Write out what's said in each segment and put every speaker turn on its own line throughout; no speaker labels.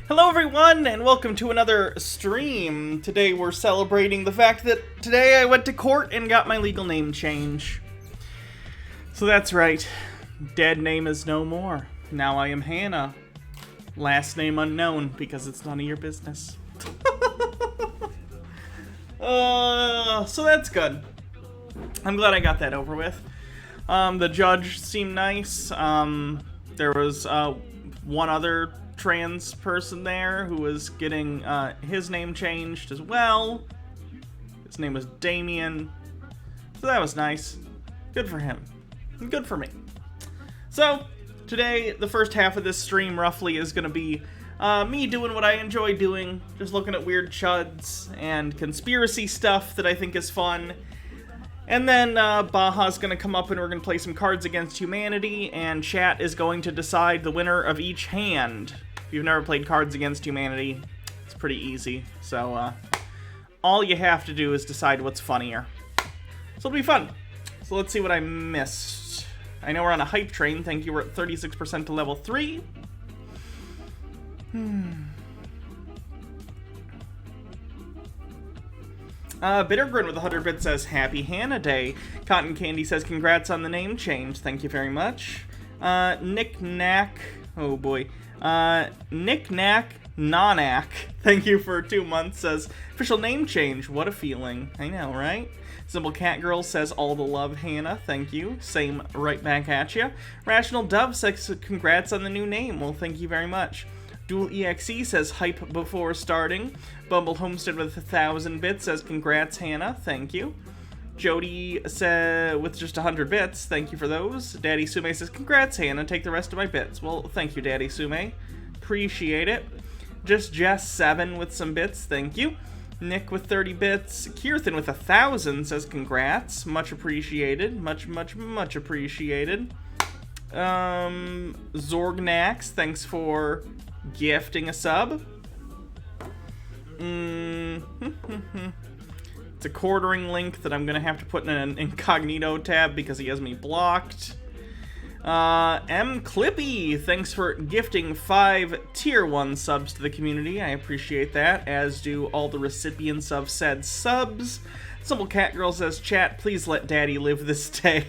Hello everyone, and welcome to another stream. Today we're celebrating the fact that today I went to court and got my legal name change. So that's right, dead name is no more. Now I am Hannah. Last name unknown, because it's none of your business. So that's good. I'm glad I got that over with. The judge seemed nice. There was one other trans person there who was getting his name changed as well. His name was Damien. So that was nice. Good for him. And good for me. So, today, the first half of this stream roughly is going to be me doing what I enjoy doing. Just looking at weird chuds and conspiracy stuff that I think is fun. And then Baja's going to come up and we're going to play some Cards Against Humanity, and chat is going to decide the winner of each hand. If you've never played Cards Against Humanity, it's pretty easy. So all you have to do is decide what's funnier. So it'll be fun. So let's see what I missed. I know we're on a hype train. Thank you. We're at 36% to level 3. Bittergrin with 100 bits says, Happy Hannah Day. Cotton Candy says, congrats on the name change. Thank you very much. Nick Knack. Oh boy. Nick Knack Nonak. Thank you for 2 months. Says, official name change. What a feeling. I know, right? Simple Cat Girl says, all the love, Hannah. Thank you. Same right back at you. Rational Dove says, congrats on the new name. Well, thank you very much. Dual EXE says, hype before starting. Bumble Homestead with 1,000 bits says, congrats, Hannah. Thank you. Jody said, with just 100 bits, thank you for those. Daddy Sume says, congrats, Hannah. Take the rest of my bits. Well, thank you, Daddy Sume. Appreciate it. Just Jess 7 with some bits. Thank you. Nick with 30 bits. Kirthan with 1,000 says, congrats. Much appreciated. Much appreciated. Zorgnax, thanks for gifting a sub. It's a quartering link that I'm going to have to put in an incognito tab because he has me blocked. M. Clippy, thanks for gifting 5 tier 1 subs to the community. I appreciate that, as do all the recipients of said subs. Simple Cat Girl says, chat, please let Daddy live this day.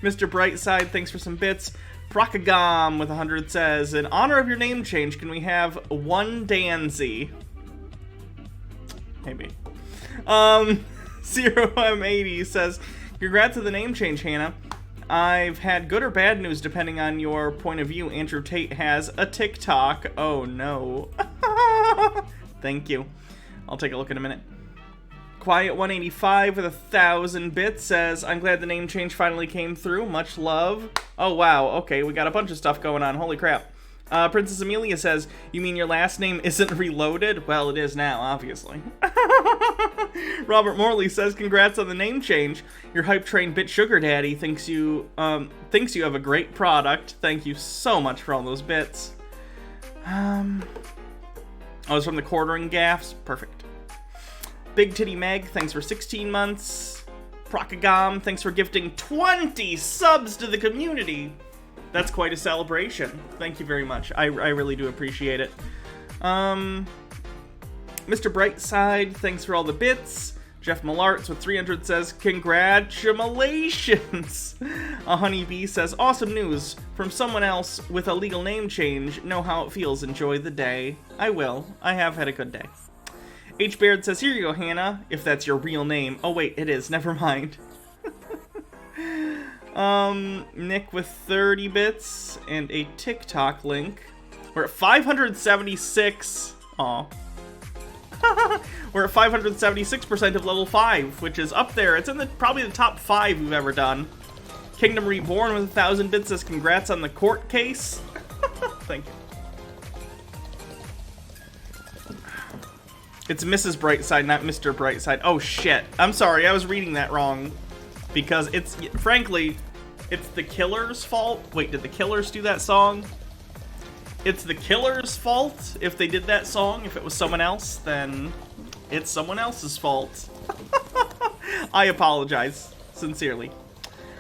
Mr. Brightside, thanks for some bits. Prokagam with 100 says, in honor of your name change, can we have one Danzy? Maybe. 0M80 says, congrats on the name change, Hannah. I've had good or bad news depending on your point of view. Andrew Tate has a TikTok. Oh no. Thank you. I'll take a look in a minute. Quiet 185 with 1,000 bits says, I'm glad the name change finally came through. Much love. Oh wow, okay, we got a bunch of stuff going on. Holy crap. Princess Amelia says, you mean your last name isn't reloaded? Well, it is now, obviously. Robert Morley says, congrats on the name change. Your hype train Bit Sugar Daddy thinks you have a great product. Thank you so much for all those bits. Oh, it's from the quartering gaffs. Perfect. Big Titty Meg, thanks for 16 months. Prokagam, thanks for gifting 20 subs to the community. That's quite a celebration. Thank you very much. I really do appreciate it. Mr. Brightside, thanks for all the bits. Jeff Mallarts with 300 says, congratulations. A Honeybee says, awesome news from someone else with a legal name change. Know how it feels. Enjoy the day. I will. I have had a good day. H. Baird says, here you go, Hannah, if that's your real name. Oh, wait, it is. Never mind. Nick with 30 bits and a TikTok link. We're at 576. Aw. We're at 576% of level 5, which is up there. It's in probably the top 5 we've ever done. Kingdom Reborn with 1,000 bits says, congrats on the court case. Thank you. It's Mrs. Brightside, not Mr. Brightside. Oh, shit. I'm sorry, I was reading that wrong. Because it's, frankly, it's the Killer's fault. Wait, did the Killers do that song? It's the Killer's fault if they did that song. If it was someone else, then it's someone else's fault. I apologize, sincerely.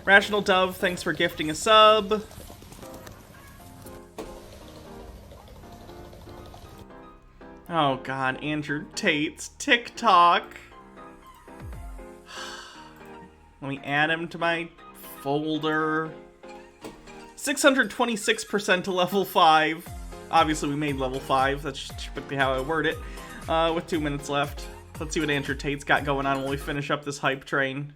Rational Dove, thanks for gifting a sub. Oh god, Andrew Tate's TikTok. Let me add him to my folder. 626% to level 5. Obviously we made level 5, that's typically how I word it. With 2 minutes left. Let's see what Andrew Tate's got going on when we finish up this hype train.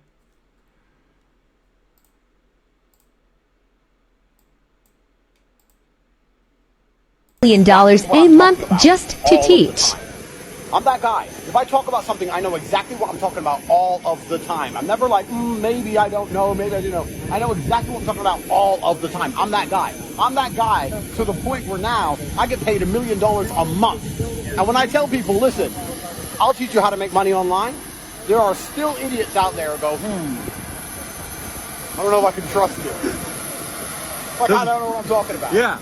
$1 million a month just to teach.
I'm that guy. If I talk about something, I know exactly what I'm talking about all of the time. I'm never like, maybe I don't know, maybe I do know. I know exactly what I'm talking about all of the time. I'm that guy. I'm that guy to the point where now I get paid $1 million a month. And when I tell people, listen, I'll teach you how to make money online, there are still idiots out there who go, I don't know if I can trust you. Like, I don't know what I'm talking about.
Yeah.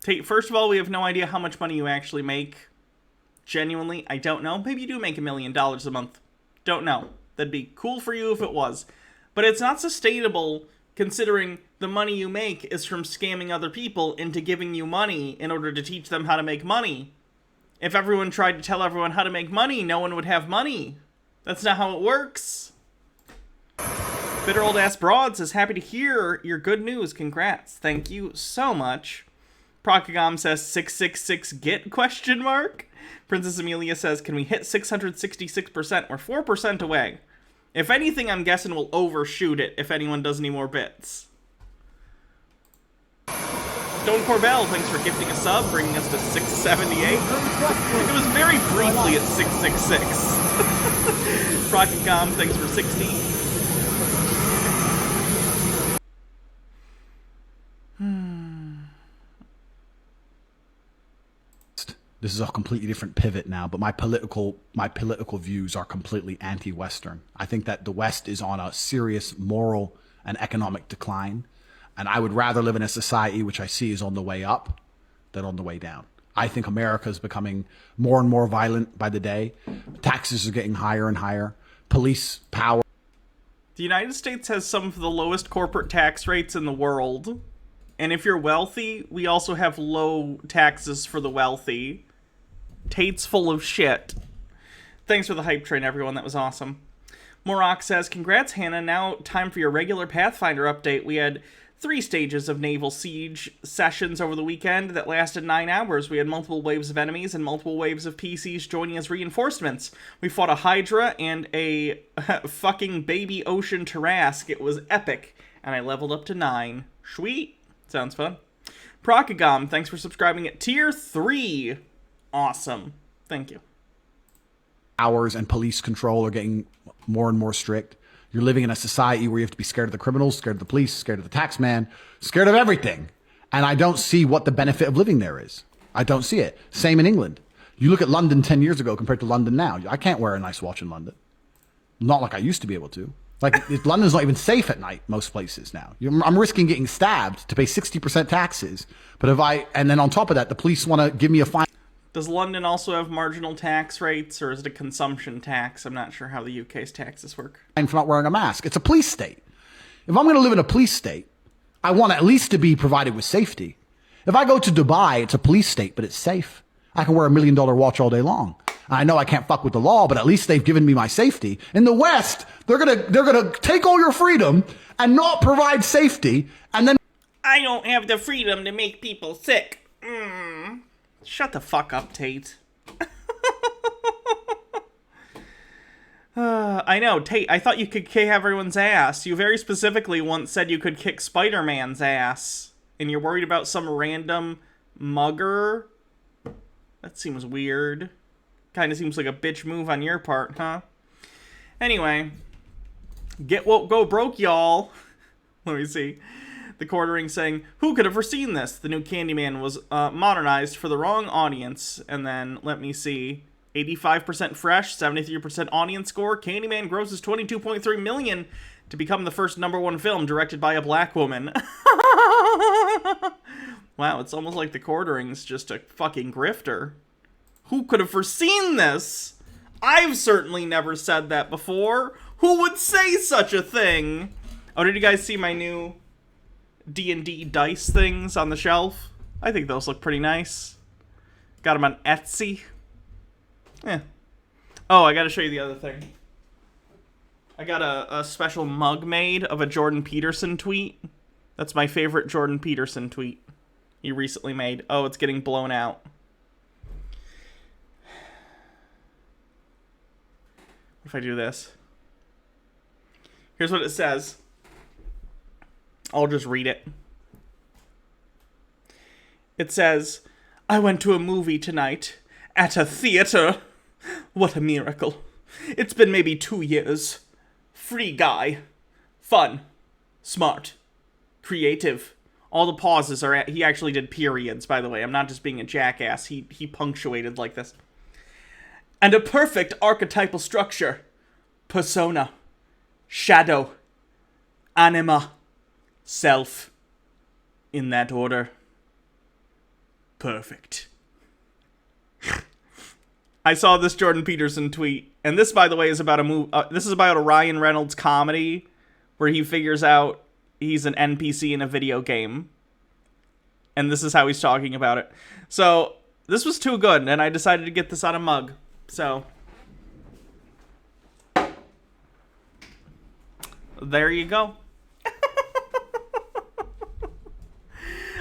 Tate, first of all, we have no idea how much money you actually make. Genuinely, I don't know. Maybe you do make $1 million a month. Don't know. That'd be cool for you if it was. But it's not sustainable considering the money you make is from scamming other people into giving you money in order to teach them how to make money. If everyone tried to tell everyone how to make money, no one would have money. That's not how it works. Bitter Old Ass Broad says, happy to hear your good news. Congrats. Thank you so much. Procagom says 666 get question mark. Princess Amelia says, can we hit 666%? We're 4% away. If anything, I'm guessing we'll overshoot it if anyone does any more bits. Stone Corbell, thanks for gifting a sub, bringing us to 678. It was very briefly at 666. Procagom, thanks for 60.
This is a completely different pivot now, but my political views are completely anti-Western. I think that the West is on a serious moral and economic decline, and I would rather live in a society which I see is on the way up than on the way down. I think America is becoming more and more violent by the day. Taxes are getting higher and higher. Police power.
The United States has some of the lowest corporate tax rates in the world. And if you're wealthy, we also have low taxes for the wealthy. Tate's full of shit. Thanks for the hype train, everyone. That was awesome. Morok says, congrats, Hannah. Now time for your regular Pathfinder update. We had 3 stages of naval siege sessions over the weekend that lasted 9 hours. We had multiple waves of enemies and multiple waves of PCs joining as reinforcements. We fought a Hydra and a fucking baby ocean Tarrasque. It was epic. And I leveled up to 9. Sweet. Sounds fun. Procagom, thanks for subscribing at tier 3. Awesome. Thank you.
Hours and police control are getting more and more strict. You're living in a society where you have to be scared of the criminals, scared of the police, scared of the tax man, scared of everything. And I don't see what the benefit of living there is. I don't see it. Same in England. You look at London 10 years ago compared to London now. I can't wear a nice watch in London. Not like I used to be able to. Like, London's not even safe at night, most places now. I'm risking getting stabbed to pay 60% taxes. But and then on top of that, the police want to give me a fine.
Does London also have marginal tax rates, or is it a consumption tax? I'm not sure how the UK's taxes work.
And for not wearing a mask. It's a police state. If I'm going to live in a police state, I want at least to be provided with safety. If I go to Dubai, it's a police state, but it's safe. I can wear $1 million watch all day long. I know I can't fuck with the law, but at least they've given me my safety. In the West, they're gonna take all your freedom and not provide safety, and then
I don't have the freedom to make people sick. Shut the fuck up, Tate. I know, Tate, I thought you could kick everyone's ass. You very specifically once said you could kick Spider-Man's ass. And you're worried about some random mugger? That seems weird. Kinda seems like a bitch move on your part, huh? Anyway. Get woke, go broke, y'all. Let me see. The quartering saying, who could have foreseen this? The new Candyman was modernized for the wrong audience. And then, let me see. 85% fresh, 73% audience score. Candyman grosses $22.3 million to become the first #1 film directed by a black woman. Wow, it's almost like the quartering's just a fucking grifter. Who could have foreseen this? I've certainly never said that before. Who would say such a thing? Oh, did you guys see my new D&D dice things on the shelf? I think those look pretty nice. Got them on Etsy. Yeah. Oh, I gotta show you the other thing. I got a special mug made of a Jordan Peterson tweet. That's my favorite Jordan Peterson tweet he recently made. Oh, it's getting blown out. If I do this. Here's what it says. I'll just read it. It says, I went to a movie tonight. At a theater. What a miracle. It's been maybe 2 years. Free guy. Fun. Smart. Creative. All the pauses are he actually did periods, by the way. I'm not just being a jackass. He punctuated like this. And a perfect archetypal structure. Persona. Shadow. Anima. Self. In that order. Perfect. I saw this Jordan Peterson tweet, and this, by the way, is about a movie. This is about a Ryan Reynolds comedy where he figures out he's an NPC in a video game, and this is how he's talking about it. So this was too good, and I decided to get this on a mug. So there you go.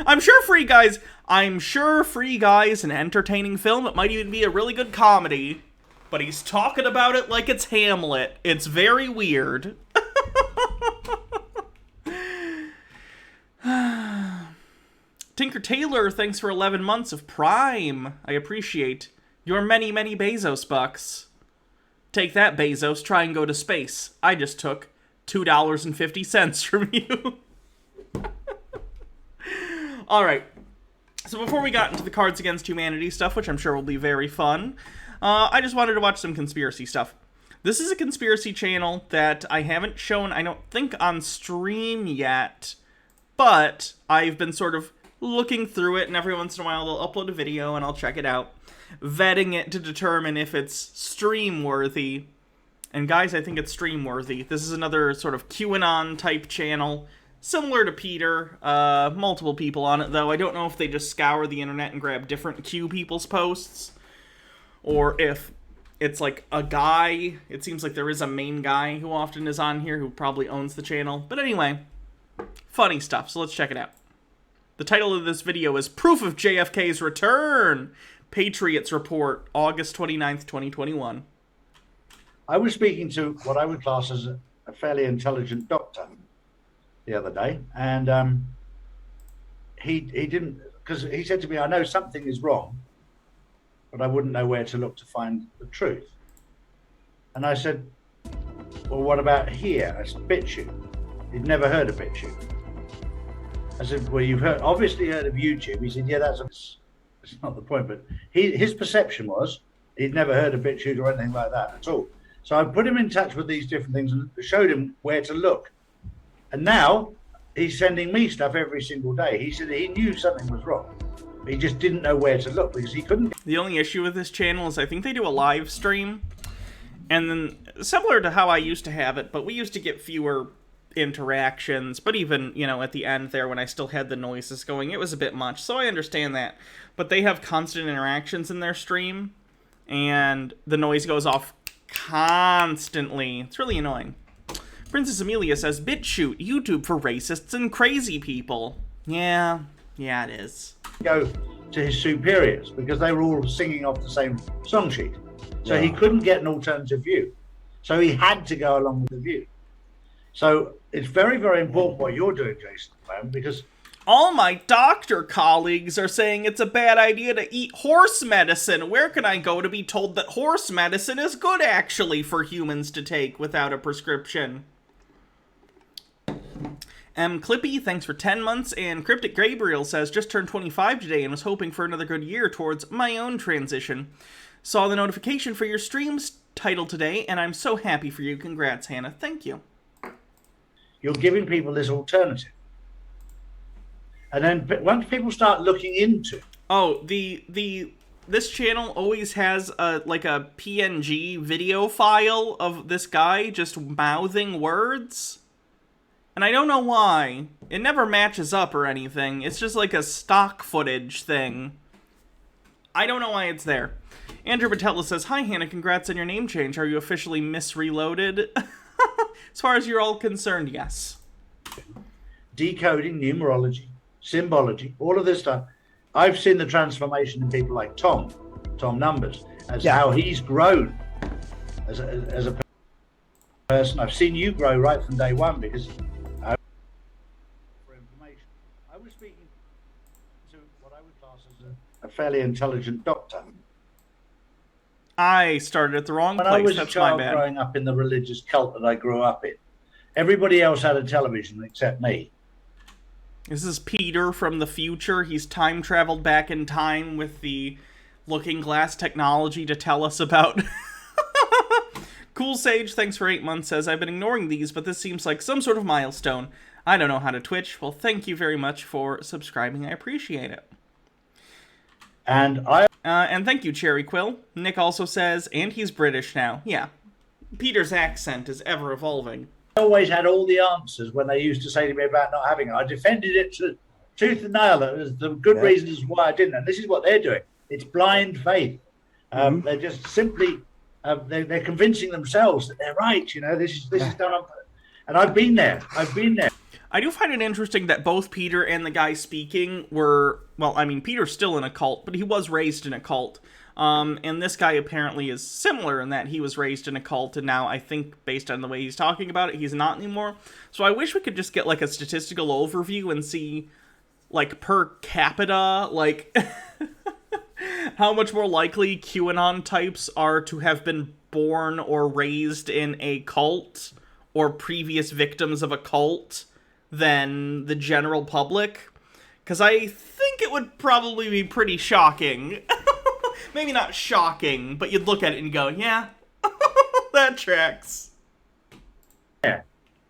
I'm sure Free Guy's an entertaining film. It might even be a really good comedy. But he's talking about it like it's Hamlet. It's very weird. Tinker Taylor, thanks for 11 months of Prime. I appreciate your many, many Bezos bucks. Take that, Bezos. Try and go to space. I just took $2.50 from you. Alright. So before we got into the Cards Against Humanity stuff, which I'm sure will be very fun, I just wanted to watch some conspiracy stuff. This is a conspiracy channel that I haven't shown, I don't think, on stream yet, but I've been sort of looking through it, and every once in a while they'll upload a video, and I'll check it out, vetting it to determine if it's stream-worthy. And guys, I think it's stream-worthy. This is another sort of QAnon-type channel, similar to Peter, multiple people on it, though. I don't know if they just scour the internet and grab different Q people's posts, or if it's like a guy. It seems like there is a main guy who often is on here who probably owns the channel. But anyway, funny stuff, so let's check it out. The title of this video is Proof of JFK's Return, Patriots Report, August 29th, 2021.
I was speaking to what I would class as a fairly intelligent doctor the other day, and he didn't, because he said to me, I know something is wrong, but I wouldn't know where to look to find the truth. And I said, well, what about here? I said, BitChute. He'd never heard of BitChute. I said, well, you've obviously heard of YouTube. He said, yeah, that's not the point, but his perception was he'd never heard of BitChute or anything like that at all. So I put him in touch with these different things and showed him where to look. And now he's sending me stuff every single day. He said he knew something was wrong. He just didn't know where to look because he couldn't.
The only issue with this channel is I think they do a live stream. And then, similar to how I used to have it, but we used to get fewer interactions. But even, you know, at the end there when I still had the noises going, it was a bit much. So I understand that. But they have constant interactions in their stream. And the noise goes off constantly. It's really annoying. Princess Amelia says, BitChute, YouTube for racists and crazy people. Yeah, it is.
Go to his superiors because they were all singing off the same song sheet. So he couldn't get an alternative view. So he had to go along with the view. So it's very, very important what you're doing, Jason, at the moment, because
all my doctor colleagues are saying it's a bad idea to eat horse medicine. Where can I go to be told that horse medicine is good, actually, for humans to take without a prescription? Clippy, thanks for 10 months. And Cryptic Gabriel says, just turned 25 today and was hoping for another good year towards my own transition. Saw the notification for your stream's title today, and I'm so happy for you. Congrats, Hannah. Thank you.
You're giving people this alternative. And then once people start looking into,
this channel always has a PNG video file of this guy just mouthing words, and I don't know why. It never matches up or anything. It's just like a stock footage thing. I don't know why it's there. Andrew Batella says, "Hi Hannah, congrats on your name change. Are you officially Miss Reloaded?" As far as you're all concerned, yes.
Decoding, numerology, symbology, all of this stuff. I've seen the transformation in people like Tom Numbers, as how he's grown as a person. I've seen you grow right from day one because for information. I was speaking to what I would class as a fairly intelligent doctor.
I started at the wrong place.
When I was
That's
a child
my bad.
growing up in the religious cult that I grew up in, everybody else had a television except me.
This is Peter from the future. He's time traveled back in time with the looking glass technology to tell us about. Cool Sage, thanks for 8 months, says, I've been ignoring these, but this seems like some sort of milestone. I don't know how to Twitch. Well, thank you very much for subscribing. I appreciate it.
And
thank you, Cherry Quill. Nick also says, and he's British now. Yeah. Peter's accent is ever evolving.
I always had all the answers when they used to say to me about not having it. I defended it to tooth and nail. That was the good reasons why I didn't. And this is what they're doing. It's blind faith. They're just simply, they're convincing themselves that they're right. You know, this is done on purpose. And I've been there.
I do find it interesting that both Peter and the guy speaking were, well, I mean, Peter's still in a cult, but he was raised in a cult. And this guy apparently is similar in that he was raised in a cult, and now I think, based on the way he's talking about it, he's not anymore. So I wish we could just get, like, a statistical overview and see, like, per capita, like, how much more likely QAnon types are to have been born or raised in a cult, or previous victims of a cult, than the general public. Because I think it would probably be pretty shocking. Maybe not shocking, but you'd look at it and go, yeah, that tracks.
Yeah,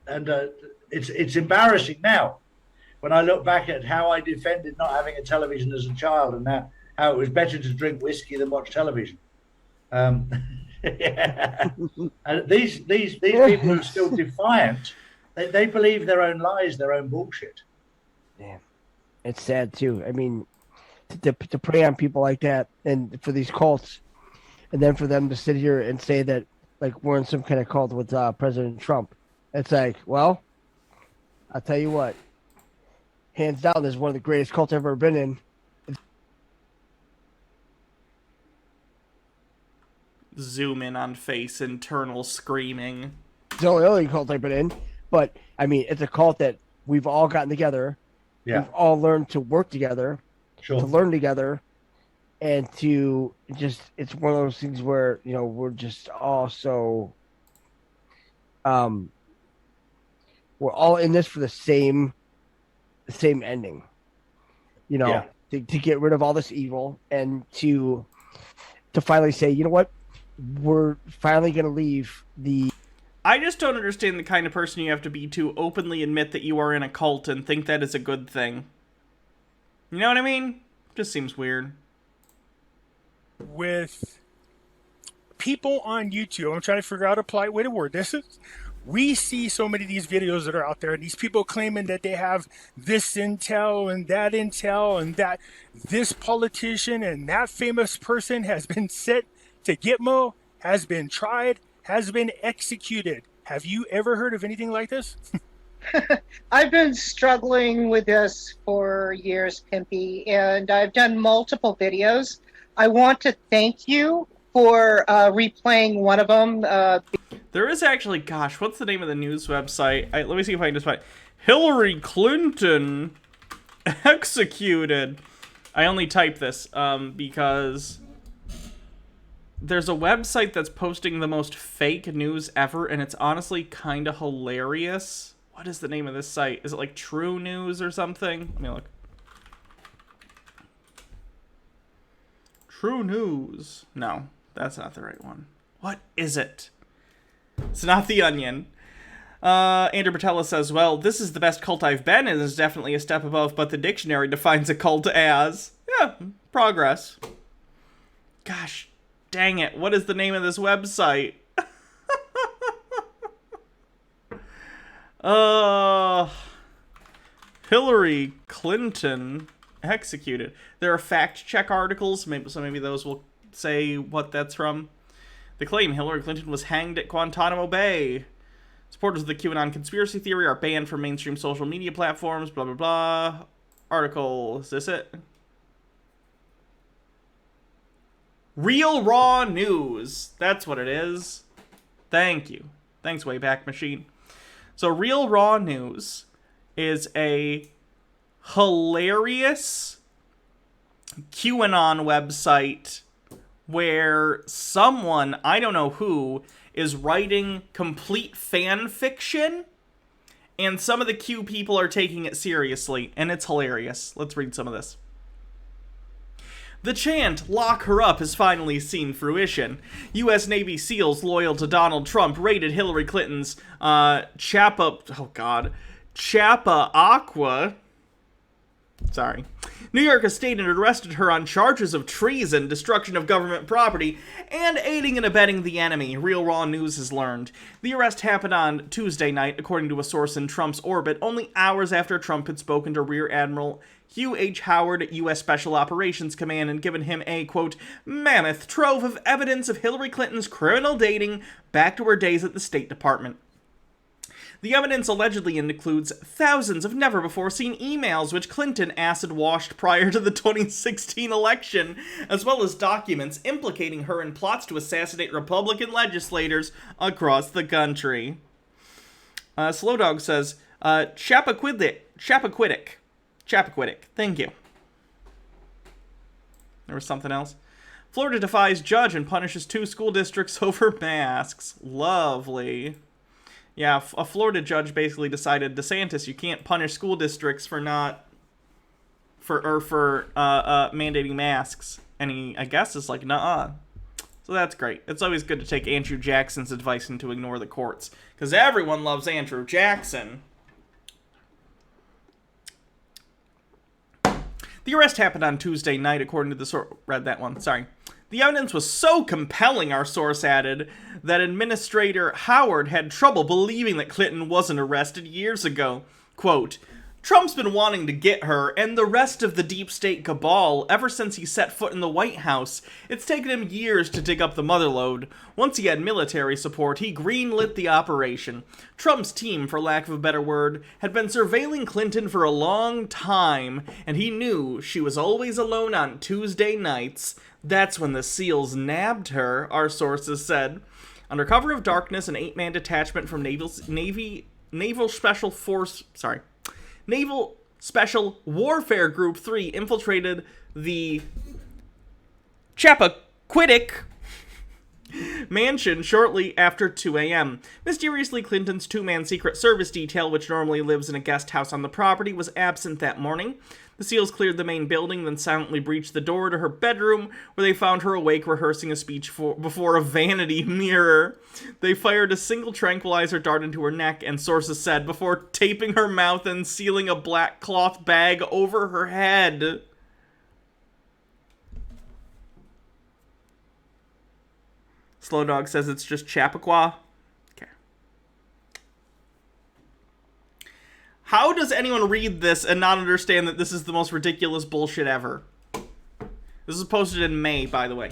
and it's embarrassing now when I look back at how I defended not having a television as a child, and how it was better to drink whiskey than watch television. Yeah. And these people who are still defiant, they believe their own lies, their own bullshit.
Yeah, it's sad too. I mean, to prey on people like that, and for these cults, and then for them to sit here and say that, like, we're in some kind of cult with President Trump. It's like, well, I'll tell you what, hands down, this is one of the greatest cults I've ever been in.
Zoom in on face, internal screaming.
It's the only cult I've been in, but I mean, it's a cult that we've all gotten together.
Yeah.
We've all learned to work together.
Sure.
To learn together, and to just, it's one of those things where, you know, we're just all so, we're all in this for the same ending, you know, to get rid of all this evil, and to finally say, you know what, we're finally going to leave the...
I just don't understand the kind of person you have to be to openly admit that you are in a cult and think that is a good thing. You know what I mean? Just seems weird.
With people on YouTube, I'm trying to figure out a polite way to word this. We see so many of these videos that are out there, and these people claiming that they have this intel and that this politician and that famous person has been sent to Gitmo, has been tried, has been executed. Have you ever heard of anything like this?
I've been struggling with this for years, Pimpy, and I've done multiple videos. I want to thank you for replaying one of them.
There is actually, gosh, what's the name of the news website? Let me see if I can just find Hillary Clinton executed. I only type this because there's a website that's posting the most fake news ever, and it's honestly kind of hilarious. What is the name of this site? Is it like True News or something? Let me look. True News. No, that's not the right one. What is it? It's not The Onion. Andrew Patella says, well, this is the best cult I've been in. Is definitely a step above, but the dictionary defines a cult as. Yeah, progress. Gosh, dang it. What is the name of this website? Hillary Clinton executed. There are fact-check articles, so maybe those will say what that's from. The claim Hillary Clinton was hanged at Guantanamo Bay. Supporters of the QAnon conspiracy theory are banned from mainstream social media platforms, blah, blah, blah. Article, is this it? Real Raw News. That's what it is. Thank you. Thanks, Wayback Machine. So Real Raw News is a hilarious QAnon website where someone, I don't know who, is writing complete fan fiction, and some of the Q people are taking it seriously, and it's hilarious. Let's read some of this. The chant, "Lock her up," has finally seen fruition. U.S. Navy SEALs loyal to Donald Trump raided Hillary Clinton's Chapa Aqua. Sorry. New York State had arrested her on charges of treason, destruction of government property, and aiding and abetting the enemy, Real Raw News has learned. The arrest happened on Tuesday night, according to a source in Trump's orbit, only hours after Trump had spoken to Rear Admiral Hugh H. Howard, U.S. Special Operations Command, and given him a, quote, mammoth trove of evidence of Hillary Clinton's criminal dating back to her days at the State Department. The evidence allegedly includes thousands of never-before-seen emails which Clinton acid-washed prior to the 2016 election, as well as documents implicating her in plots to assassinate Republican legislators across the country. Slow Dog says, Chappaquiddick. Thank you. There was something else. Florida defies judge and punishes 2 school districts over masks. Lovely. Yeah, a Florida judge basically decided, DeSantis, you can't punish school districts for mandating masks. And he, I guess, is like, nuh-uh. So that's great. It's always good to take Andrew Jackson's advice and to ignore the courts. Because everyone loves Andrew Jackson. The arrest happened on Tuesday night, according to the source. Read that one, sorry. The evidence was so compelling, our source added, that Administrator Howard had trouble believing that Clinton wasn't arrested years ago. Quote, Trump's been wanting to get her and the rest of the deep state cabal ever since he set foot in the White House. It's taken him years to dig up the motherlode. Once he had military support, he greenlit the operation. Trump's team, for lack of a better word, had been surveilling Clinton for a long time, and he knew she was always alone on Tuesday nights. That's when the SEALs nabbed her, our sources said. Under cover of darkness, an 8-man detachment from Naval Special Warfare Group 3 infiltrated the Chappaquiddick mansion shortly after 2 a.m. Mysteriously, Clinton's 2-man Secret Service detail, which normally lives in a guest house on the property, was absent that morning. The SEALs cleared the main building, then silently breached the door to her bedroom, where they found her awake rehearsing a speech before a vanity mirror. They fired a single tranquilizer dart into her neck, and sources said, before taping her mouth and sealing a black cloth bag over her head. Slow Dog says it's just Chappaqua. Okay. How does anyone read this and not understand that this is the most ridiculous bullshit ever? This is posted in May, by the way.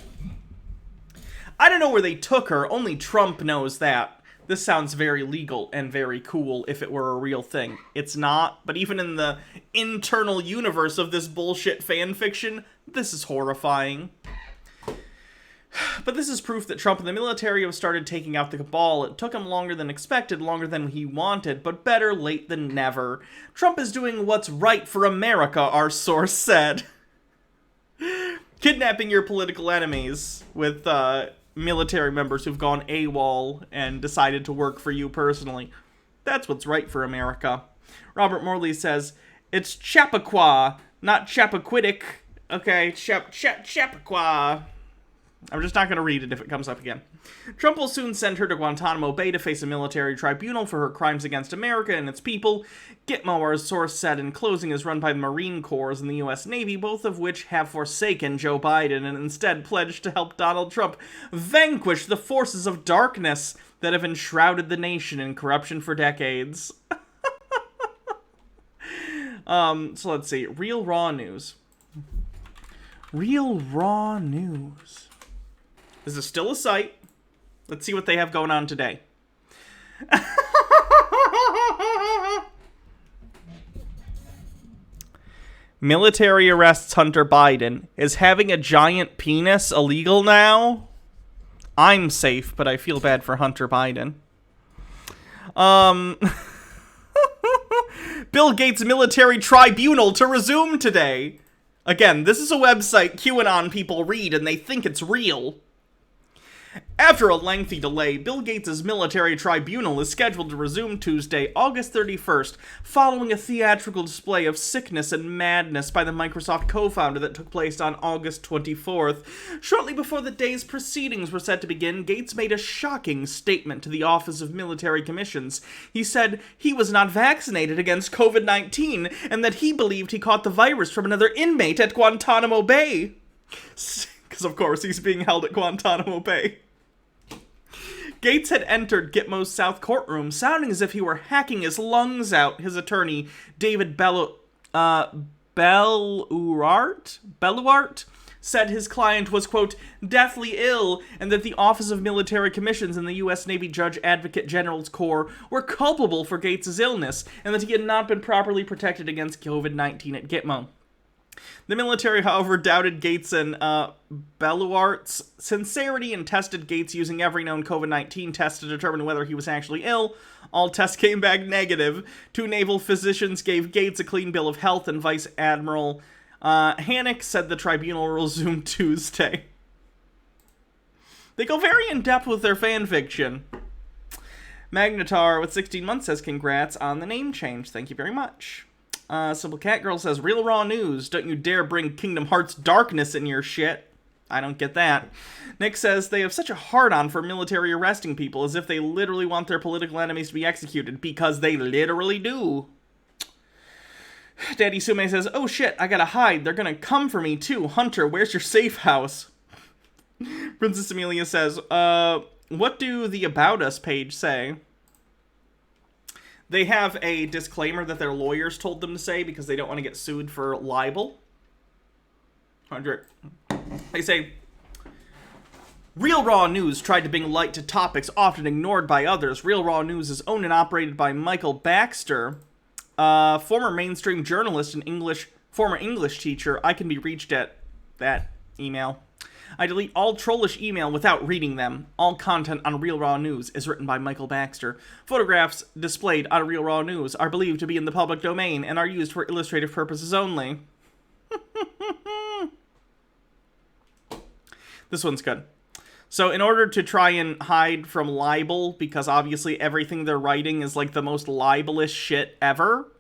I don't know where they took her. Only Trump knows that. This sounds very legal and very cool if it were a real thing. It's not, but even in the internal universe of this bullshit fan fiction, this is horrifying. But this is proof that Trump and the military have started taking out the cabal. It took him longer than expected, longer than he wanted, but better late than never. Trump is doing what's right for America, our source said. Kidnapping your political enemies with military members who've gone AWOL and decided to work for you personally. That's what's right for America. Robert Morley says, it's Chappaqua, not Chappaquiddick. Okay, Chappaqua. I'm just not going to read it if it comes up again. Trump will soon send her to Guantanamo Bay to face a military tribunal for her crimes against America and its people. Gitmo, our source said in closing, is run by the Marine Corps and the U.S. Navy, both of which have forsaken Joe Biden and instead pledged to help Donald Trump vanquish the forces of darkness that have enshrouded the nation in corruption for decades. So let's see. Real Raw News. Real Raw News. This is still a site. Let's see what they have going on today. Military arrests Hunter Biden. Is having a giant penis illegal now? I'm safe, but I feel bad for Hunter Biden. Bill Gates military tribunal to resume today. Again, this is a website QAnon people read and they think it's real. After a lengthy delay, Bill Gates' military tribunal is scheduled to resume Tuesday, August 31st, following a theatrical display of sickness and madness by the Microsoft co-founder that took place on August 24th. Shortly before the day's proceedings were set to begin, Gates made a shocking statement to the Office of Military Commissions. He said he was not vaccinated against COVID-19 and that he believed he caught the virus from another inmate at Guantanamo Bay. Because, of course, he's being held at Guantanamo Bay. Gates had entered Gitmo's South courtroom, sounding as if he were hacking his lungs out. His attorney, David Belluart, said his client was, quote, deathly ill, and that the Office of Military Commissions and the U.S. Navy Judge Advocate General's Corps were culpable for Gates' illness, and that he had not been properly protected against COVID-19 at Gitmo. The military, however, doubted Gates and Belluart's sincerity and tested Gates using every known COVID-19 test to determine whether he was actually ill. All tests came back negative. 2 naval physicians gave Gates a clean bill of health, and Vice Admiral Hannock said the tribunal will resume Tuesday. They go very in-depth with their fan fiction. Magnetar with 16 months says, congrats on the name change. Thank you very much. Simple Cat Girl says, Real Raw News. Don't you dare bring Kingdom Hearts darkness in your shit. I don't get that. Nick says, they have such a hard-on for military arresting people, as if they literally want their political enemies to be executed, because they literally do. Daddy Sume says, oh shit, I gotta hide. They're gonna come for me too. Hunter, where's your safe house? Princess Amelia says, what do the About Us page say? They have a disclaimer that their lawyers told them to say because they don't want to get sued for libel. They say, Real Raw News tried to bring light to topics often ignored by others. Real Raw News is owned and operated by Michael Baxter, former mainstream journalist and former English teacher. I can be reached at that email. I delete all trollish email without reading them. All content on Real Raw News is written by Michael Baxter. Photographs displayed on Real Raw News are believed to be in the public domain and are used for illustrative purposes only. This one's good. So in order to try and hide from libel, because obviously everything they're writing is like the most libelous shit ever,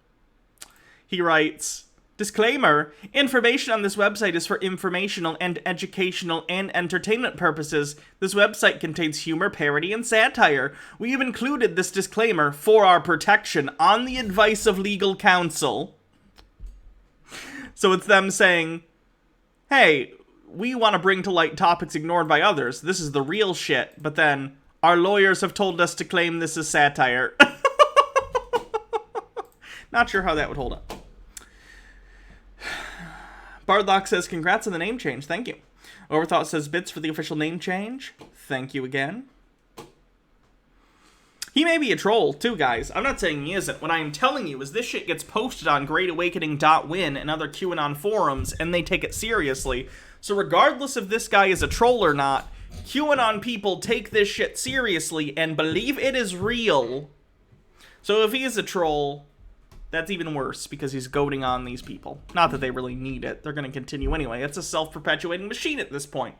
he writes, disclaimer, information on this website is for informational and educational and entertainment purposes. This website contains humor, parody, and satire. We have included this disclaimer for our protection on the advice of legal counsel. So it's them saying, hey, we want to bring to light topics ignored by others. This is the real shit. But then, our lawyers have told us to claim this as satire. Not sure how that would hold up. Bardlock says, congrats on the name change. Thank you. Overthought says, bits for the official name change. Thank you again. He may be a troll, too, guys. I'm not saying he isn't. What I am telling you is this shit gets posted on GreatAwakening.win and other QAnon forums, and they take it seriously. So regardless if this guy is a troll or not, QAnon people take this shit seriously and believe it is real. So if he is a troll, that's even worse, because he's goading on these people. Not that they really need it. They're going to continue anyway. It's a self-perpetuating machine at this point.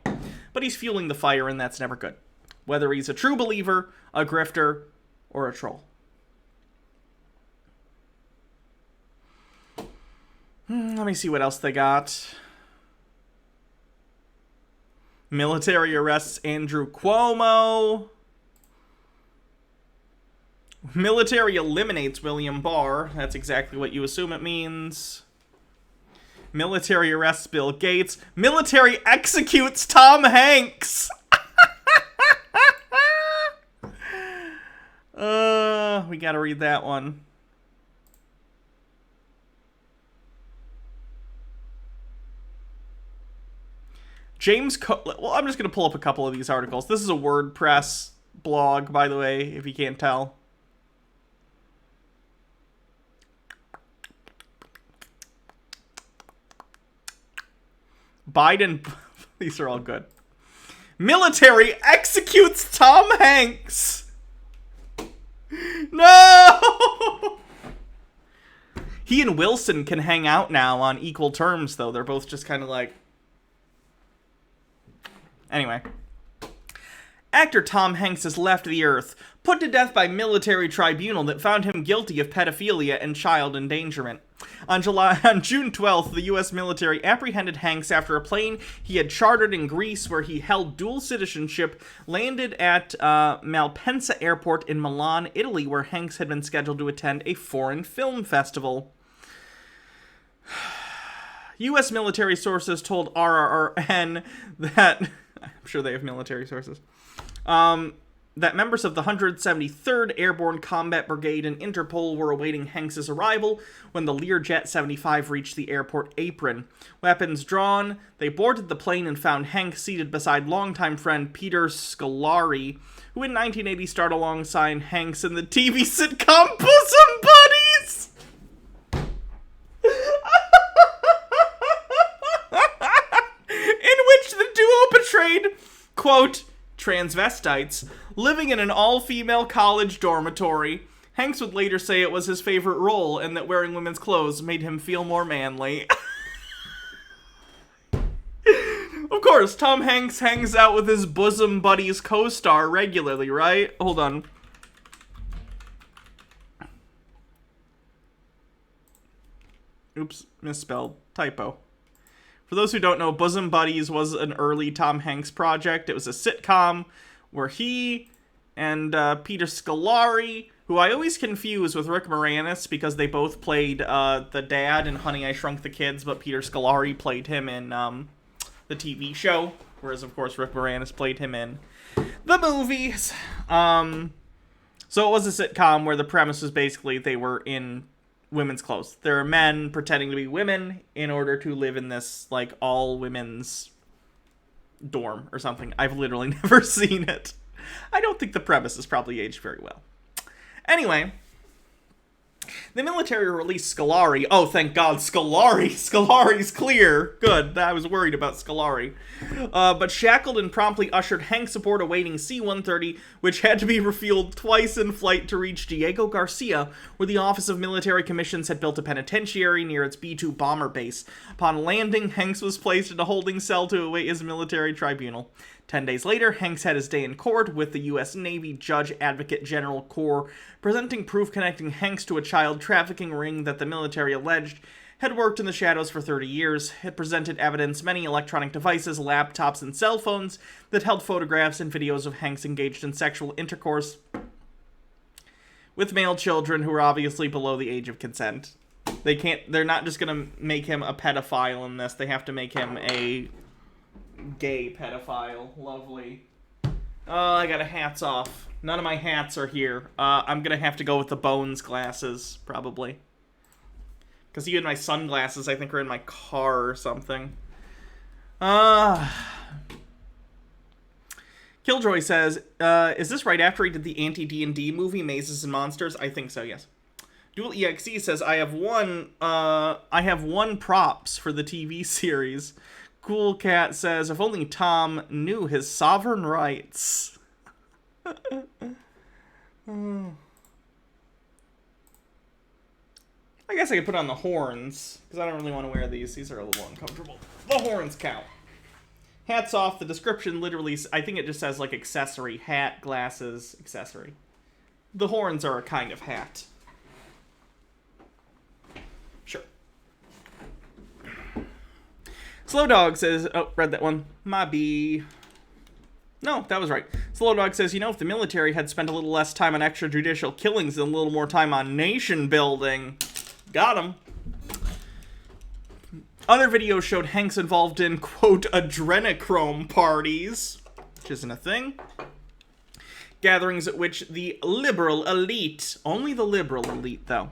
But he's fueling the fire, and that's never good. Whether he's a true believer, a grifter, or a troll. Let me see what else they got. Military arrests Andrew Cuomo. Military eliminates William Barr. That's exactly what you assume it means. Military arrests Bill Gates. Military executes Tom Hanks. We gotta read that one. Well, I'm just gonna pull up a couple of these articles. This is a WordPress blog, by the way, if you can't tell. Biden, these are all good. Military executes Tom Hanks. No! He and Wilson can hang out now on equal terms, though. They're both just kind of like... Anyway. Actor Tom Hanks has left the earth, put to death by military tribunal that found him guilty of pedophilia and child endangerment. On June 12th, the U.S. military apprehended Hanks after a plane he had chartered in Greece, where he held dual citizenship, landed at Malpensa Airport in Milan, Italy, where Hanks had been scheduled to attend a foreign film festival. U.S. military sources told RRN that... I'm sure they have military sources. That members of the 173rd Airborne Combat Brigade and Interpol were awaiting Hanks' arrival when the Learjet 75 reached the airport apron. Weapons drawn, they boarded the plane and found Hanks seated beside longtime friend Peter Scolari, who in 1980 starred alongside Hanks in the TV sitcom Bosom Buddies! In which the duo portrayed, quote, transvestites, living in an all-female college dormitory. Hanks would later say it was his favorite role and that wearing women's clothes made him feel more manly. Of course, Tom Hanks hangs out with his bosom buddies co-star regularly, right? Hold on. Oops, misspelled. Typo. For those who don't know, Bosom Buddies was an early Tom Hanks project. It was a sitcom where he and Peter Scolari, who I always confuse with Rick Moranis because they both played the dad in Honey, I Shrunk the Kids, but Peter Scolari played him in the TV show, whereas, of course, Rick Moranis played him in the movies. So it was a sitcom where the premise was basically they were in women's clothes. There are men pretending to be women in order to live in this, like, all-women's dorm or something. I've literally never seen it. I don't think the premise is probably aged very well. Anyway, the military released Scolari. Oh, thank God, Scolari. Scolari's clear. Good. I was worried about Scolari. But shackled and promptly ushered Hanks aboard a waiting C-130, which had to be refueled twice in flight to reach Diego Garcia, where the Office of Military Commissions had built a penitentiary near its B-2 bomber base. Upon landing, Hanks was placed in a holding cell to await his military tribunal. 10 days later, Hanks had his day in court with the U.S. Navy Judge Advocate General Corps, presenting proof connecting Hanks to a child trafficking ring that the military alleged had worked in the shadows for 30 years. It presented evidence, many electronic devices, laptops, and cell phones that held photographs and videos of Hanks engaged in sexual intercourse with male children who were obviously below the age of consent. They're not just gonna make him a pedophile in this, they have to make him a gay pedophile. Lovely. Oh, I got a hats off. None of my hats are here. I'm gonna have to go with the Bones glasses, probably. Because even my sunglasses, I think, are in my car or something. Killjoy says, is this right after he did the anti-D&D movie, Mazes and Monsters? I think so, yes. Dual EXE says, I have one props for the TV series. Cool Cat says, if only Tom knew his sovereign rights. I guess I could put on the horns, because I don't really want to wear these. These are a little uncomfortable. The horns count. Hats off. The description literally, I think it just says, like, accessory. Hat, glasses, accessory. The horns are a kind of hat. Sure. Slow Dog says, oh, read that one. My bee. No, that was right. Slow Dog says, you know, if the military had spent a little less time on extrajudicial killings and a little more time on nation building. Got him. Other videos showed Hanks involved in, quote, adrenochrome parties, which isn't a thing. Gatherings at which the liberal elite, only the liberal elite though,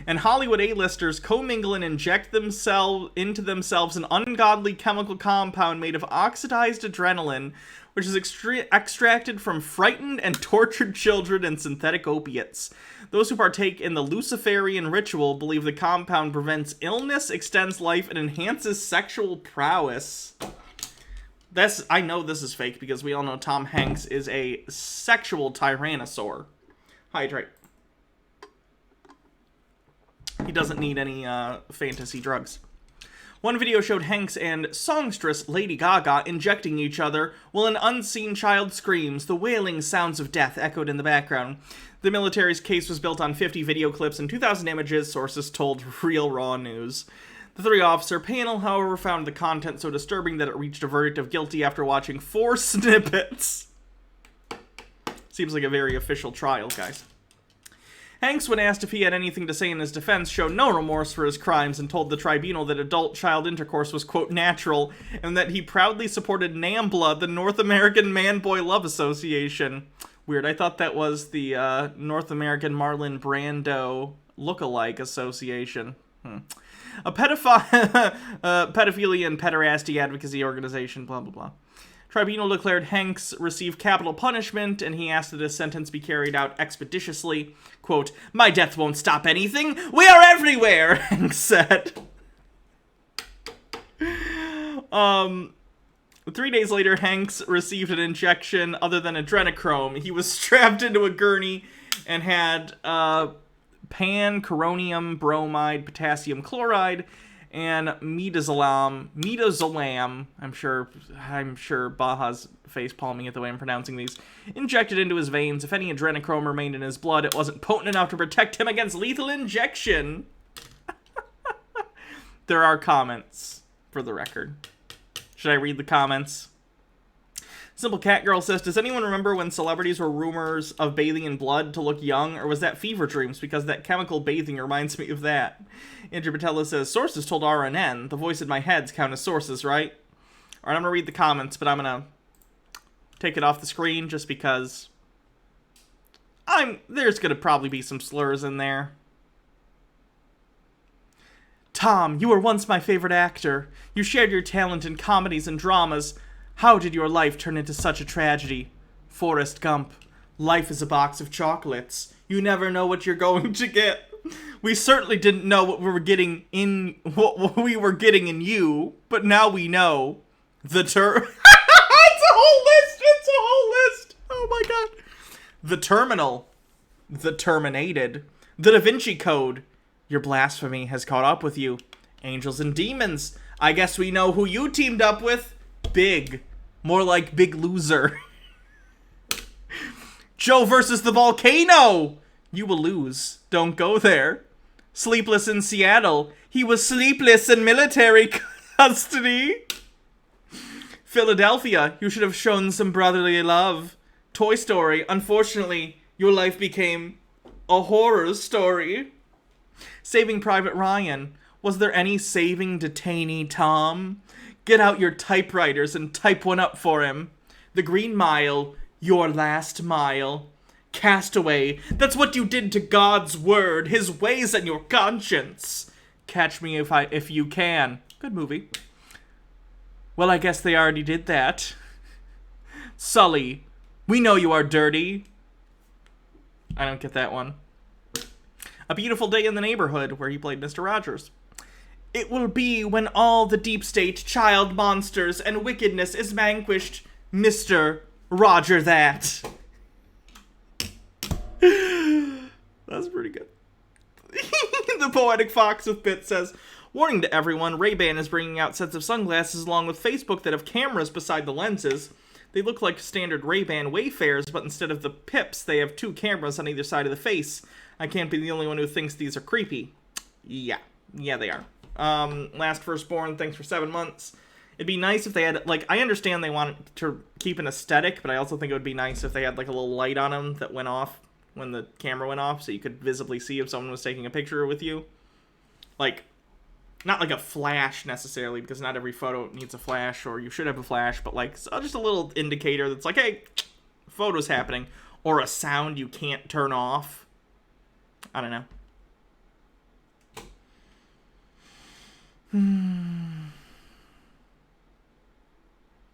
and Hollywood A-listers commingle and inject into themselves an ungodly chemical compound made of oxidized adrenaline, which is extracted from frightened and tortured children and synthetic opiates. Those who partake in the Luciferian ritual believe the compound prevents illness, extends life, and enhances sexual prowess. I know this is fake because we all know Tom Hanks is a sexual tyrannosaur. Hydrate. He doesn't need any fantasy drugs. One video showed Hanks and songstress Lady Gaga injecting each other while an unseen child screams. The wailing sounds of death echoed in the background. The military's case was built on 50 video clips and 2,000 images, sources told Real Raw News. The 3-officer panel, however, found the content so disturbing that it reached a verdict of guilty after watching 4 snippets. Seems like a very official trial, guys. Hanks, when asked if he had anything to say in his defense, showed no remorse for his crimes and told the tribunal that adult-child intercourse was, quote, natural, and that he proudly supported NAMBLA, the North American Man-Boy Love Association. Weird, I thought that was the North American Marlon Brando look-alike association. A pedophilia and pederasty advocacy organization, blah, blah, blah. Tribunal declared Hanks receive capital punishment, and he asked that his sentence be carried out expeditiously. Quote, my death won't stop anything. We are everywhere, Hanks said. 3 days later, Hanks received an injection other than adrenochrome. He was strapped into a gurney and had pancuronium bromide, potassium chloride, and midazolam, I'm sure Baja's face palming at the way I'm pronouncing these, injected into his veins. If any adrenochrome remained in his blood, it wasn't potent enough to protect him against lethal injection. There are comments, for the record. Should I read the comments? Simple Cat Girl says, does anyone remember when celebrities were rumors of bathing in blood to look young, or was that fever dreams? Because that chemical bathing reminds me of that. Andrew Patella says, sources told RNN. The voice in my head's count as sources, right? Alright, I'm gonna read the comments, but I'm gonna take it off the screen just because there's gonna probably be some slurs in there. Tom, you were once my favorite actor. You shared your talent in comedies and dramas. How did your life turn into such a tragedy? Forrest Gump. Life is a box of chocolates. You never know what you're going to get. We certainly didn't know what we were getting in you, but now we know. It's a whole list. Oh my god. The Terminal. The Terminated. The Da Vinci Code. Your blasphemy has caught up with you. Angels and Demons. I guess we know who you teamed up with. Big. More like Big Loser. Joe versus the volcano! You will lose. Don't go there. Sleepless in Seattle. He was sleepless in military custody. Philadelphia. You should have shown some brotherly love. Toy Story. Unfortunately, your life became a horror story. Saving Private Ryan. Was there any saving detainee Tom? Get out your typewriters and type one up for him. The Green Mile, your last mile. Castaway, that's what you did to God's word, his ways and your conscience. Catch Me If You Can. Good movie. Well, I guess they already did that. Sully, we know you are dirty. I don't get that one. A Beautiful Day in the Neighborhood, where he played Mr. Rogers. It will be when all the deep state, child monsters, and wickedness is vanquished, Mr. Roger that. That's pretty good. The Poetic Fox with Bit says, warning to everyone, Ray-Ban is bringing out sets of sunglasses along with Facebook that have cameras beside the lenses. They look like standard Ray-Ban Wayfarers, but instead of the pips, they have 2 cameras on either side of the face. I can't be the only one who thinks these are creepy. Yeah, they are. Last Firstborn, thanks for 7 months. It'd be nice if they had, like, I understand they want to keep an aesthetic, but I also think it would be nice if they had, like, a little light on them that went off when the camera went off, so you could visibly see if someone was taking a picture with you. Like, not like a flash necessarily, because not every photo needs a flash, or you should have a flash, but like just a little indicator that's like, hey, photo's happening, or a sound you can't turn off. I don't know.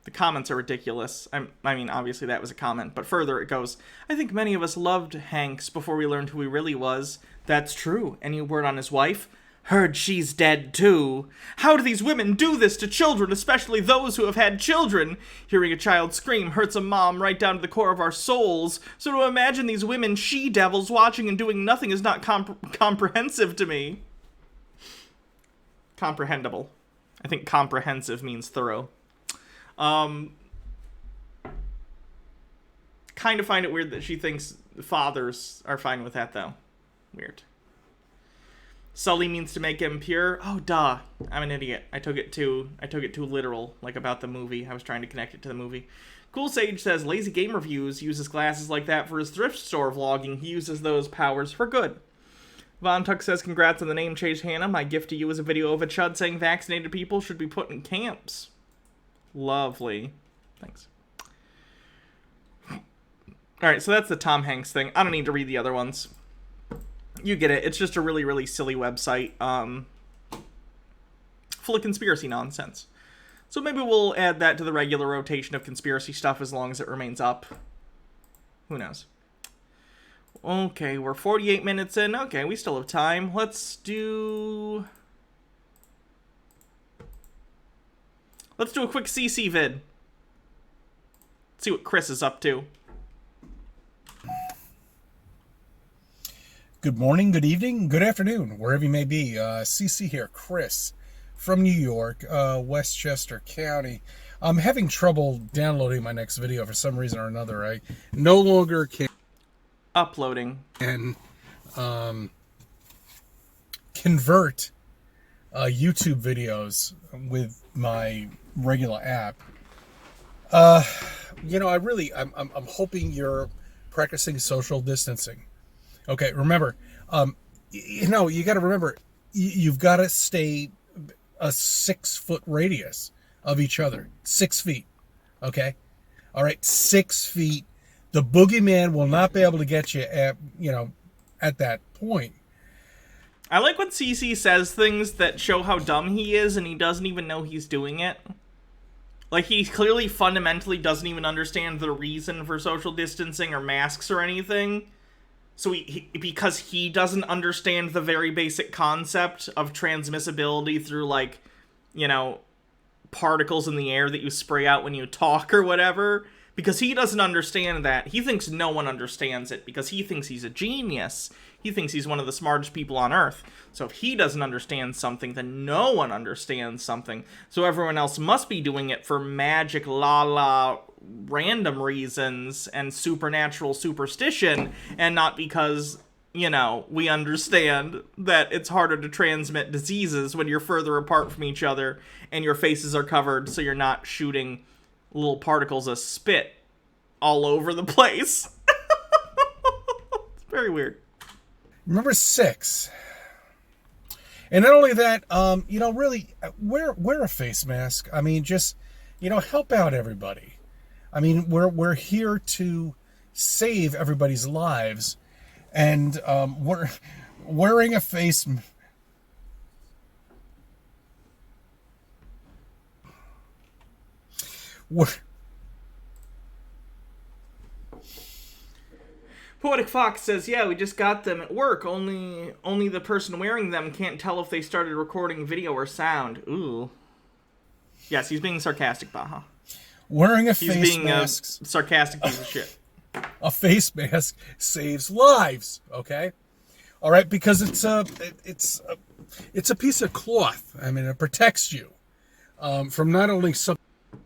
The comments are ridiculous. I mean, obviously that was a comment, but further it goes, I think many of us loved Hanks before we learned who he really was. That's true. Any word on his wife? Heard she's dead too. How do these women do this to children, especially those who have had children? Hearing a child scream hurts a mom right down to the core of our souls. So to imagine these women she-devils watching and doing nothing is not comprehensive to me. Comprehensible. I think comprehensive means thorough. Kind of find it weird that she thinks fathers are fine with that, though. Weird. Sully means to make him pure. Oh, duh. I'm an idiot. I took it too literal, like about the movie. I was trying to connect it to the movie. Cool Sage says, Lazy Game Reviews uses glasses like that for his thrift store vlogging. He uses those powers for good. Von Tuck says, congrats on the name change, Hannah. My gift to you is a video of a chud saying vaccinated people should be put in camps. Lovely. Thanks. Alright, so that's the Tom Hanks thing. I don't need to read the other ones. You get it. It's just a really, really silly website. Full of conspiracy nonsense. So maybe we'll add that to the regular rotation of conspiracy stuff as long as it remains up. Who knows? Okay, we're 48 minutes in. Okay, we still have time. Let's do a quick CC vid. See what Chris is up to.
Good morning, good evening, good afternoon, wherever you may be. CC here, Chris from New York, Westchester County. I'm having trouble downloading my next video for some reason or another. I no longer can
uploading
and convert YouTube videos with my regular app. You know, I'm hoping you're practicing social distancing. Okay, remember, you know, you got to remember, you've got to stay a 6-foot radius of each other. 6 feet. Okay? All right, 6 feet. The boogeyman will not be able to get you at, you know, at that point.
I like when CC says things that show how dumb he is and he doesn't even know he's doing it. Like, he clearly fundamentally doesn't even understand the reason for social distancing or masks or anything. So because he doesn't understand the very basic concept of transmissibility through, like, you know, particles in the air that you spray out when you talk or whatever, because he doesn't understand that, he thinks no one understands it because he thinks he's a genius. He thinks he's one of the smartest people on Earth. So if he doesn't understand something, then no one understands something. So everyone else must be doing it for magic, la-la, random reasons and supernatural superstition, and not because, you know, we understand that it's harder to transmit diseases when you're further apart from each other and your faces are covered so you're not shooting little particles of spit all over the place. It's very weird.
Number 6. And not only that, you know, really, wear a face mask. I mean, just, you know, help out everybody. I mean, we're here to save everybody's lives, and we're wearing a face.
Poetic Fox says, yeah, we just got them at work. Only the person wearing them can't tell if they started recording video or sound. Ooh. Yes, he's being sarcastic, Baja.
Wearing a
He's
face
being
mask.
a sarcastic piece of shit.
A face mask saves lives, okay? All right, because it's a piece of cloth. I mean, it protects you from not only some.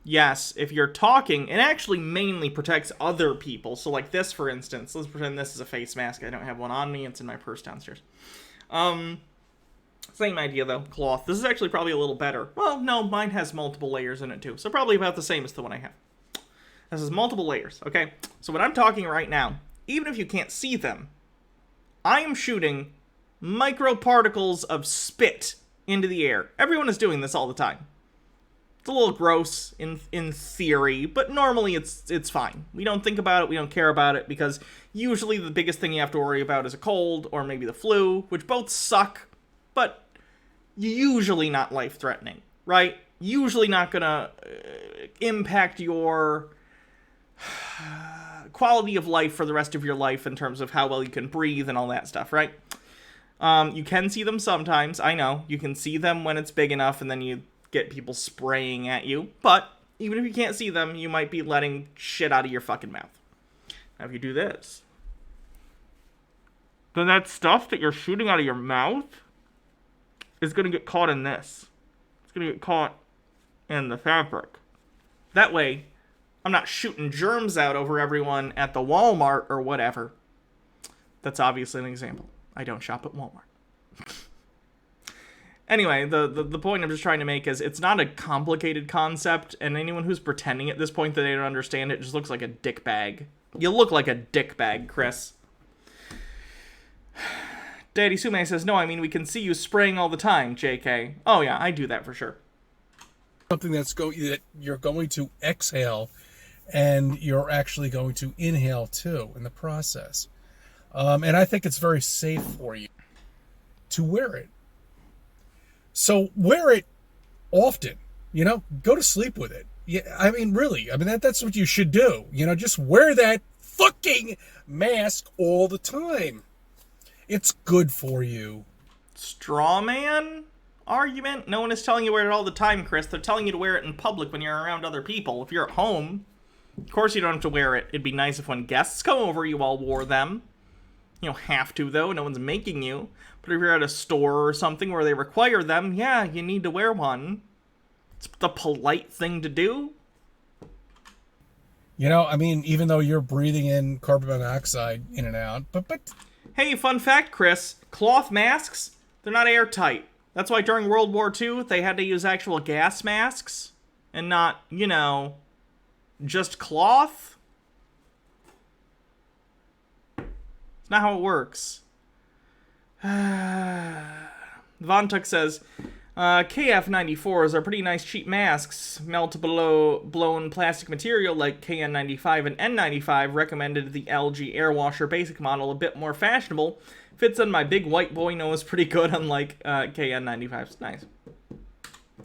Yes, if you're talking, it actually mainly protects other people. So like this, for instance, let's pretend this is a face mask. I don't have one on me. It's in my purse downstairs. Same idea, though. Cloth. This is actually probably a little better. Well, no, mine has multiple layers in it, too. So probably about the same as the one I have. This is multiple layers, okay? So when I'm talking right now, even if you can't see them, I am shooting microparticles of spit into the air. Everyone is doing this all the time. It's a little gross in theory, but normally it's fine. We don't think about it, we don't care about it, because usually the biggest thing you have to worry about is a cold, or maybe the flu, which both suck, but usually not life-threatening, right? Usually not gonna impact your quality of life for the rest of your life in terms of how well you can breathe and all that stuff, right? You can see them sometimes, I know. You can see them when it's big enough, and then you get people spraying at you. But even if you can't see them, you might be letting shit out of your fucking mouth. Now, if you do this, then that stuff that you're shooting out of your mouth is going to get caught in this. It's going to get caught in the fabric. That way, I'm not shooting germs out over everyone at the Walmart or whatever. That's obviously an example. I don't shop at Walmart. Anyway, the point I'm just trying to make is it's not a complicated concept, and anyone who's pretending at this point that they don't understand it just looks like a dick bag. You look like a dick bag, Chris. Daddy Sume says, no, I mean, we can see you spraying all the time, JK. Oh, yeah, I do that for sure.
Something that you're going to exhale, and you're actually going to inhale, too, in the process. And I think it's very safe for you to wear it. So wear it often, go to sleep with it. Yeah, I mean, really, that's what you should do. Just wear that fucking mask all the time. It's good for you.
Straw man argument? No one is telling you to wear it all the time, Chris. They're telling you to wear it in public when you're around other people. If you're at home, of course you don't have to wear it. It'd be nice if when guests come over, you all wore them. You don't have to, though. No one's making you. But if you're at a store or something where they require them, yeah, you need to wear one. It's the polite thing to do.
Even though you're breathing in carbon monoxide in and out, but...
Hey, fun fact, Chris. Cloth masks, they're not airtight. That's why during World War II, they had to use actual gas masks and not, just cloth. It's not how it works. Vontuk says, KF94s are pretty nice cheap masks. Melt below blown plastic material like KN95 and N95. Recommended the LG Airwasher basic model, a bit more fashionable. Fits on my big white boy nose pretty good, unlike KN95s. Nice.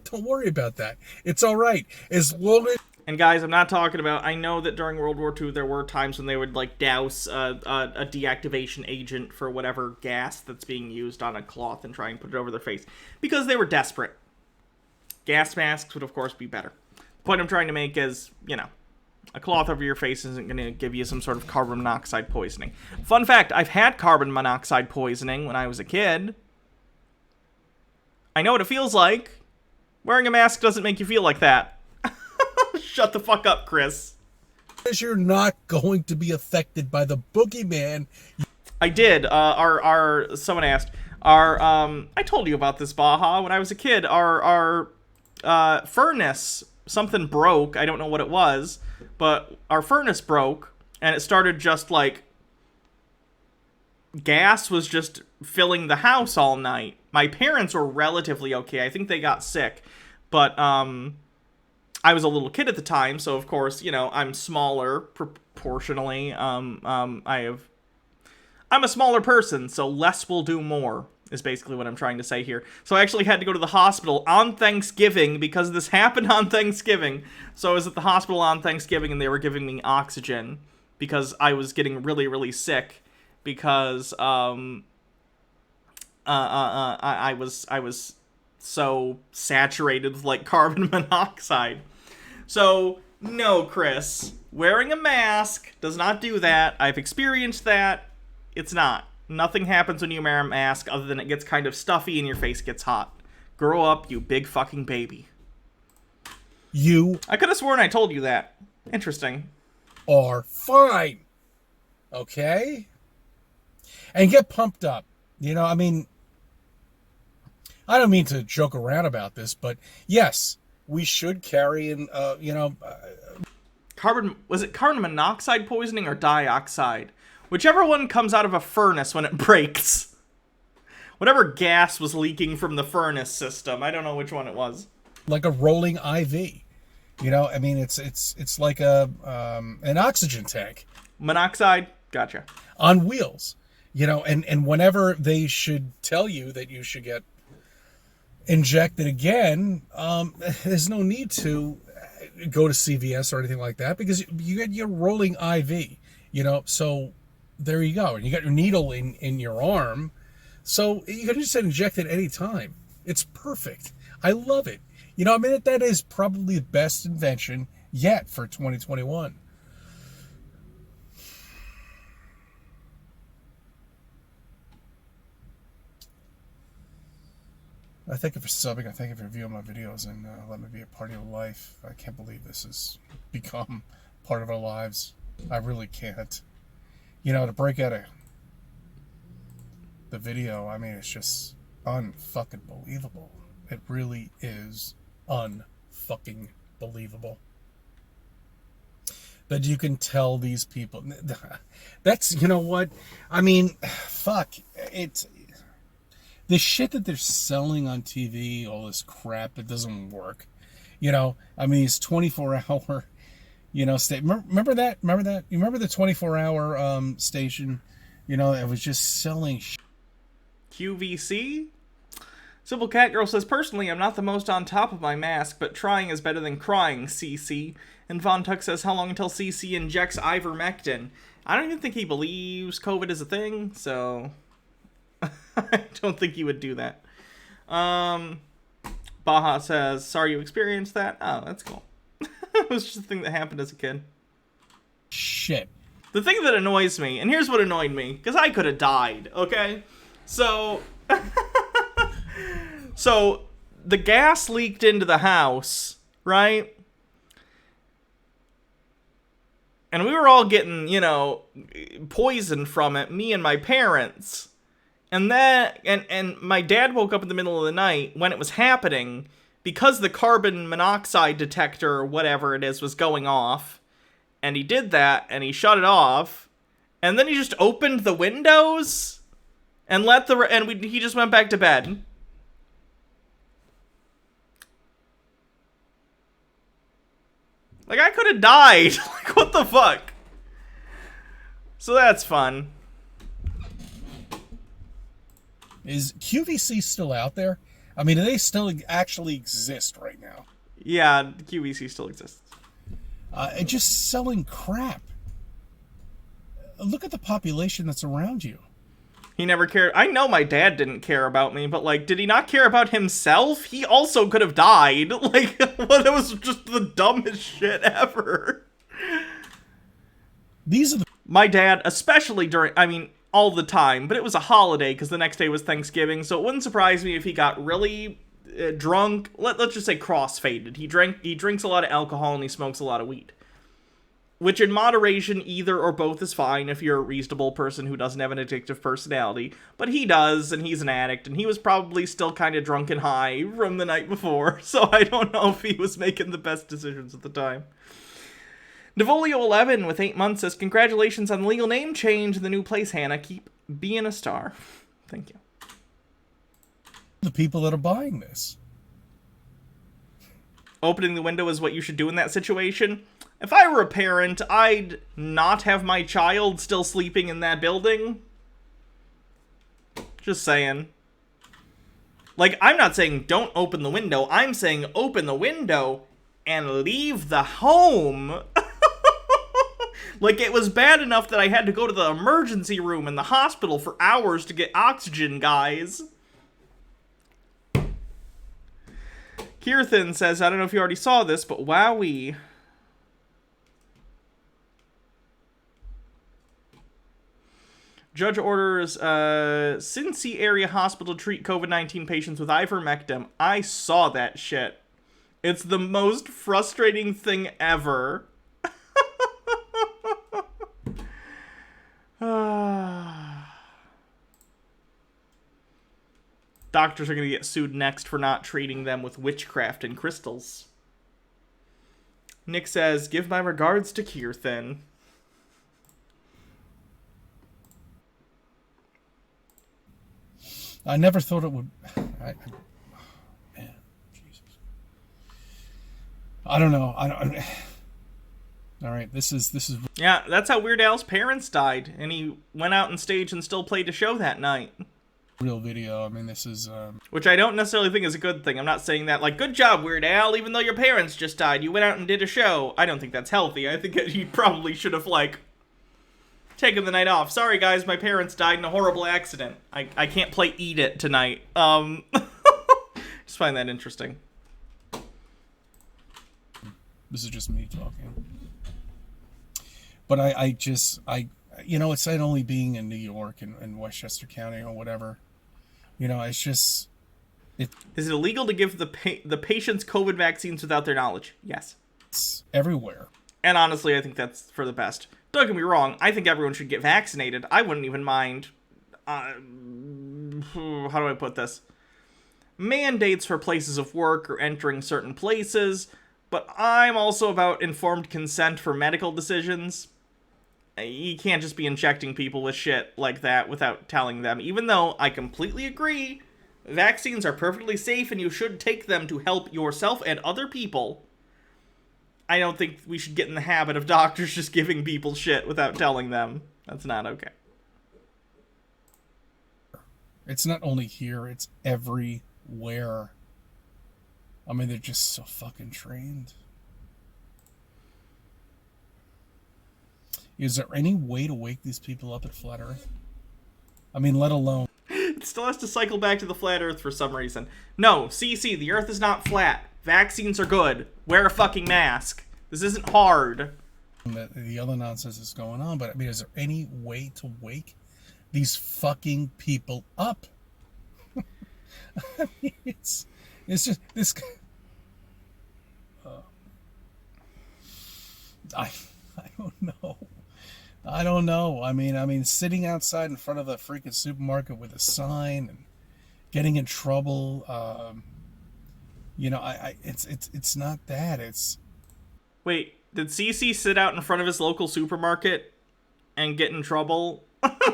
Don't worry about that. It's all right. As long as...
And guys, I'm not talking about, I know that during World War II there were times when they would douse a deactivation agent for whatever gas that's being used on a cloth and try and put it over their face. Because they were desperate. Gas masks would of course be better. The point I'm trying to make is, a cloth over your face isn't going to give you some sort of carbon monoxide poisoning. Fun fact, I've had carbon monoxide poisoning when I was a kid. I know what it feels like. Wearing a mask doesn't make you feel like that. Shut the fuck up, Chris.
Because you're not going to be affected by the boogeyman.
I did. Someone asked. I told you about this, Baja. When I was a kid, our furnace, something broke. I don't know what it was, but our furnace broke, and it started just gas was just filling the house all night. My parents were relatively okay. I think they got sick, but I was a little kid at the time, so of course, I'm smaller proportionally. I'm a smaller person, so less will do more, is basically what I'm trying to say here. So I actually had to go to the hospital on Thanksgiving, because this happened on Thanksgiving. So I was at the hospital on Thanksgiving, and they were giving me oxygen, because I was getting really, really sick. because I was so saturated with like carbon monoxide. So no, Chris, wearing a mask does not do that. I've experienced that. It's not. Nothing happens when you wear a mask other than it gets kind of stuffy and your face gets hot. Grow up, you big fucking baby. I could have sworn I told you that. Interesting.
Are fine. Okay? And get pumped up. You know, I mean, I don't mean to joke around about this, but yes, we should carry in,
was it carbon monoxide poisoning or dioxide? Whichever one comes out of a furnace when it breaks. Whatever gas was leaking from the furnace system. I don't know which one it was.
Like a rolling IV. You know, I mean, it's like an oxygen tank.
Monoxide? Gotcha.
On wheels. You know, and whenever they should tell you that you should get injected again, there's no need to go to CVS or anything like that because you get your rolling IV, you know, so there you go. And you got your needle in your arm, so you can just inject it any time. It's perfect. I love it. You know, I mean, that is probably the best invention yet for 2021. I thank you for subbing. I thank you for viewing my videos and let me be a part of your life. I can't believe this has become part of our lives. I really can't. You know, to break out of the video, I mean, it's just unfucking believable. It really is unfucking believable. That you can tell these people. That's, you know what? I mean, fuck. It's... the shit that they're selling on TV, all this crap, it doesn't work. You know, I mean, these 24-hour, you know, remember that? Remember that? You remember the 24-hour station? You know, it was just selling
QVC? Simple Cat Girl says, personally, I'm not the most on top of my mask, but trying is better than crying, CC. And Von Tuck says, how long until CC injects ivermectin? I don't even think he believes COVID is a thing, so... I don't think you would do that. Baja says, sorry you experienced that. Oh, that's cool. It was just a thing that happened as a kid.
Shit.
The thing that annoys me, and here's what annoyed me, because I could have died, okay? So, so the gas leaked into the house, right? And we were all getting, you know, poisoned from it, me and my parents. And then, and my dad woke up in the middle of the night when it was happening because the carbon monoxide detector or whatever it is was going off. And he did that and he shut it off. And then he just opened the windows and he just went back to bed. Like, I could have died. Like, what the fuck? So that's fun.
Is QVC still out there? I mean, do they still actually exist right now?
Yeah, QVC still exists.
Just selling crap. Look at the population that's around you.
He never cared. I know my dad didn't care about me, but, like, did he not care about himself? He also could have died. Like, well, that was just the dumbest shit ever.
These are the...
My dad, especially during, I mean... all the time, but it was a holiday because the next day was Thanksgiving, so it wouldn't surprise me if he got really drunk. Let's just say cross-faded. He drinks a lot of alcohol and he smokes a lot of weed. Which in moderation, either or both is fine if you're a reasonable person who doesn't have an addictive personality. But he does, and he's an addict, and he was probably still kind of drunk and high from the night before, so I don't know if he was making the best decisions at the time. Devolio11 with 8 months says, congratulations on the legal name change in the new place, Hannah. Keep being a star. Thank you.
The people that are buying this.
Opening the window is what you should do in that situation. If I were a parent, I'd not have my child still sleeping in that building. Just saying. Like, I'm not saying don't open the window. I'm saying open the window and leave the home. Like, it was bad enough that I had to go to the emergency room in the hospital for hours to get oxygen, guys. Kirthan says, I don't know if you already saw this, but wowee. Judge orders Cincy area hospital to treat COVID-19 patients with ivermectin. I saw that shit. It's the most frustrating thing ever. Doctors are going to get sued next for not treating them with witchcraft and crystals. Nick says, give my regards to Kirthan.
I never thought it would. Man, Jesus. I don't know. All right, this is.
Yeah, that's how Weird Al's parents died, and he went out on stage and still played a show that night.
Real video. I mean, this is.
Which I don't necessarily think is a good thing. I'm not saying that, like, good job, Weird Al, even though your parents just died, you went out and did a show. I don't think that's healthy. I think that he probably should have, like, taken the night off. Sorry, guys, my parents died in a horrible accident. I can't play Eat It tonight. Just find that interesting.
This is just me talking. But I you know, it's not only being in New York and Westchester County or whatever. You know, it's just...
Is it illegal to give the patients COVID vaccines without their knowledge? Yes.
It's everywhere.
And honestly, I think that's for the best. Don't get me wrong, I think everyone should get vaccinated. I wouldn't even mind... how do I put this? Mandates for places of work or entering certain places, but I'm also about informed consent for medical decisions. You can't just be injecting people with shit like that without telling them, even though I completely agree vaccines are perfectly safe and you should take them to help yourself and other people. I don't think we should get in the habit of doctors just giving people shit without telling them. That's not okay.
It's not only here, it's everywhere. I mean, they're just so fucking trained. Is there any way to wake these people up at Flat Earth? I mean, let alone...
It still has to cycle back to the Flat Earth for some reason. No, CC, the Earth is not flat. Vaccines are good. Wear a fucking mask. This isn't hard.
The other nonsense is going on, but I mean, is there any way to wake these fucking people up? I mean, it's just this. I don't know. I don't know. I mean, sitting outside in front of a freaking supermarket with a sign and getting in trouble. You know, it's not that. It's.
Wait, did CC sit out in front of his local supermarket and get in trouble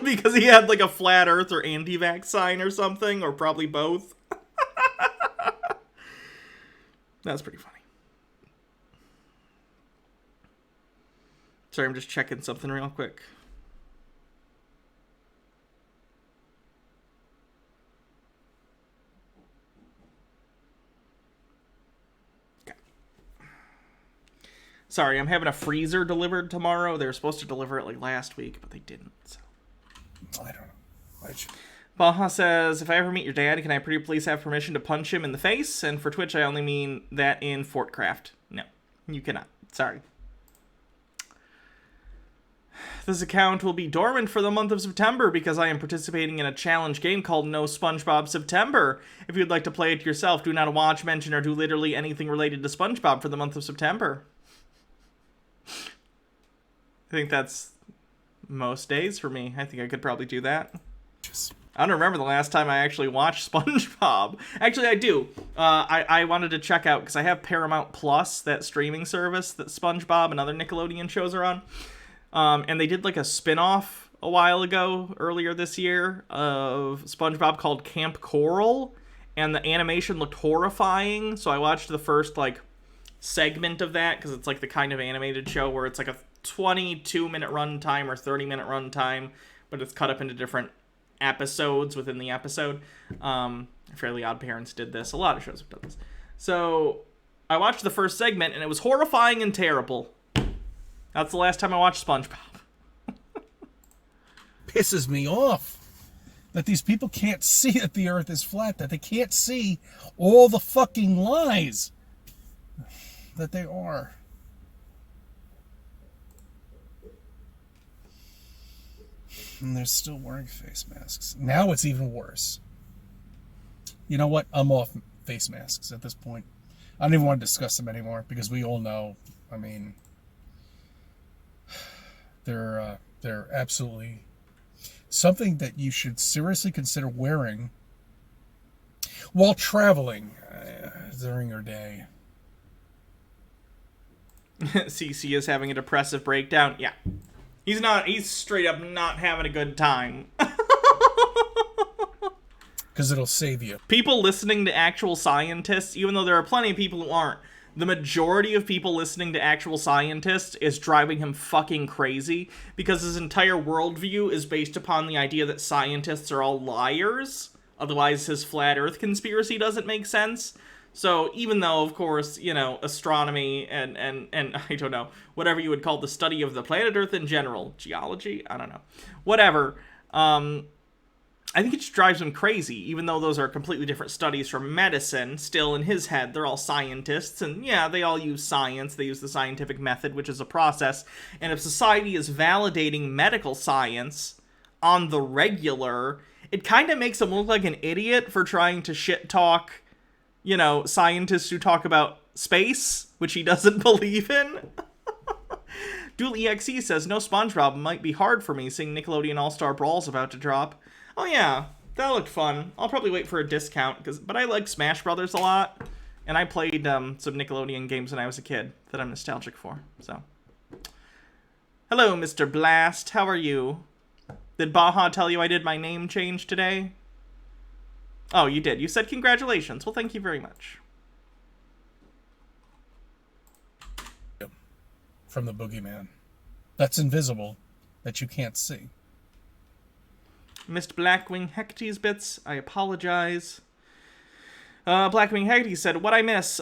because he had like a flat earth or anti-vax sign or something, or probably both? That's pretty funny. Sorry, I'm just checking something real quick. Sorry, I'm having a freezer delivered tomorrow. They were supposed to deliver it like last week, but they didn't. So.
I don't know.
Baja says, if I ever meet your dad, can I pretty please have permission to punch him in the face? And for Twitch, I only mean that in Fortcraft. No, you cannot. Sorry. This account will be dormant for the month of September because I am participating in a challenge game called No SpongeBob September. If you'd like to play it yourself, do not watch, mention, or do literally anything related to SpongeBob for the month of September. I think that's most days for me. I think I could probably do that. I don't remember the last time I actually watched SpongeBob. Actually, I do. I wanted to check out, because I have Paramount Plus, that streaming service that SpongeBob and other Nickelodeon shows are on. And they did like a spin-off a while ago, earlier this year, of SpongeBob called Camp Coral. And the animation looked horrifying, so I watched the first, like, segment of that, because it's like the kind of animated show where it's like a 22-minute runtime or 30-minute runtime, but it's cut up into different episodes within the episode. Fairly Odd Parents did this. A lot of shows have done this. So I watched the first segment, and it was horrifying and terrible. That's the last time I watched SpongeBob.
Pisses me off that these people can't see that the earth is flat, that they can't see all the fucking lies that they are. And they're still wearing face masks. Now it's even worse. You know what? I'm off face masks at this point. I don't even want to discuss them anymore because we all know, I mean, they're absolutely something that you should seriously consider wearing while traveling during your day.
CC is having a depressive breakdown. Yeah. He's straight up not having a good time.
Because it'll save you.
People listening to actual scientists, even though there are plenty of people who aren't, the majority of people listening to actual scientists is driving him fucking crazy because his entire worldview is based upon the idea that scientists are all liars. Otherwise, his flat earth conspiracy doesn't make sense. So even though, of course, you know, astronomy and I don't know, whatever you would call the study of the planet Earth in general, geology, I don't know, whatever, I think it just drives him crazy, even though those are completely different studies from medicine. Still, in his head, they're all scientists, and yeah, they all use science, they use the scientific method, which is a process, and if society is validating medical science on the regular, it kind of makes him look like an idiot for trying to shit-talk, you know, scientists who talk about space, which he doesn't believe in. Dual EXE says, no SpongeBob might be hard for me, seeing Nickelodeon All-Star Brawl's about to drop. Oh yeah, that looked fun. I'll probably wait for a discount, but I like Smash Brothers a lot, and I played some Nickelodeon games when I was a kid that I'm nostalgic for, so. Hello, Mr. Blast, how are you? Did Baja tell you I did my name change today? Oh, you did. You said congratulations. Well, thank you very much.
From the boogeyman. That's invisible, that you can't see.
Missed Blackwing Hecate's bits. I apologize. Blackwing Hecate said, what I miss?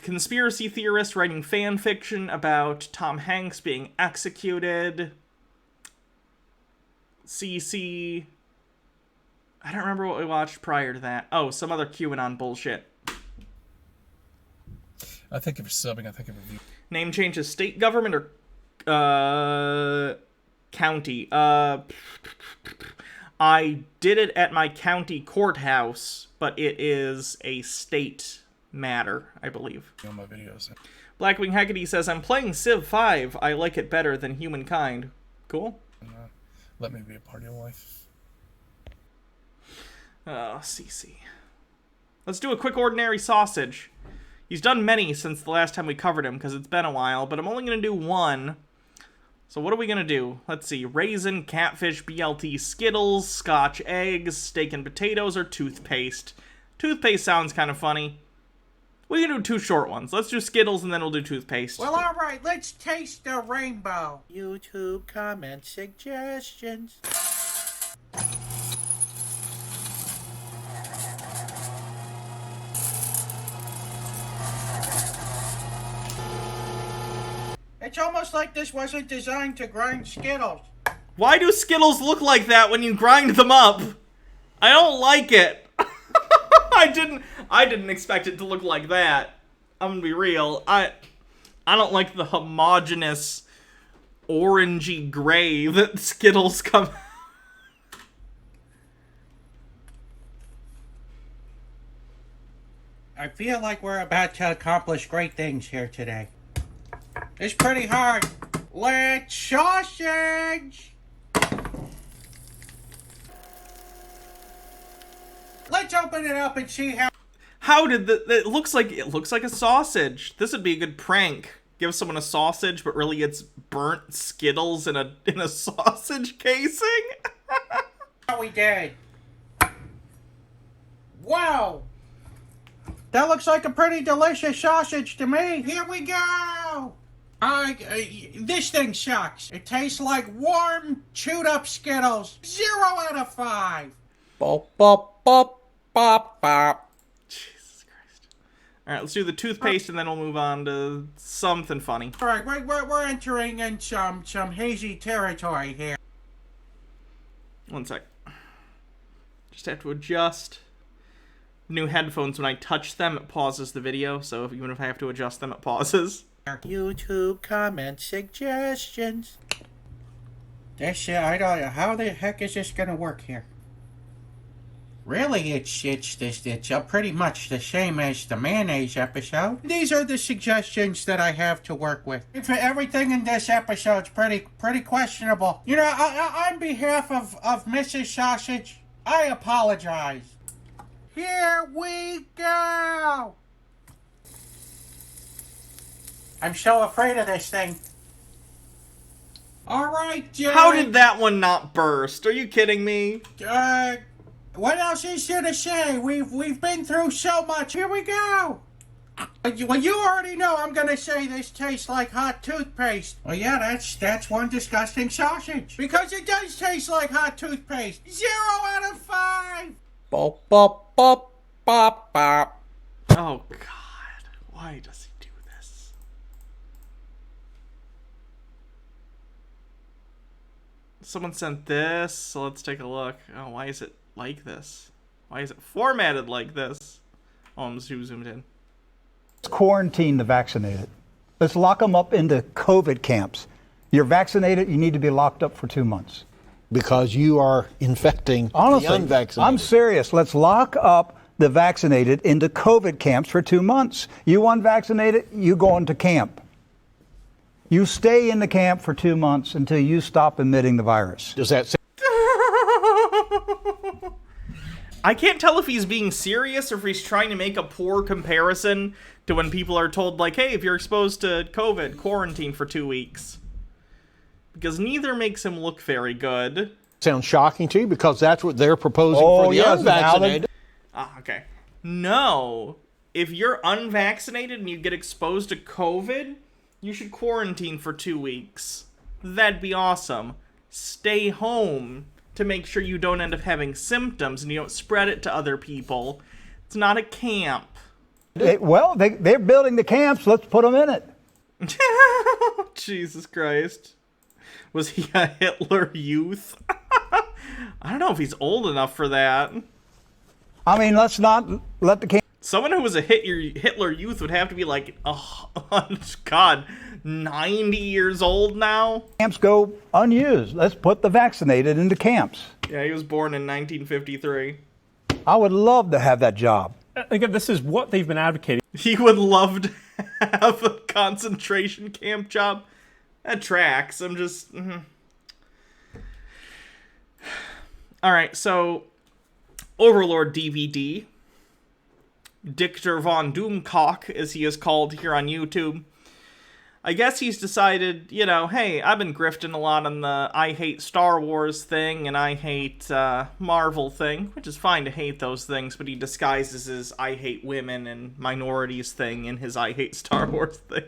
Conspiracy theorist writing fan fiction about Tom Hanks being executed. CC. I don't remember what we watched prior to that. Oh, some other QAnon bullshit.
I think if you're subbing, I think if you're...
Name changes state government or county. I did it at my county courthouse, but it is a state matter, I believe.
On my videos.
Blackwing Hecate says, I'm playing Civ 5. I like it better than Humankind. Cool.
Let me be a part of your life.
CC. Let's do a quick ordinary sausage. He's done many since the last time we covered him, because it's been a while, but I'm only going to do one. So what are we going to do? Let's see. Raisin, catfish, BLT, Skittles, Scotch eggs, steak and potatoes, or toothpaste. Toothpaste sounds kind of funny. We can do two short ones. Let's do Skittles, and then we'll do toothpaste.
Well, all right. Let's taste the rainbow. YouTube comment suggestions. It's almost like this wasn't designed to grind Skittles.
Why do Skittles look like that when you grind them up? I don't like it. I didn't expect it to look like that. I'm gonna be real. I don't like the homogeneous orangey gray that Skittles come.
I feel like we're about to accomplish great things here today. It's pretty hard. Let's sausage! Let's open it up and see
how did it looks like a sausage. This would be a good prank. Give someone a sausage, but really it's burnt Skittles in a sausage casing.
How we did. Wow! That looks like a pretty delicious sausage to me. Here we go! This thing sucks. It tastes like warm, chewed up Skittles. 0 out of 5.
Bop, bop, bop, bop, bop. Jesus Christ. All right, let's do the toothpaste, and then we'll move on to something funny.
All right, we're entering in some hazy territory here.
One sec. Just have to adjust. New headphones, when I touch them, it pauses the video, so even if I have to adjust them, it pauses.
YouTube comment suggestions. This shit, I don't know. How the heck is this gonna work here? Really, it's pretty much the same as the mayonnaise episode. These are the suggestions that I have to work with. Everything in this episode's pretty questionable. You know, on behalf of Mrs. Sausage, I apologize. Here we go! I'm so afraid of this thing. Alright, Jay.
How did that one not burst? Are you kidding me?
What else is there to say? We've been through so much. Here we go. Well, you already know I'm gonna say this tastes like hot toothpaste. Well, yeah, that's one disgusting sausage. Because it does taste like hot toothpaste. 0 out of 5.
Bop, bop, bop, bop, bop.
Oh, God. Why does he do this? Someone sent this, so let's take a look. Oh, why is it like this? Why is it formatted like this? Oh, I'm zoomed in.
Let's quarantine the vaccinated. Let's lock them up into COVID camps. You're vaccinated, you need to be locked up for 2 months.
Because you are infecting
Honestly,
the unvaccinated.
I'm serious. Let's lock up the vaccinated into COVID camps for 2 months. You unvaccinated, you go into camp. You stay in the camp for 2 months until you stop emitting the virus.
Does that
I can't tell if he's being serious or if he's trying to make a poor comparison to when people are told, like, hey, if you're exposed to COVID, quarantine for 2 weeks. Because neither makes him look very good.
sound shocking to you? Because that's what they're proposing for the unvaccinated.
Ah, okay. No. If you're unvaccinated and you get exposed to COVID, you should quarantine for 2 weeks. That'd be awesome. Stay home to make sure you don't end up having symptoms and you don't spread it to other people. It's not a camp.
They're building the camps. Let's put them in it.
Jesus Christ. Was he a Hitler Youth? I don't know if he's old enough for that.
I mean, let's not let the camp.
Someone who was a Hitler Youth would have to be like, oh, God, 90 years old now?
Camps go unused. Let's put the vaccinated into camps.
Yeah, he was born in 1953.
I would love to have that job.
Again, this is what they've been advocating.
He would love to have a concentration camp job. That tracks. I'm just... Alright, so... Overlord DVD. Dictor von Doomcock, as he is called here on YouTube. I guess he's decided, you know, hey, I've been grifting a lot on the I hate Star Wars thing and I hate Marvel thing, which is fine to hate those things, but he disguises his I hate women and minorities thing in his I hate Star Wars thing.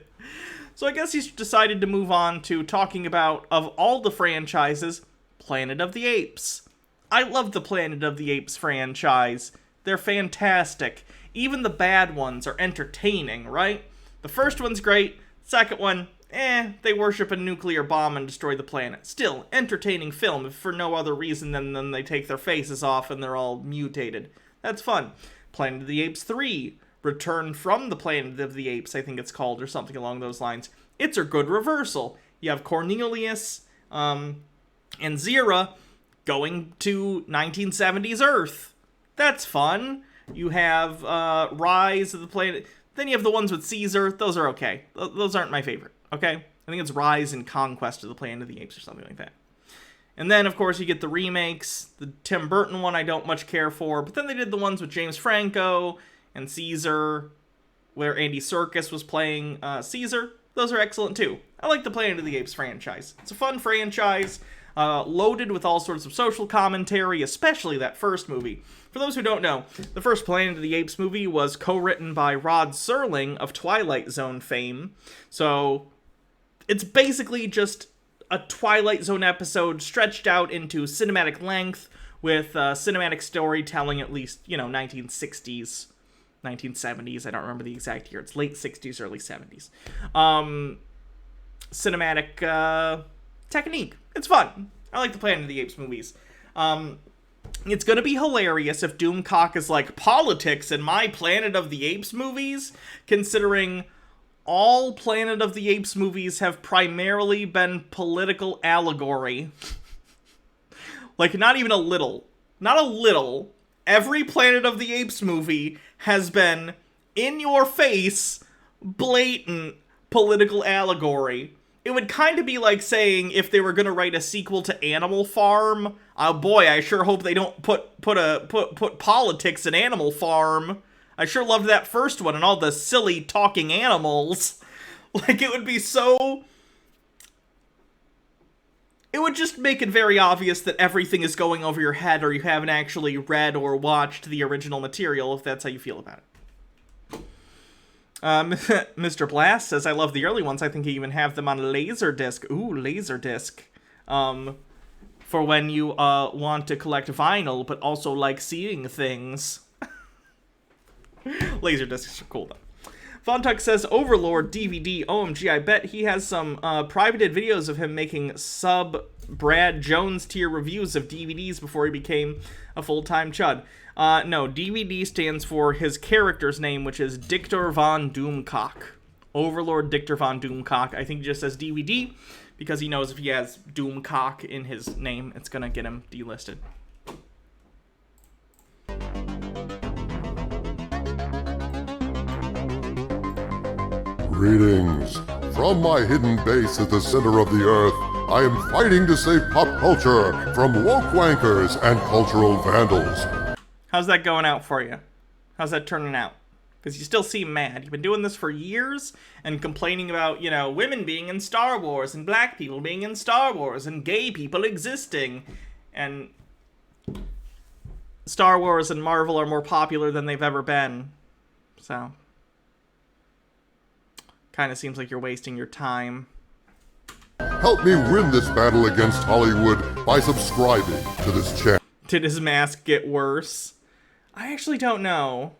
So I guess he's decided to move on to talking about, of all the franchises, Planet of the Apes. I love the Planet of the Apes franchise. They're fantastic. Even the bad ones are entertaining, right? The first one's great. Second one, they worship a nuclear bomb and destroy the planet. Still, entertaining film, if for no other reason than they take their faces off and they're all mutated. That's fun. Planet of the Apes 3, Return from the Planet of the Apes, I think it's called, or something along those lines. It's a good reversal. You have Cornelius and Zira going to 1970s Earth. That's fun. You have Rise of the Planet... Then you have the ones with Caesar. Those are okay. Those aren't my favorite, okay? I think it's Rise and Conquest of the Planet of the Apes or something like that. And then, of course, you get the remakes. The Tim Burton one I don't much care for. But then they did the ones with James Franco and Caesar, where Andy Serkis was playing Caesar. Those are excellent, too. I like the Planet of the Apes franchise. It's a fun franchise, loaded with all sorts of social commentary, especially that first movie. For those who don't know, the first Planet of the Apes movie was co-written by Rod Serling of Twilight Zone fame. So it's basically just a Twilight Zone episode stretched out into cinematic length with cinematic storytelling, at least, 1960s 1970s. I don't remember the exact year. It's late 60s, early 70s. Cinematic technique. It's fun. I like the Planet of the Apes movies. It's gonna be hilarious if Doomcock is like, politics in my Planet of the Apes movies, considering all Planet of the Apes movies have primarily been political allegory. Like, not even a little. Not a little. Every Planet of the Apes movie has been in your face, blatant political allegory. It would kind of be like saying if they were going to write a sequel to Animal Farm, oh boy, I sure hope they don't put politics in Animal Farm. I sure loved that first one and all the silly talking animals. Like, it would be so... It would just make it very obvious that everything is going over your head, or you haven't actually read or watched the original material, if that's how you feel about it. Mr. Blast says, I love the early ones. I think you even have them on Laserdisc. Ooh, Laserdisc. For when you want to collect vinyl, but also like seeing things. Laserdiscs are cool, though. Vontuck says, Overlord DVD. OMG, I bet he has some privated videos of him making sub-Brad Jones tier reviews of DVDs before he became a full-time chud. No, DVD stands for his character's name, which is Dictor von Doomcock. Overlord Dictor von Doomcock. I think he just says DVD, because he knows if he has Doomcock in his name, it's gonna get him delisted.
Greetings. From my hidden base at the center of the earth, I am fighting to save pop culture from woke wankers and cultural vandals.
How's that going out for you? How's that turning out? Because you still seem mad. You've been doing this for years and complaining about, you know, women being in Star Wars and black people being in Star Wars and gay people existing. And Star Wars and Marvel are more popular than they've ever been. So... kind of seems like you're wasting your time.
Help me win this battle against Hollywood by subscribing to this channel.
Did his mask get worse? I actually don't know.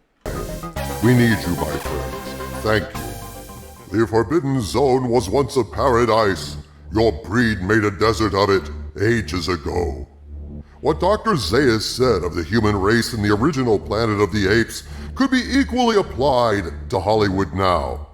We need you, my friends. Thank you. The Forbidden Zone was once a paradise. Your breed made a desert of it ages ago. What Dr. Zayas said of the human race in the original Planet of the Apes could be equally applied to Hollywood now.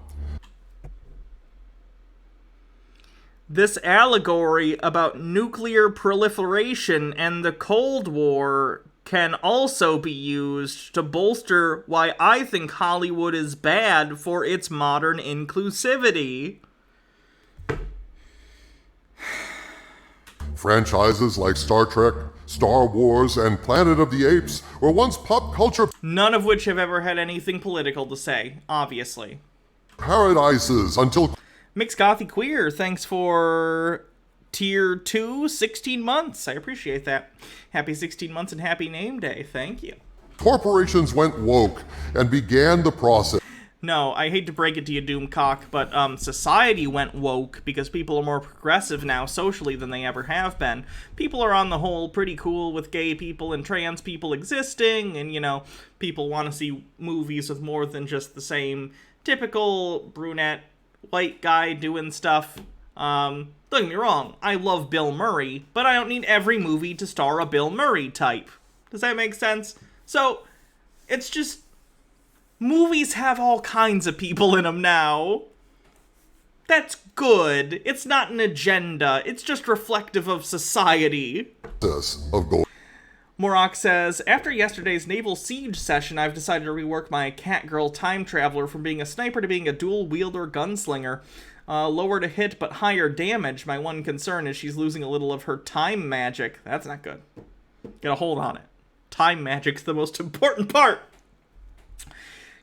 This allegory about nuclear proliferation and the Cold War can also be used to bolster why I think Hollywood is bad for its modern inclusivity.
Franchises like Star Trek, Star Wars, and Planet of the Apes were once pop culture...
none of which have ever had anything political to say, obviously.
...paradises until...
Mixed Gothy Queer, thanks for tier 2, 16 months. I appreciate that. Happy 16 months and happy name day. Thank you.
Corporations went woke and began the process.
No, I hate to break it to you, Doomcock, but society went woke because people are more progressive now socially than they ever have been. People are on the whole pretty cool with gay people and trans people existing, and, you know, people want to see movies with more than just the same typical brunette white guy doing stuff. Don't get me wrong, I love Bill Murray, but I don't need every movie to star a Bill Murray type. Does that make sense? So, it's just... movies have all kinds of people in them now. That's good. It's not an agenda. It's just reflective of society. Morok says, after yesterday's Naval Siege session, I've decided to rework my Catgirl time traveler from being a sniper to being a dual-wielder gunslinger. Lower to hit, but higher damage. My one concern is she's losing a little of her time magic. That's not good. Get a hold on it. Time magic's the most important part.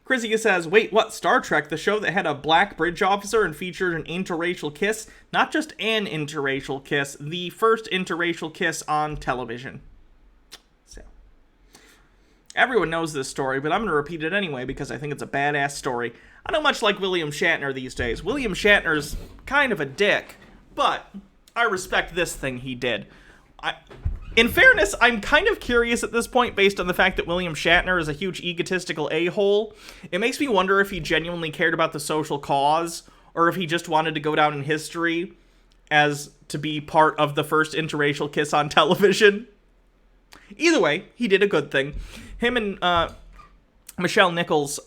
Chrysia says, wait, what, Star Trek, the show that had a black bridge officer and featured an interracial kiss? Not just an interracial kiss, the first interracial kiss on television. So, everyone knows this story, but I'm going to repeat it anyway because I think it's a badass story. I don't much like William Shatner these days. William Shatner's kind of a dick, but I respect this thing he did. In fairness, I'm kind of curious at this point, based on the fact that William Shatner is a huge egotistical a-hole. It makes me wonder if he genuinely cared about the social cause, or if he just wanted to go down in history as to be part of the first interracial kiss on television. Either way, he did a good thing. Him and Michelle Nichols,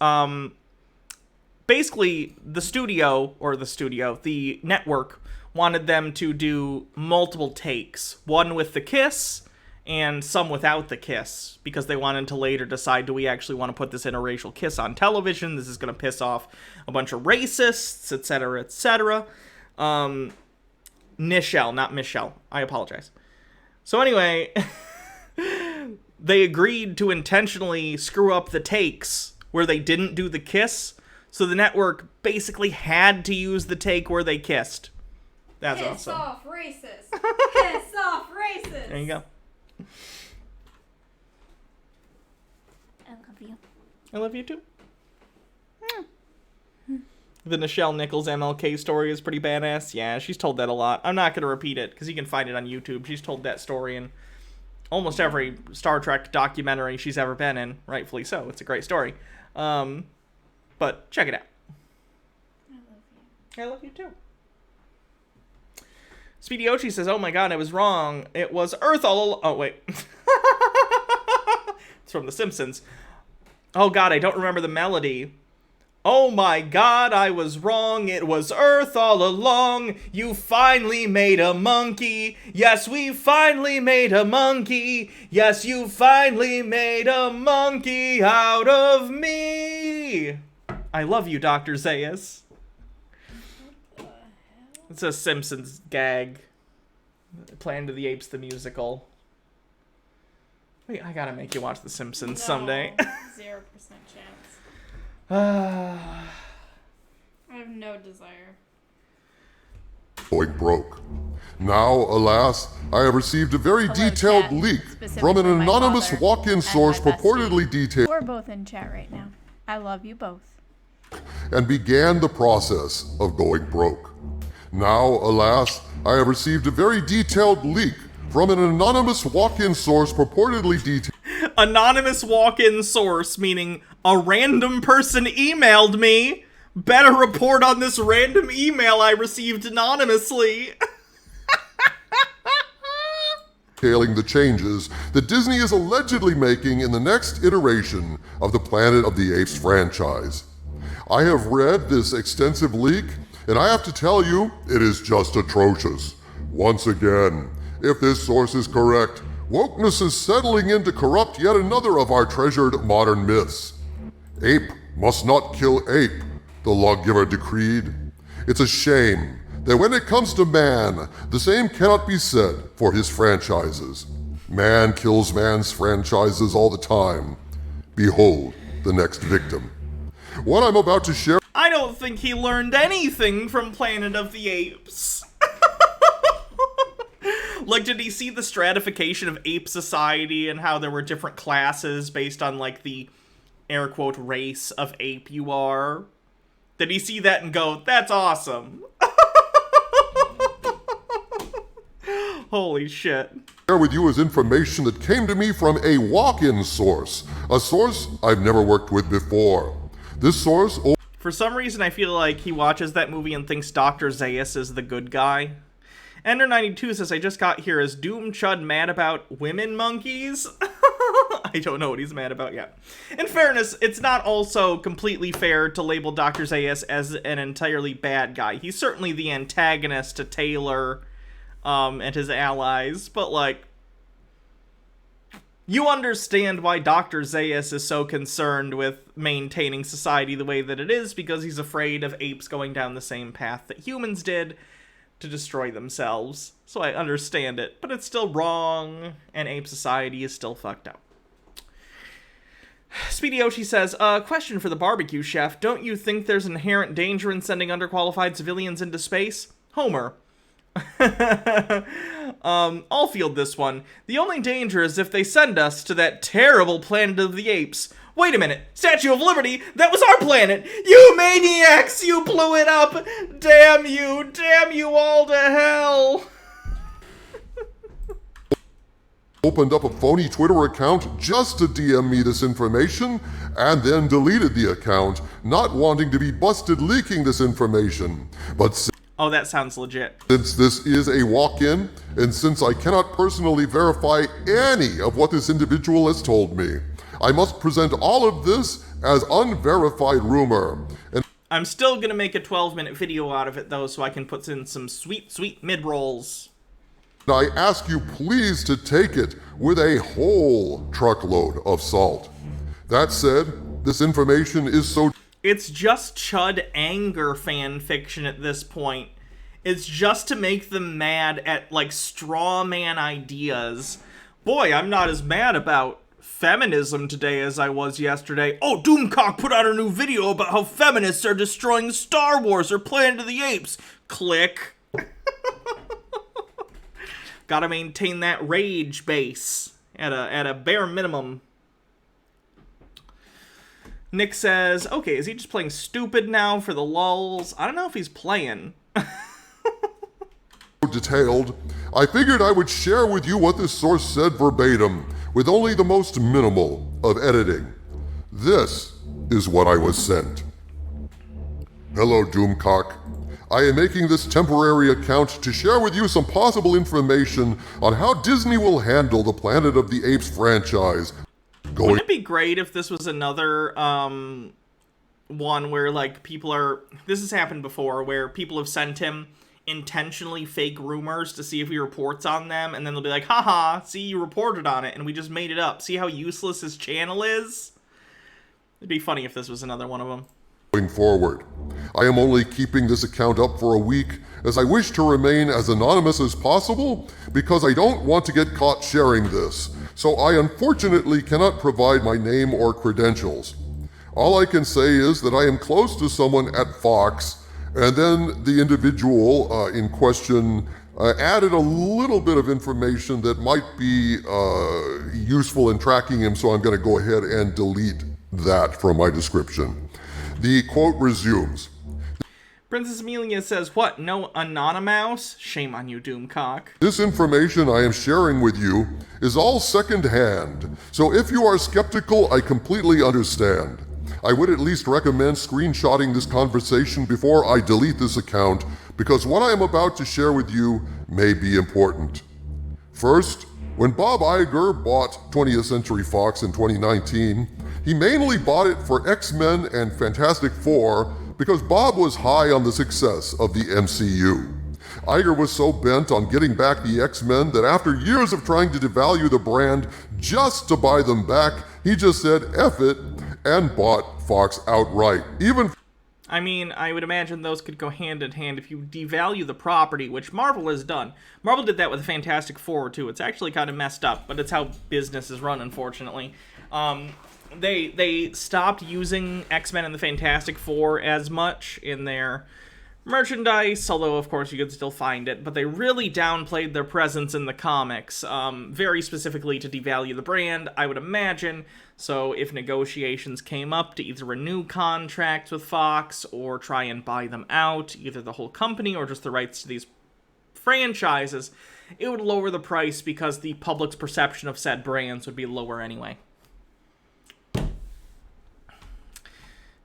basically the network wanted them to do multiple takes. One with the kiss, and some without the kiss, because they wanted to later decide, do we actually want to put this interracial kiss on television? This is going to piss off a bunch of racists, etc., etc. Nichelle, not Michelle. I apologize. So anyway, they agreed to intentionally screw up the takes where they didn't do the kiss, so the network basically had to use the take where they kissed. That's
Piss
awesome.
off racist. Piss off racist.
There you go.
I love you.
I love you too. The Nichelle Nichols MLK story is pretty badass. Yeah, she's told that a lot. I'm not going to repeat it, because you can find it on YouTube. She's told that story in almost every Star Trek documentary she's ever been in. Rightfully so. It's a great story. But check it out.
I love you.
I love you too. Speedy Ochi says, oh my god, I was wrong. It was Earth all along. Oh, wait. It's from The Simpsons. Oh god, I don't remember the melody. Oh my god, I was wrong. It was Earth all along. You finally made a monkey. Yes, we finally made a monkey. Yes, you finally made a monkey out of me. I love you, Dr. Zaius. It's a Simpsons gag. Planet of the Apes, the musical. Wait, I gotta make you watch The Simpsons someday.
0% chance. I have no desire.
Going broke. Now, alas, I have received a very detailed leak from an anonymous walk-in source purportedly detailed.
We're both in chat right now. I love you both.
And began the process of going broke. Now, alas, I have received a very detailed leak from an anonymous walk-in source purportedly detailed.
Anonymous walk-in source, meaning a random person emailed me. Better report on this random email I received anonymously.
Detailing the changes that Disney is allegedly making in the next iteration of the Planet of the Apes franchise. I have read this extensive leak, and I have to tell you, it is just atrocious. Once again, if this source is correct, wokeness is settling in to corrupt yet another of our treasured modern myths. Ape must not kill ape, the lawgiver decreed. It's a shame that when it comes to man, the same cannot be said for his franchises. Man kills man's franchises all the time. Behold the next victim. What I'm about to share...
I don't think he learned anything from Planet of the Apes. Like, did he see the stratification of ape society and how there were different classes based on, like, the air quote race of ape you are? Did he see that and go, that's awesome? Holy shit.
Share with you is information that came to me from a walk-in source, a source I've never worked with before. This source...
For some reason, I feel like he watches that movie and thinks Dr. Zaius is the good guy. Ender92 says, I just got here. Is Doom Chud mad about women monkeys? I don't know what he's mad about yet. In fairness, it's not also completely fair to label Dr. Zaius as an entirely bad guy. He's certainly the antagonist to Taylor and his allies, but, like, you understand why Dr. Zaius is so concerned with maintaining society the way that it is, because he's afraid of apes going down the same path that humans did to destroy themselves. So I understand it, but it's still wrong, and ape society is still fucked up. Speedy Oshi says, question for the barbecue chef. Don't you think there's inherent danger in sending underqualified civilians into space? Homer. I'll field this one. The only danger is if they send us to that terrible Planet of the Apes. Wait a minute. Statue of Liberty? That was our planet! You maniacs! You blew it up! Damn you! Damn you all to hell!
opened up a phony Twitter account just to DM me this information and then deleted the account, not wanting to be busted leaking this information. But
Oh, that sounds legit.
since this is a walk-in, and since I cannot personally verify any of what this individual has told me, I must present all of this as unverified rumor. And
I'm still gonna make a 12-minute video out of it, though, so I can put in some sweet, sweet mid-rolls.
I ask you please to take it with a whole truckload of salt. That said, this information is so...
It's just Chud anger fan fiction at this point. It's just to make them mad at, like, straw man ideas. Boy, I'm not as mad about feminism today as I was yesterday. Oh, Doomcock put out a new video about how feminists are destroying Star Wars or Planet of the Apes. Click. Gotta maintain that rage base at a bare minimum. Nick says, okay, is he just playing stupid now for the lulz? I don't know if he's playing.
detailed, I figured I would share with you what this source said verbatim, with only the most minimal of editing. This is what I was sent. Hello, Doomcock. I am making this temporary account to share with you some possible information on how Disney will handle the Planet of the Apes franchise.
Wouldn't it be great if this was another one where, like, people are... This has happened before, where people have sent him intentionally fake rumors to see if he reports on them, and then they'll be like, haha, see, you reported on it, and we just made it up. See how useless his channel is? It'd be funny if this was another one of them.
Going forward, I am only keeping this account up for a week, as I wish to remain as anonymous as possible, because I don't want to get caught sharing this, so I unfortunately cannot provide my name or credentials. All I can say is that I am close to someone at Fox, and then the individual in question added a little bit of information that might be useful in tracking him, so I'm going to go ahead and delete that from my description. The quote resumes.
Princess Amelia says, what, no Anonymous? Shame on you, Doomcock.
This information I am sharing with you is all secondhand, so if you are skeptical, I completely understand. I would at least recommend screenshotting this conversation before I delete this account, because what I am about to share with you may be important. First, when Bob Iger bought 20th Century Fox in 2019, he mainly bought it for X-Men and Fantastic Four because Bob was high on the success of the MCU. Iger was so bent on getting back the X-Men that after years of trying to devalue the brand just to buy them back, he just said F it and bought Fox outright.
I mean, I would imagine those could go hand in hand if you devalue the property, which Marvel has done. Marvel did that with Fantastic Four, too. It's actually kind of messed up, but it's how business is run, unfortunately. They stopped using X-Men and the Fantastic Four as much in their merchandise, although, of course, you could still find it, but they really downplayed their presence in the comics, very specifically to devalue the brand, I would imagine. So if negotiations came up to either renew contracts with Fox or try and buy them out, either the whole company or just the rights to these franchises, it would lower the price because the public's perception of said brands would be lower anyway.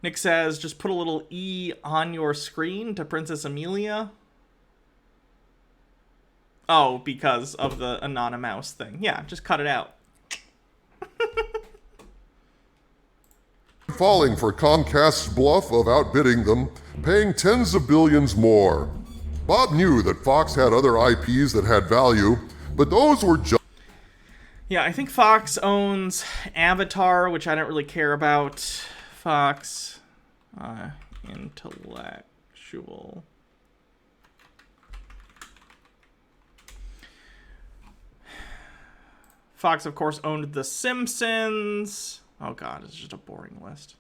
Nick says, just put a little E on your screen to Princess Amelia. Oh, because of the Anonymous thing. Yeah, just cut it out.
Falling for Comcast's bluff of outbidding them, paying tens of billions more. Bob knew that Fox had other IPs that had value, but those were just...
Yeah, I think Fox owns Avatar, which I don't really care about. Fox... intellectual. Fox, of course, owned The Simpsons. Oh god, it's just a boring list.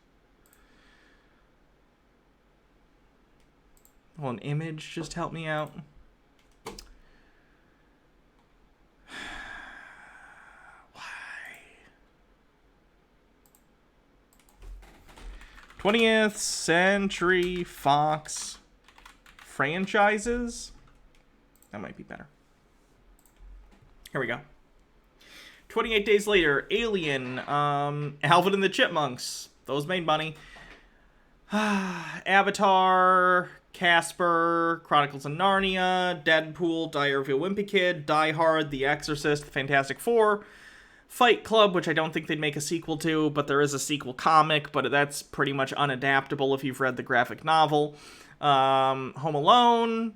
Will an image just help me out? Why? 20th Century Fox franchises? That might be better. Here we go. 28 Days Later, Alien, Alvin and the Chipmunks. Those made money. Avatar, Casper, Chronicles of Narnia, Deadpool, Diary of a Wimpy Kid, Die Hard, The Exorcist, The Fantastic Four, Fight Club, which I don't think they'd make a sequel to, but there is a sequel comic, but that's pretty much unadaptable if you've read the graphic novel. Home Alone,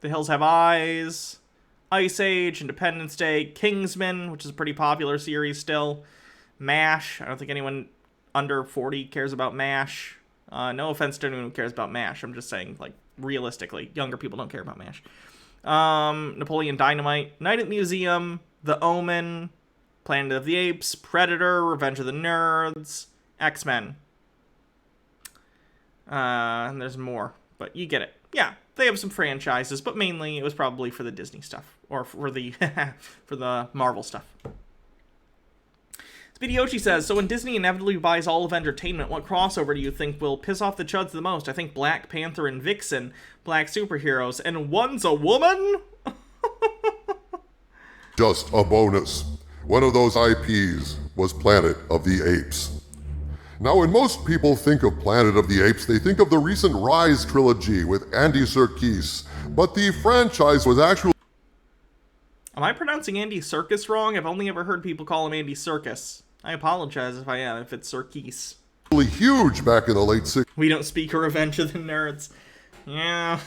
The Hills Have Eyes, Ice Age, Independence Day, Kingsman, which is a pretty popular series still, MASH. I don't think anyone under 40 cares about MASH. No offense to anyone who cares about MASH. I'm just saying, like, realistically, younger people don't care about MASH. Napoleon Dynamite, Night at Museum, The Omen, Planet of the Apes, Predator, Revenge of the Nerds, X-Men. And there's more, but you get it. Yeah, they have some franchises, but mainly it was probably for the Disney stuff, or for the for the Marvel stuff. Spidiochi says, so when Disney inevitably buys all of entertainment, what crossover do you think will piss off the Chuds the most? I think Black Panther and Vixen, black superheroes, and one's a woman?
Just a bonus. One of those IPs was Planet of the Apes. Now, when most people think of Planet of the Apes, they think of the recent Rise trilogy with Andy Serkis, but the franchise was actually...
Am I pronouncing Andy Serkis wrong? I've only ever heard people call him Andy Serkis. I apologize if I am, if it's Serkis.
huge back in the late 60s.
We don't speak of Revenge of the Nerds. Yeah.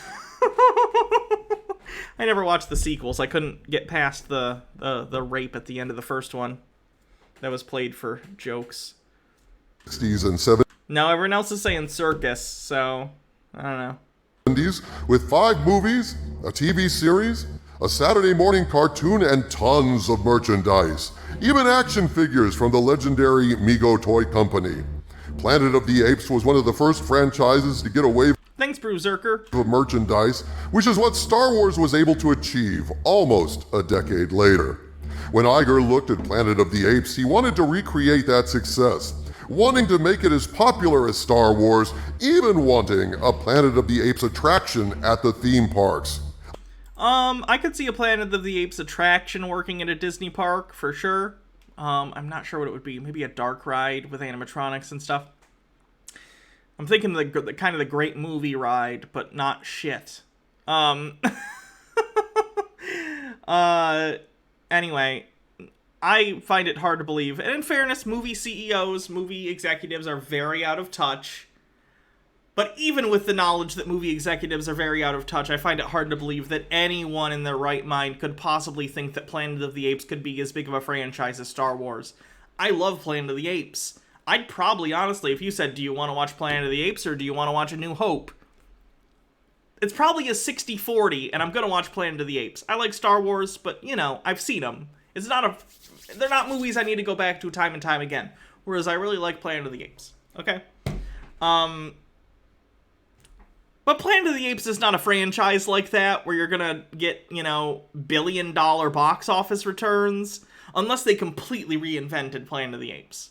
I never watched the sequels. I couldn't get past the rape at the end of the first one. That was played for jokes.
60s and 70s.
No, everyone else is saying circus, so I don't know.
With 5 movies, a TV series, a Saturday morning cartoon, and tons of merchandise. Even action figures from the legendary Mego Toy Company. Planet of the Apes was one of the first franchises to get away
Thanks, Bruiserker.
from merchandise, which is what Star Wars was able to achieve almost a decade later. When Iger looked at Planet of the Apes, he wanted to recreate that success, wanting to make it as popular as Star Wars, even wanting a Planet of the Apes attraction at the theme parks.
I could see a Planet of the Apes attraction working at a Disney park, for sure. I'm not sure what it would be. Maybe a dark ride with animatronics and stuff. I'm thinking the kind of the Great Movie ride, but not shit. Anyway, I find it hard to believe. And in fairness, movie CEOs, movie executives are very out of touch. But even with the knowledge that movie executives are very out of touch, I find it hard to believe that anyone in their right mind could possibly think that Planet of the Apes could be as big of a franchise as Star Wars. I love Planet of the Apes. I'd probably, honestly, if you said, do you want to watch Planet of the Apes or do you want to watch A New Hope? It's probably a 60-40, and I'm going to watch Planet of the Apes. I like Star Wars, but, you know, I've seen them. They're not movies I need to go back to time and time again. Whereas I really like Planet of the Apes. Okay? But Planet of the Apes is not a franchise like that, where you're gonna get, billion-dollar box office returns, unless they completely reinvented Planet of the Apes.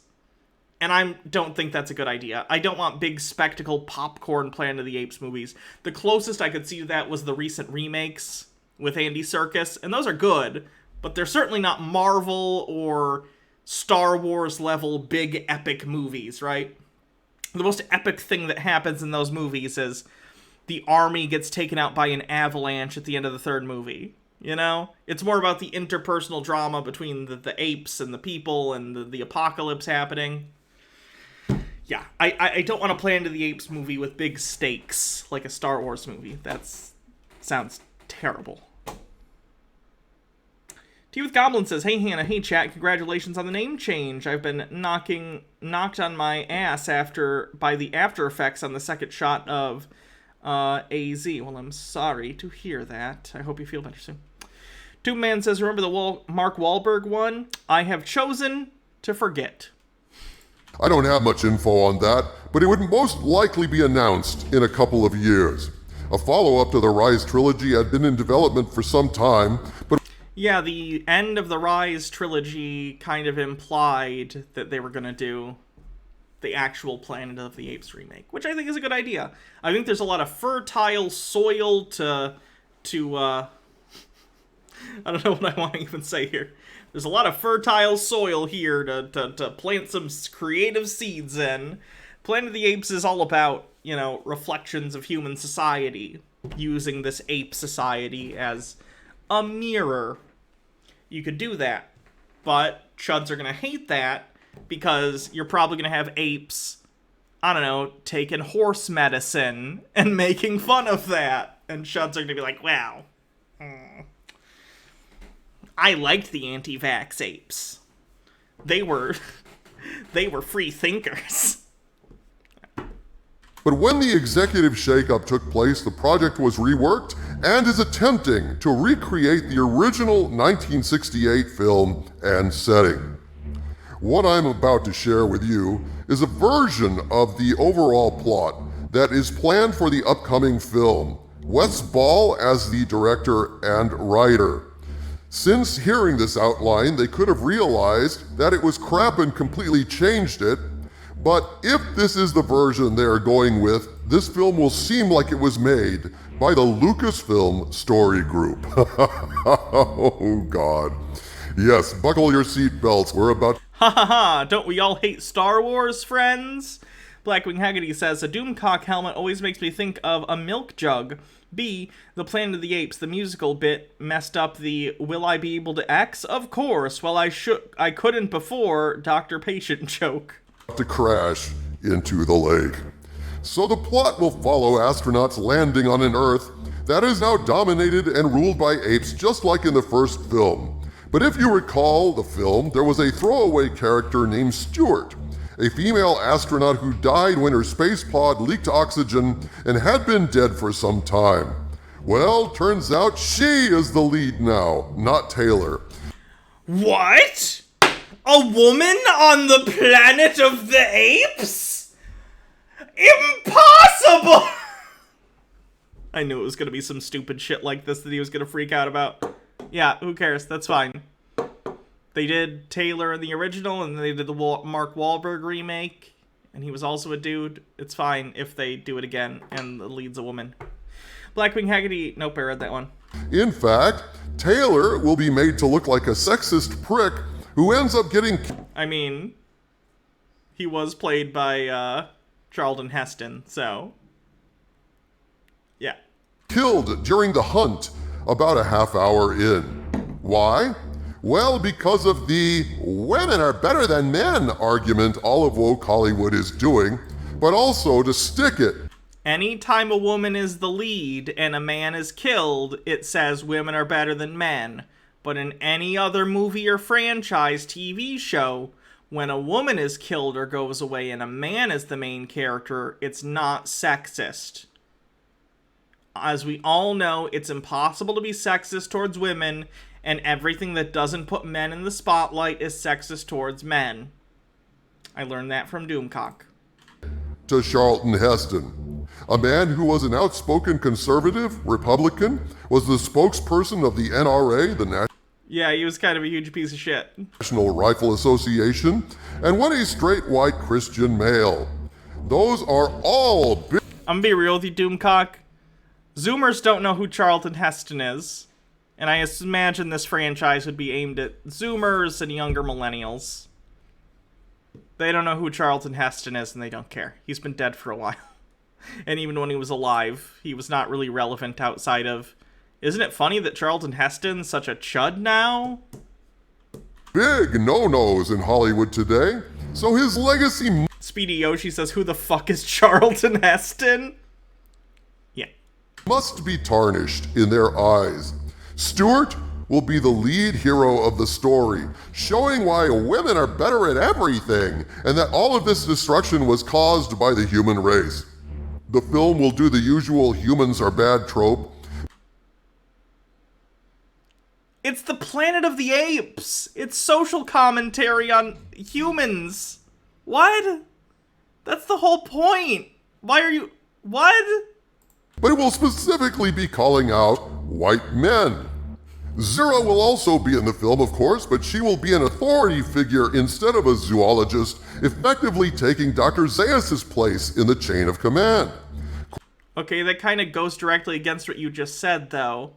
And I don't think that's a good idea. I don't want big spectacle popcorn Planet of the Apes movies. The closest I could see to that was the recent remakes with Andy Serkis, and those are good, but they're certainly not Marvel or Star Wars level big epic movies, right? The most epic thing that happens in those movies is the army gets taken out by an avalanche at the end of the third movie. It's more about the interpersonal drama between the apes and the people and the apocalypse happening. Yeah, I don't want to play into the Apes movie with big stakes like a Star Wars movie. Sounds terrible. Tea with Goblin says, hey Hannah, hey chat, congratulations on the name change. I've been knocked on my ass by the after effects on the second shot of AZ. Well, I'm sorry to hear that. I hope you feel better soon. Tube Man says, remember the Mark Wahlberg one? I have chosen to forget.
I don't have much info on that, but it would most likely be announced in a couple of years. A follow-up to the Rise trilogy had been in development for some time, but...
Yeah, the end of the Rise trilogy kind of implied that they were going to do the actual Planet of the Apes remake, which I think is a good idea. I think there's a lot of fertile soil to I don't know what I want to even say here. There's a lot of fertile soil here to plant some creative seeds in. Planet of the Apes is all about, you know, reflections of human society, using this ape society as a mirror. You could do that, but Chuds are gonna hate that because you're probably gonna have apes, I don't know, taking horse medicine and making fun of that. And Chuds are gonna be like, wow, I liked the anti-vax apes. They were free thinkers.
But when the executive shakeup took place, the project was reworked and is attempting to recreate the original 1968 film and setting. What I'm about to share with you is a version of the overall plot that is planned for the upcoming film, Wes Ball as the director and writer. Since hearing this outline, they could have realized that it was crap and completely changed it. But if this is the version they're going with, this film will seem like it was made by the Lucasfilm Story Group. Oh God. Yes, buckle your seatbelts, we're about...
Ha ha ha, don't we all hate Star Wars, friends? Blackwing Haggerty says, a Doomcock helmet always makes me think of a milk jug. B, the Planet of the Apes, the musical bit, messed up the will I be able to X? Of course, well I couldn't before Dr. Patient joke.
To crash into the lake. So the plot will follow astronauts landing on an Earth that is now dominated and ruled by apes, just like in the first film. But if you recall the film, there was a throwaway character named Stuart, a female astronaut who died when her space pod leaked oxygen and had been dead for some time. Well, turns out she is the lead now, not Taylor.
What? A woman on the Planet of the Apes? Impossible! I knew it was going to be some stupid shit like this that he was going to freak out about. Yeah, who cares? That's fine. They did Taylor in the original, and they did the Mark Wahlberg remake, and he was also a dude. It's fine if they do it again, and the lead's a woman. Blackwing Haggerty, nope, I read that one.
In fact, Taylor will be made to look like a sexist prick who ends up getting...
I mean, he was played by Charlton Heston, so... yeah.
Killed during the hunt about a half hour in. Why? Well, because of the women are better than men argument all of woke Hollywood is doing, but also to stick it.
Anytime a woman is the lead and a man is killed, it says women are better than men. But in any other movie or franchise TV show, when a woman is killed or goes away and a man is the main character, it's not sexist. As we all know, it's impossible to be sexist towards women, and everything that doesn't put men in the spotlight is sexist towards men. I learned that from Doomcock.
To Charlton Heston, a man who was an outspoken conservative, Republican, was the spokesperson of the NRA, the
Yeah, he was kind of a huge piece of shit.
National Rifle Association, and when a straight white Christian male. Those are all big...
I'm gonna be real with you, Doomcock. Zoomers don't know who Charlton Heston is. And I imagine this franchise would be aimed at Zoomers and younger millennials. They don't know who Charlton Heston is, and they don't care. He's been dead for a while. And even when he was alive, he was not really relevant outside of... Isn't it funny that Charlton Heston's such a chud now?
Big no-nos in Hollywood today, so his legacy...
Speedy Yoshi says, who the fuck is Charlton Heston? Yeah.
Must be tarnished in their eyes. Stuart will be the lead hero of the story, showing why women are better at everything, and that all of this destruction was caused by the human race. The film will do the usual humans are bad trope.
It's the Planet of the Apes! It's social commentary on humans! What? That's the whole point! Why are you... What?
But it will specifically be calling out white men. Zira will also be in the film, of course, but she will be an authority figure instead of a zoologist, effectively taking Dr. Zaius' place in the chain of command.
Okay, that kind of goes directly against what you just said, though.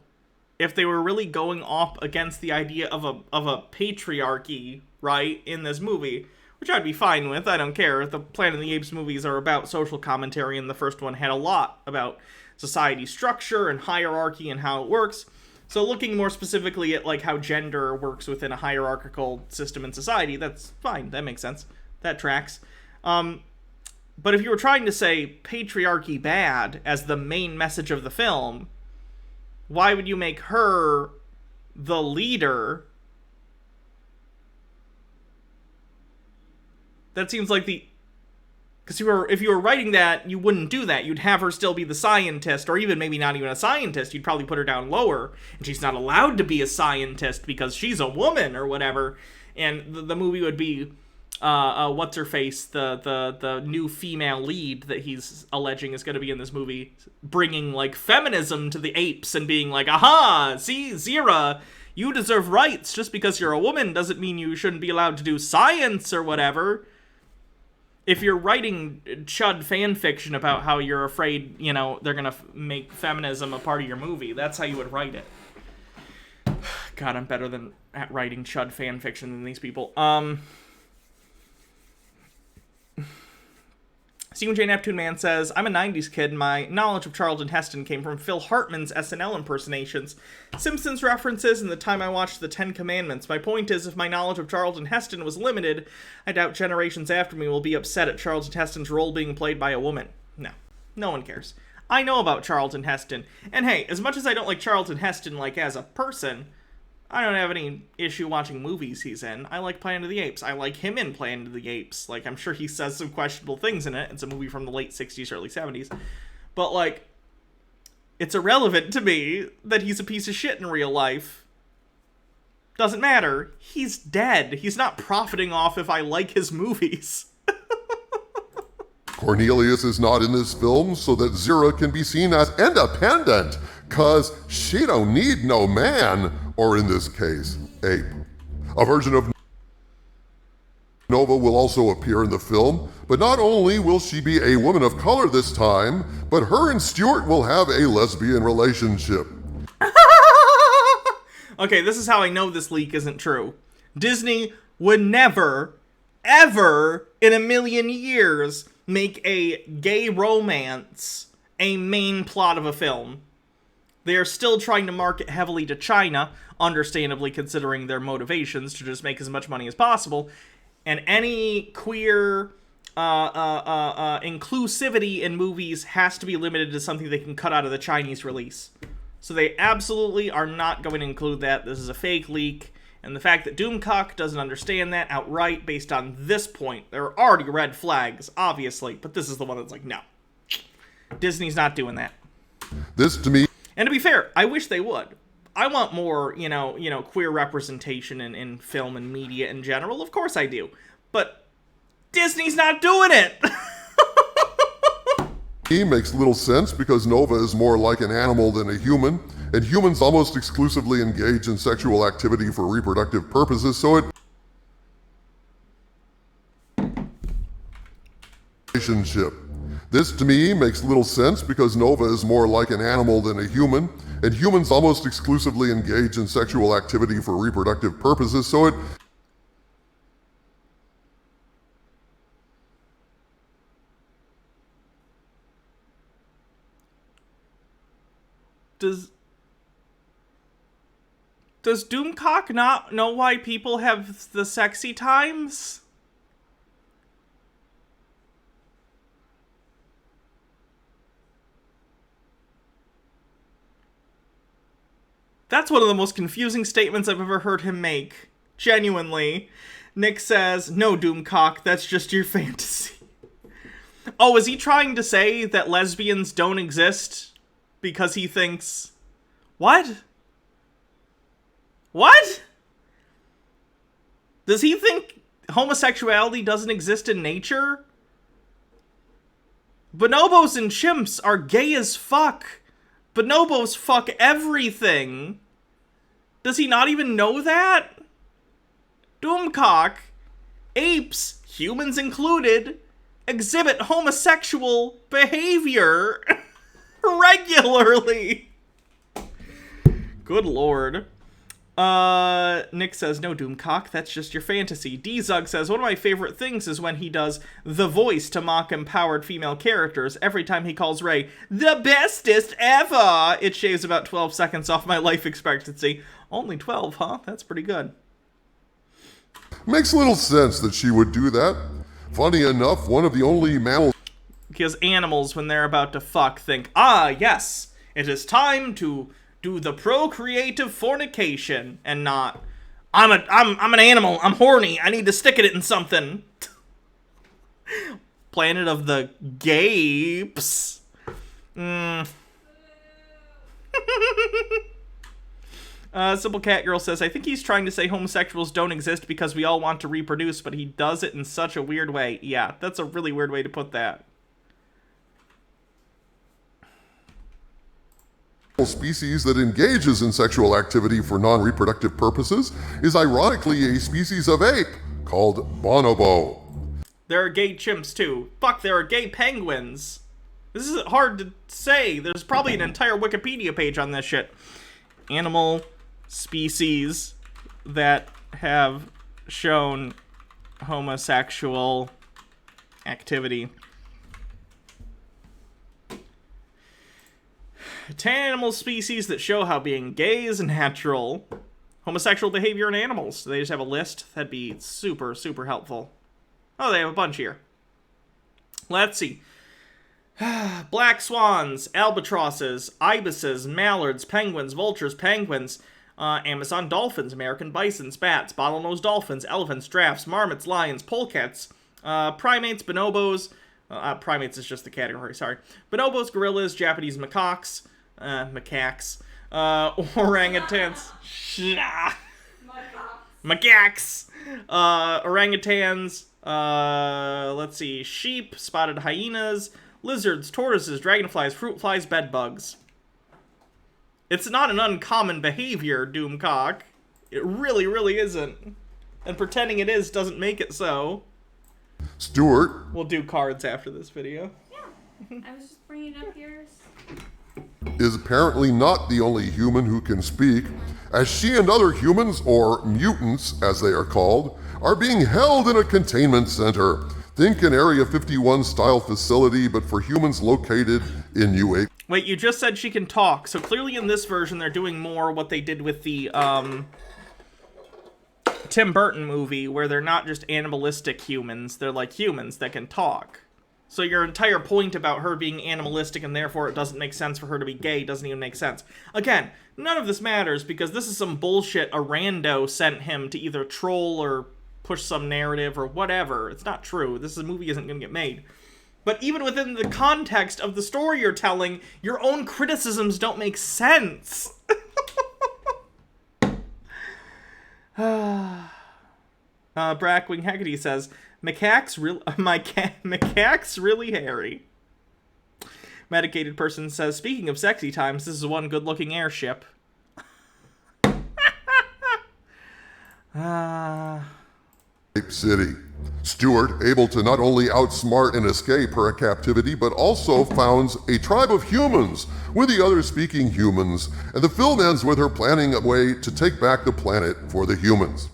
if they were really going up against the idea of a patriarchy, right, in this movie, which I'd be fine with. I don't care. The Planet of the Apes movies are about social commentary, and the first one had a lot about society structure and hierarchy and how it works. So looking more specifically at like how gender works within a hierarchical system in society, that's fine. That makes sense. That tracks. But if you were trying to say patriarchy bad as the main message of the film, why would you make her the leader? That seems like the... Because if you were writing that, you wouldn't do that. You'd have her still be the scientist, or even maybe not even a scientist. You'd probably put her down lower, and she's not allowed to be a scientist because she's a woman or whatever. And the movie would be, what's-her-face, the new female lead that he's alleging is going to be in this movie, bringing, like, feminism to the apes and being like, aha, see, Zira, you deserve rights. Just because you're a woman doesn't mean you shouldn't be allowed to do science or whatever. If you're writing Chud fan fiction about how you're afraid, you know, they're gonna make feminism a part of your movie, that's how you would write it. God, I'm better at writing Chud fan fiction than these people. Stephen J. Neptune Man says, I'm a 90s kid, and my knowledge of Charlton Heston came from Phil Hartman's SNL impersonations, Simpsons references, and the time I watched The Ten Commandments. My point is, if my knowledge of Charlton Heston was limited, I doubt generations after me will be upset at Charlton Heston's role being played by a woman. No. No one cares. I know about Charlton Heston. And hey, as much as I don't like Charlton Heston, like, as a person, I don't have any issue watching movies he's in. I like Planet of the Apes. I like him in Planet of the Apes. Like, I'm sure he says some questionable things in it. It's a movie from the late 60s, early 70s. But, like, it's irrelevant to me that he's a piece of shit in real life. Doesn't matter. He's dead. He's not profiting off if I like his movies.
Cornelius is not in this film so that Zira can be seen as independent, 'cause she don't need no man, or in this case, ape. A version of Nova will also appear in the film, but not only will she be a woman of color this time, but her and Stuart will have a lesbian relationship.
Okay, this is how I know this leak isn't true. Disney would never, ever, in a million years, make a gay romance a main plot of a film. They are still trying to market heavily to China, understandably considering their motivations to just make as much money as possible, and any queer inclusivity in movies has to be limited to something they can cut out of the Chinese release. So they absolutely are not going to include that. This is a fake leak. And the fact that Doomcock doesn't understand that outright based on this point, there are already red flags, obviously, but this is the one that's like, no. Disney's not doing that.
This, to me...
And to be fair, I wish they would. I want more, you know, queer representation in film and media in general. Of course I do. But Disney's not doing it!
He makes little sense because Nova is more like an animal than a human, and humans almost exclusively engage in sexual activity for reproductive purposes, so it... Relationship. This, to me, makes little sense because Nova is more like an animal than a human, and humans almost exclusively engage in sexual activity for reproductive purposes, so it...
Does Doomcock not know why people have the sexy times? That's one of the most confusing statements I've ever heard him make. Genuinely. Nick says, no, Doomcock, that's just your fantasy. Oh, is he trying to say that lesbians don't exist because he thinks... What? What? Does he think homosexuality doesn't exist in nature? Bonobos and chimps are gay as fuck. Bonobos fuck everything. Does he not even know that? Doomcock, apes, humans included, exhibit homosexual behavior regularly. Good lord. Nick says, no, Doomcock, that's just your fantasy. D-Zug says, one of my favorite things is when he does the voice to mock empowered female characters. Every time he calls Ray the bestest ever, it shaves about 12 seconds off my life expectancy. Only 12, huh? That's pretty good.
Makes little sense that she would do that. Funny enough, one of the only mammals...
Because animals, when they're about to fuck, think, ah, yes, it is time to do the procreative fornication, and not, I'm an animal, I'm horny, I need to stick it in something. Planet of the Gapes. Simple Cat Girl says, I think he's trying to say homosexuals don't exist because we all want to reproduce, but he does it in such a weird way. Yeah, that's a really weird way to put that.
Species that engages in sexual activity for non-reproductive purposes is ironically a species of ape called bonobo.
There are gay chimps too. Fuck, there are gay penguins. This is hard to say. There's probably an entire Wikipedia page on this shit. Animal species that have shown homosexual activity. 10 animal species that show how being gay is natural. Homosexual behavior in animals. They just have a list. That'd be super, super helpful. Oh, they have a bunch here. Let's see. Black swans, albatrosses, ibises, mallards, penguins, vultures, penguins, Amazon dolphins, American bisons, bats, bottlenose dolphins, elephants, giraffes, marmots, lions, polecats, primates, bonobos. Primates is just the category, sorry. Bonobos, gorillas, Japanese macaques, orangutans, macaques, orangutans, let's see, sheep, spotted hyenas, lizards, tortoises, dragonflies, fruit flies, bedbugs. It's not an uncommon behavior, Doomcock. It really, really isn't. And pretending it is doesn't make it so.
Stuart.
We'll do cards after this video.
Yeah. I was just bringing up yours.
Is apparently not the only human who can speak, as she and other humans, or mutants as they are called, are being held in a containment center. Think an Area 51 style facility, but for humans located in UA.
Wait, you just said she can talk, so clearly in this version they're doing more what they did with the Tim Burton movie, where they're not just animalistic humans, they're like humans that can talk. So your entire point about her being animalistic and therefore it doesn't make sense for her to be gay doesn't even make sense. Again, none of this matters because this is some bullshit a rando sent him to either troll or push some narrative or whatever. It's not true. This movie isn't going to get made. But even within the context of the story you're telling, your own criticisms don't make sense. Brackwing Hecate says, macaques really hairy. Medicated person says, speaking of sexy times, this is one good-looking airship.
Ape City. Stuart, able to not only outsmart and escape her captivity, but also founds a tribe of humans with the other speaking humans, and the film ends with her planning a way to take back the planet for the humans.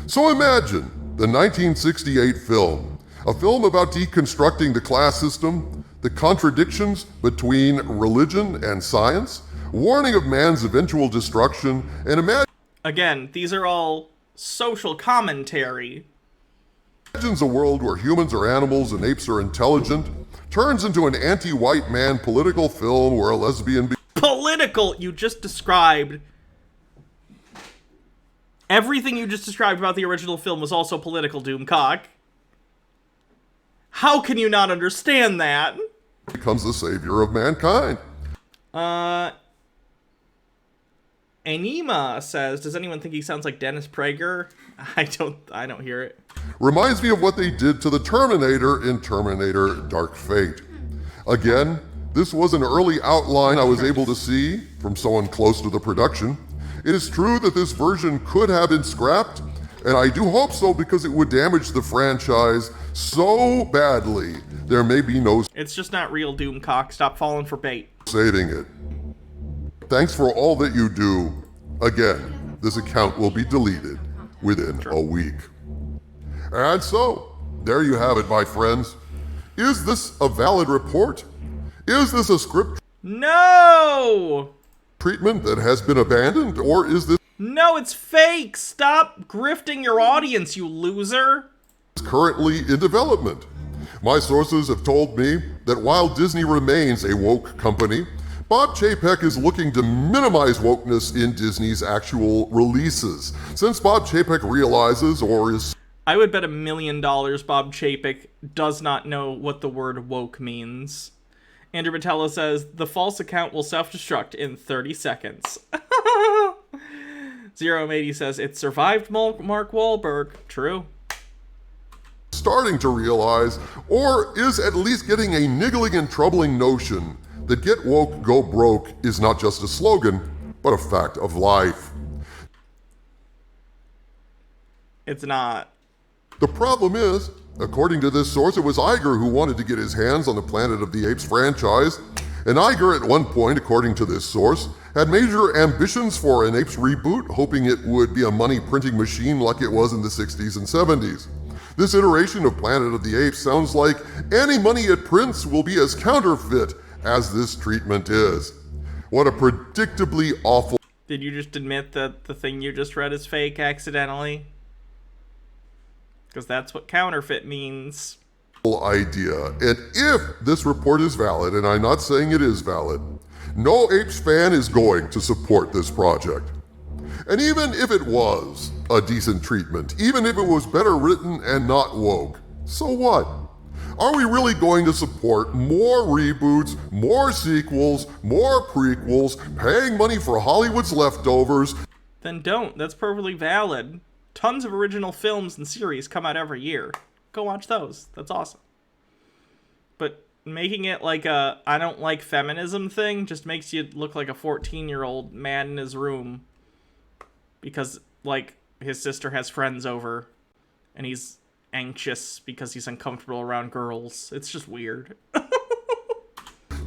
So imagine the 1968 film, a film about deconstructing the class system, the contradictions between religion and science, warning of man's eventual destruction, and
Again, these are all social commentary.
Imagines a world where humans are animals and apes are intelligent, turns into an anti-white man political film where a lesbian...
Political! You just described... Everything you just described about the original film was also political, Doomcock. How can you not understand that?
Becomes the savior of mankind.
Anima says, does anyone think he sounds like Dennis Prager? I don't hear it.
Reminds me of what they did to the Terminator in Terminator Dark Fate. Again, this was an early outline I was able to see from someone close to the production. It is true that this version could have been scrapped, and I do hope so because it would damage the franchise so badly there may be no...
It's just not real, Doomcock. Stop falling for bait.
Saving it. Thanks for all that you do. Again, this account will be deleted within a week. And so, there you have it, my friends. Is this a valid report? Is this a script
No!
treatment that has been abandoned, or is this
No, it's fake! Stop grifting your audience, you loser!
currently in development? My sources have told me that while Disney remains a woke company, Bob Chapek is looking to minimize wokeness in Disney's actual releases. Since Bob Chapek realizes, or is...
I would bet $1 million Bob Chapek does not know what the word woke means. Andrew Batella says, the false account will self-destruct in 30 seconds. Zero Matey says, it survived Mark Wahlberg. True.
starting to realize, or is at least getting a niggling and troubling notion that get woke, go broke is not just a slogan, but a fact of life.
It's not.
The problem is, according to this source, it was Iger who wanted to get his hands on the Planet of the Apes franchise, and Iger at one point, according to this source, had major ambitions for an Apes reboot, hoping it would be a money-printing machine like it was in the 60s and 70s. This iteration of Planet of the Apes sounds like any money it prints will be as counterfeit as this treatment is. What a predictably awful...
Did you just admit that the thing you just read is fake accidentally? Because that's what counterfeit means.
idea. And if this report is valid, and I'm not saying it is valid, no Apes fan is going to support this project. And even if it was a decent treatment, even if it was better written and not woke, so what? Are we really going to support more reboots, more sequels, more prequels, paying money for Hollywood's leftovers?
Then don't. That's perfectly valid. Tons of original films and series come out every year. Go watch those. That's awesome. But making it like a I don't like feminism thing just makes you look like a 14-year-old mad in his room because, like, his sister has friends over and he's anxious because he's uncomfortable around girls. It's just weird.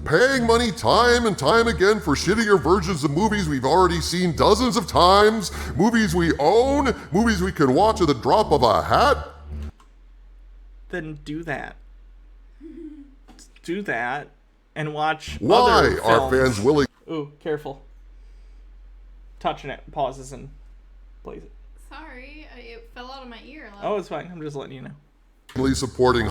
Paying money time and time again for shittier versions of movies we've already seen dozens of times, movies we own, movies we can watch at the drop of a hat.
Then do that. Do that and watch
Why
other films.
are fans willing...
Ooh, careful. Touching it, pauses and plays it.
Sorry, it fell out of my ear.
Oh, it's fine. I'm just letting you know.
supporting...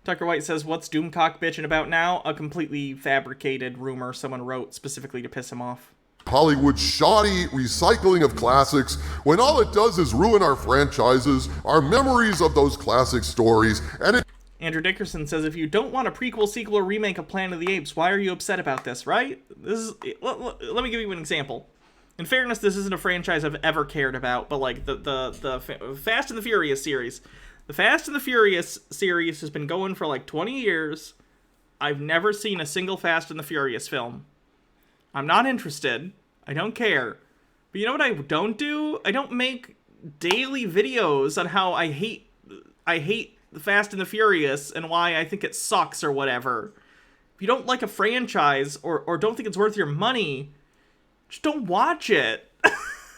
Tucker White says, what's Doomcock bitching about now? A completely fabricated rumor someone wrote specifically to piss him off.
Hollywood's shoddy recycling of classics when all it does is ruin our franchises, our memories of those classic stories, and it...
Andrew Dickerson says, if you don't want a prequel, sequel, or remake of Planet of the Apes, why are you upset about this, right? Let me give you an example. In fairness, this isn't a franchise I've ever cared about, but like the Fast and the Furious series. The Fast and the Furious series has been going for like 20 years. I've never seen a single Fast and the Furious film. I'm not interested. I don't care. But you know what I don't do? I don't make daily videos on how I hate the Fast and the Furious and why I think it sucks or whatever. If you don't like a franchise or don't think it's worth your money, just don't watch it.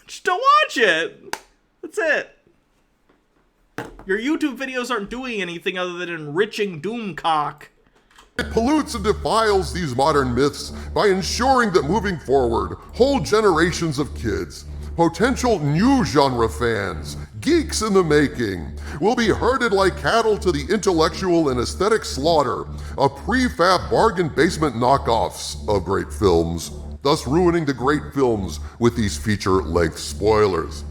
Just don't watch it. That's it. Your YouTube videos aren't doing anything other than enriching Doomcock.
It pollutes and defiles these modern myths by ensuring that moving forward, whole generations of kids, potential new genre fans, geeks in the making, will be herded like cattle to the intellectual and aesthetic slaughter of prefab bargain basement knockoffs of great films, thus ruining the great films with these feature-length spoilers.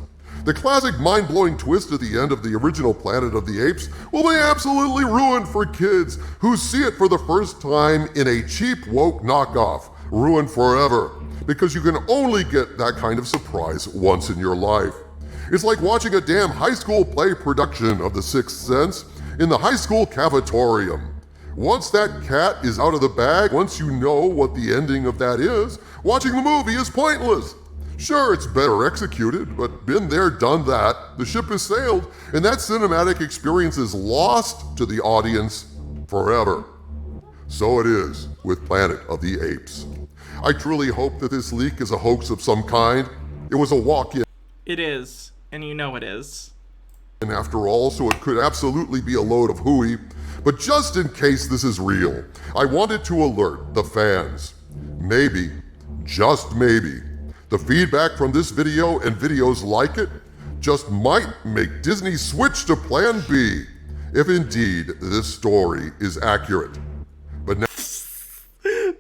The classic mind-blowing twist at the end of the original Planet of the Apes will be absolutely ruined for kids who see it for the first time in a cheap woke knockoff. Ruined forever, because you can only get that kind of surprise once in your life. It's like watching a damn high school play production of The Sixth Sense in the high school cafetorium. Once that cat is out of the bag, once you know what the ending of that is, watching the movie is pointless. Sure, it's better executed, but been there, done that. The ship has sailed, and that cinematic experience is lost to the audience forever. So it is with Planet of the Apes. I truly hope that this leak is a hoax of some kind. It was a walk-in.
It is, and you know it is.
And after all, so it could absolutely be a load of hooey. But just in case this is real, I wanted to alert the fans. Maybe, just maybe, the feedback from this video and videos like it just might make Disney switch to Plan B, if indeed this story is accurate. But now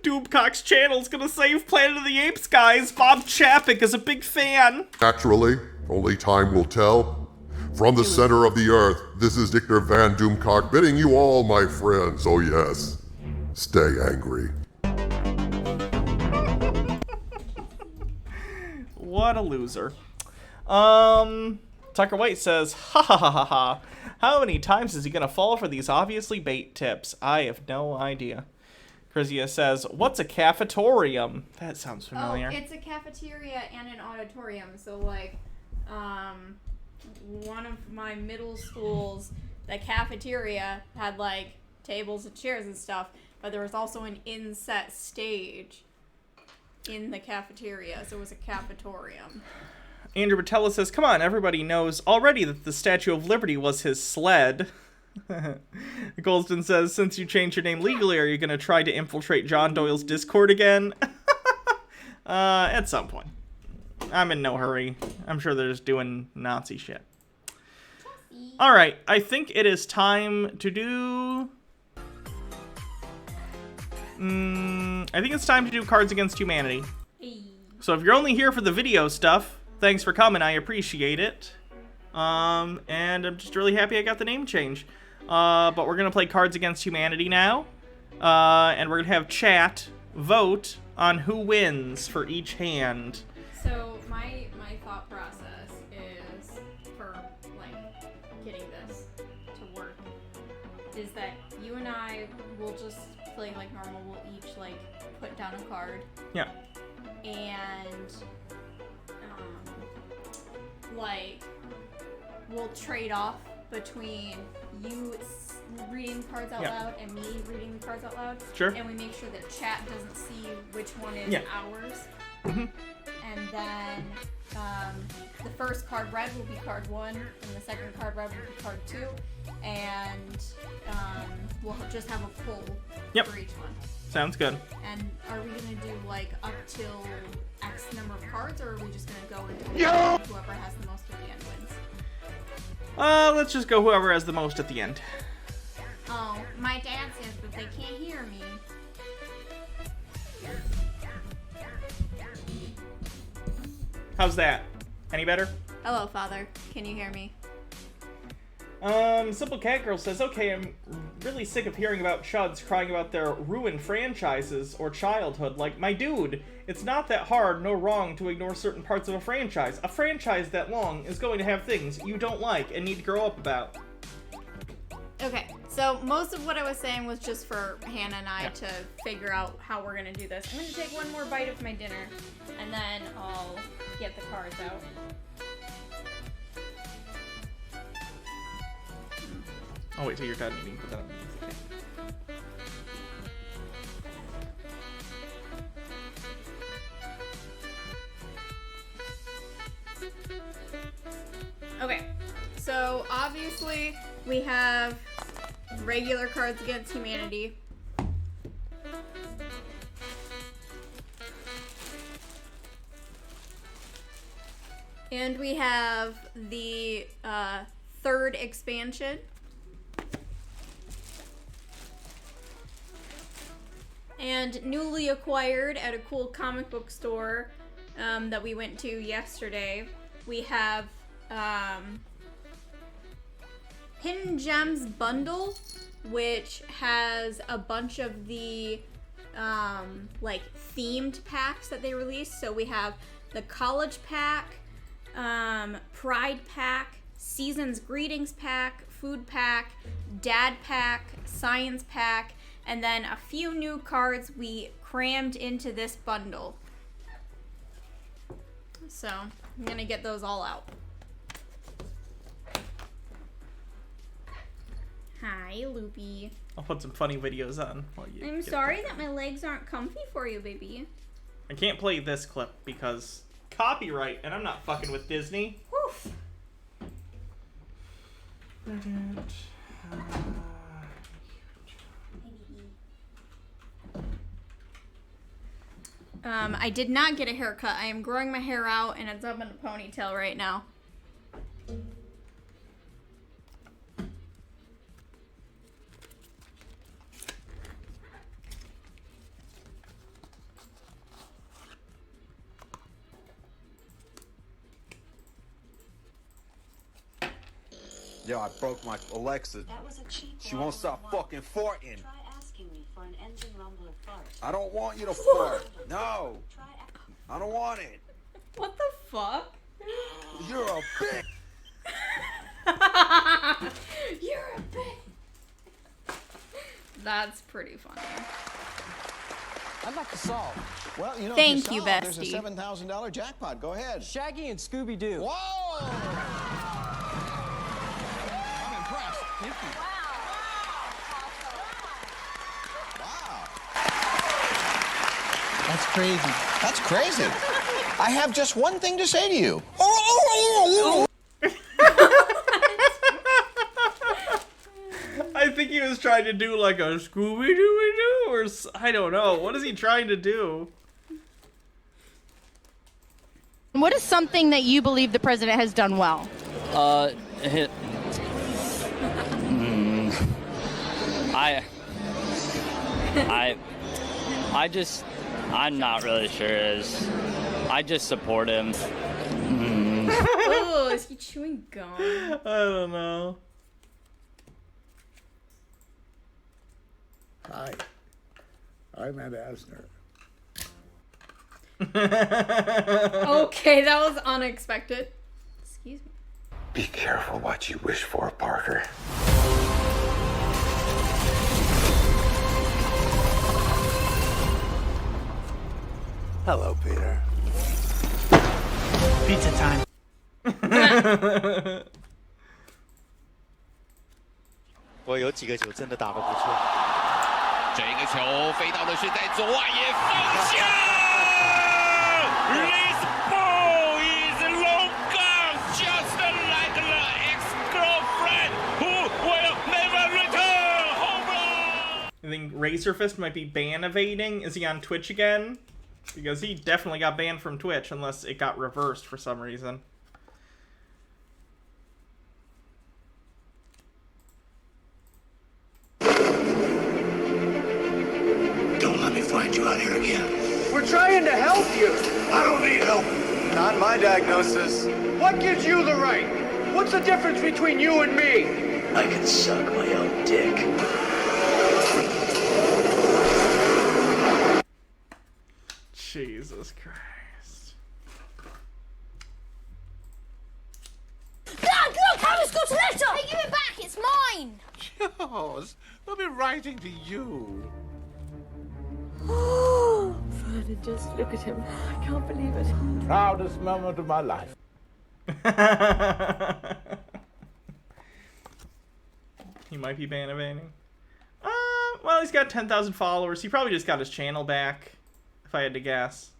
Doomcock's channel's gonna save Planet of the Apes, guys. Bob Chapek is a big fan.
naturally, only time will tell. From the center of the earth, this is Dictor Van Doomcock bidding you all, my friends, oh yes, stay angry.
What a loser. Tucker White says, ha ha ha ha ha. How many times is he gonna fall for these obviously bait tips? I have no idea. Chrysia says, what's a cafetorium? That sounds familiar.
Oh, it's a cafeteria and an auditorium. So, like, one of my middle schools, the cafeteria had, like, tables and chairs and stuff, but there was also an inset stage in the cafeteria, so it was a cafetorium.
Andrew Batella says, come on, everybody knows already that the Statue of Liberty was his sled. Goldston says, since you changed your name legally, are you going to try to infiltrate John Doyle's Discord again? At some point. I'm in no hurry. I'm sure they're just doing Nazi shit. Alright, I think it is time to do... I think it's time to do Cards Against Humanity. So if you're only here for the video stuff, thanks for coming, I appreciate it. And I'm just really happy I got the name change. But we're going to play Cards Against Humanity now. And we're going to have chat vote on who wins for each hand.
So my thought process is for like getting this to work is that you and I will just play like normal. We'll each like put down a card.
Yeah.
And like we'll trade off between you reading the cards out loud and me reading the cards out loud.
Sure.
And we make sure that chat doesn't see which one is ours.
Mm-hmm.
And then the first card read will be card 1, and the second card read will be card 2, and we'll just have a poll for each one.
Sounds good.
And are we gonna do like up till X number of cards, or are we just gonna go into whoever has the most at the end wins?
Let's just go whoever has the most at the end.
Oh, my dad says that they can't hear me.
How's that? Any better?
Hello, Father. Can you hear me?
Simple Cat Girl says, okay, I'm really sick of hearing about Chuds crying about their ruined franchises or childhood. Like, my dude, it's not that hard nor wrong to ignore certain parts of a franchise. A franchise that long is going to have things you don't like and need to grow up about.
Okay, so most of what I was saying was just for Hannah and I to figure out how we're gonna do this. I'm gonna take one more bite of my dinner, and then I'll get the cards out.
I'll wait till you're done eating, put that on.
Okay, so obviously we have regular Cards Against Humanity. And we have the third expansion. And newly acquired at a cool comic book store that we went to yesterday, we have Hidden Gems Bundle, which has a bunch of the like themed packs that they released. So we have the College Pack, Pride Pack, Season's Greetings Pack, Food Pack, Dad Pack, Science Pack, and then a few new cards we crammed into this bundle. So I'm gonna get those all out. Hi, Loopy.
I'll put some funny videos on while you
I'm sorry that my legs aren't comfy for you, baby.
I can't play this clip because copyright, and I'm not fucking with Disney.
Woof. I did not get a haircut. I am growing my hair out, and it's up in a ponytail right now.
Yo, I broke my Alexa.
That was a cheap
She won't stop fucking farting.
Try asking me for an engine rumble or fart.
I don't want you to fart. No. I don't want it.
What the fuck?
You're a bitch.
You're a bitch. That's pretty funny.
I'd like to solve. Well, you know,
Thank
if
you,
solve, there's a
bestie.
$7,000 jackpot. Go ahead. Shaggy and Scooby-Doo.
Whoa!
I'm impressed. Thank you.
That's crazy. That's crazy. I have just one thing to say to you.
I think he was trying to do like a Scooby-Doo or I don't know. What is he trying to do?
What is something that you believe the president has done well?
I'm not really sure. I just support him.
Oh, is he chewing gum?
I don't know.
Hi, I'm Ed Asner.
Okay, that was unexpected. Excuse me.
Be careful what you wish for, Parker. Hello, Peter.
Pizza time.
我有几个球真的打得不错。
这个球飞到的是在左外野方向。This ball is long gone, just like the ex-girlfriend who will never return. Home run.
I think Razorfist might be ban evading. Is he on Twitch again? Because he definitely got banned from Twitch unless it got reversed for some reason.
Don't let me find you out here again.
We're trying to help you.
I don't need help.
Not my diagnosis. What gives you the right? What's the difference between you and me?
I can suck my own dick.
Jesus Christ.
Look! Harry's got a letter! Hey, give it back! It's mine!
Yours? They'll be writing to you.
Oh, Vernon, just look at him. I can't believe it.
Proudest moment of my life.
He might be ban evading. Well, he's got 10,000 followers. He probably just got his channel back, if I had to guess.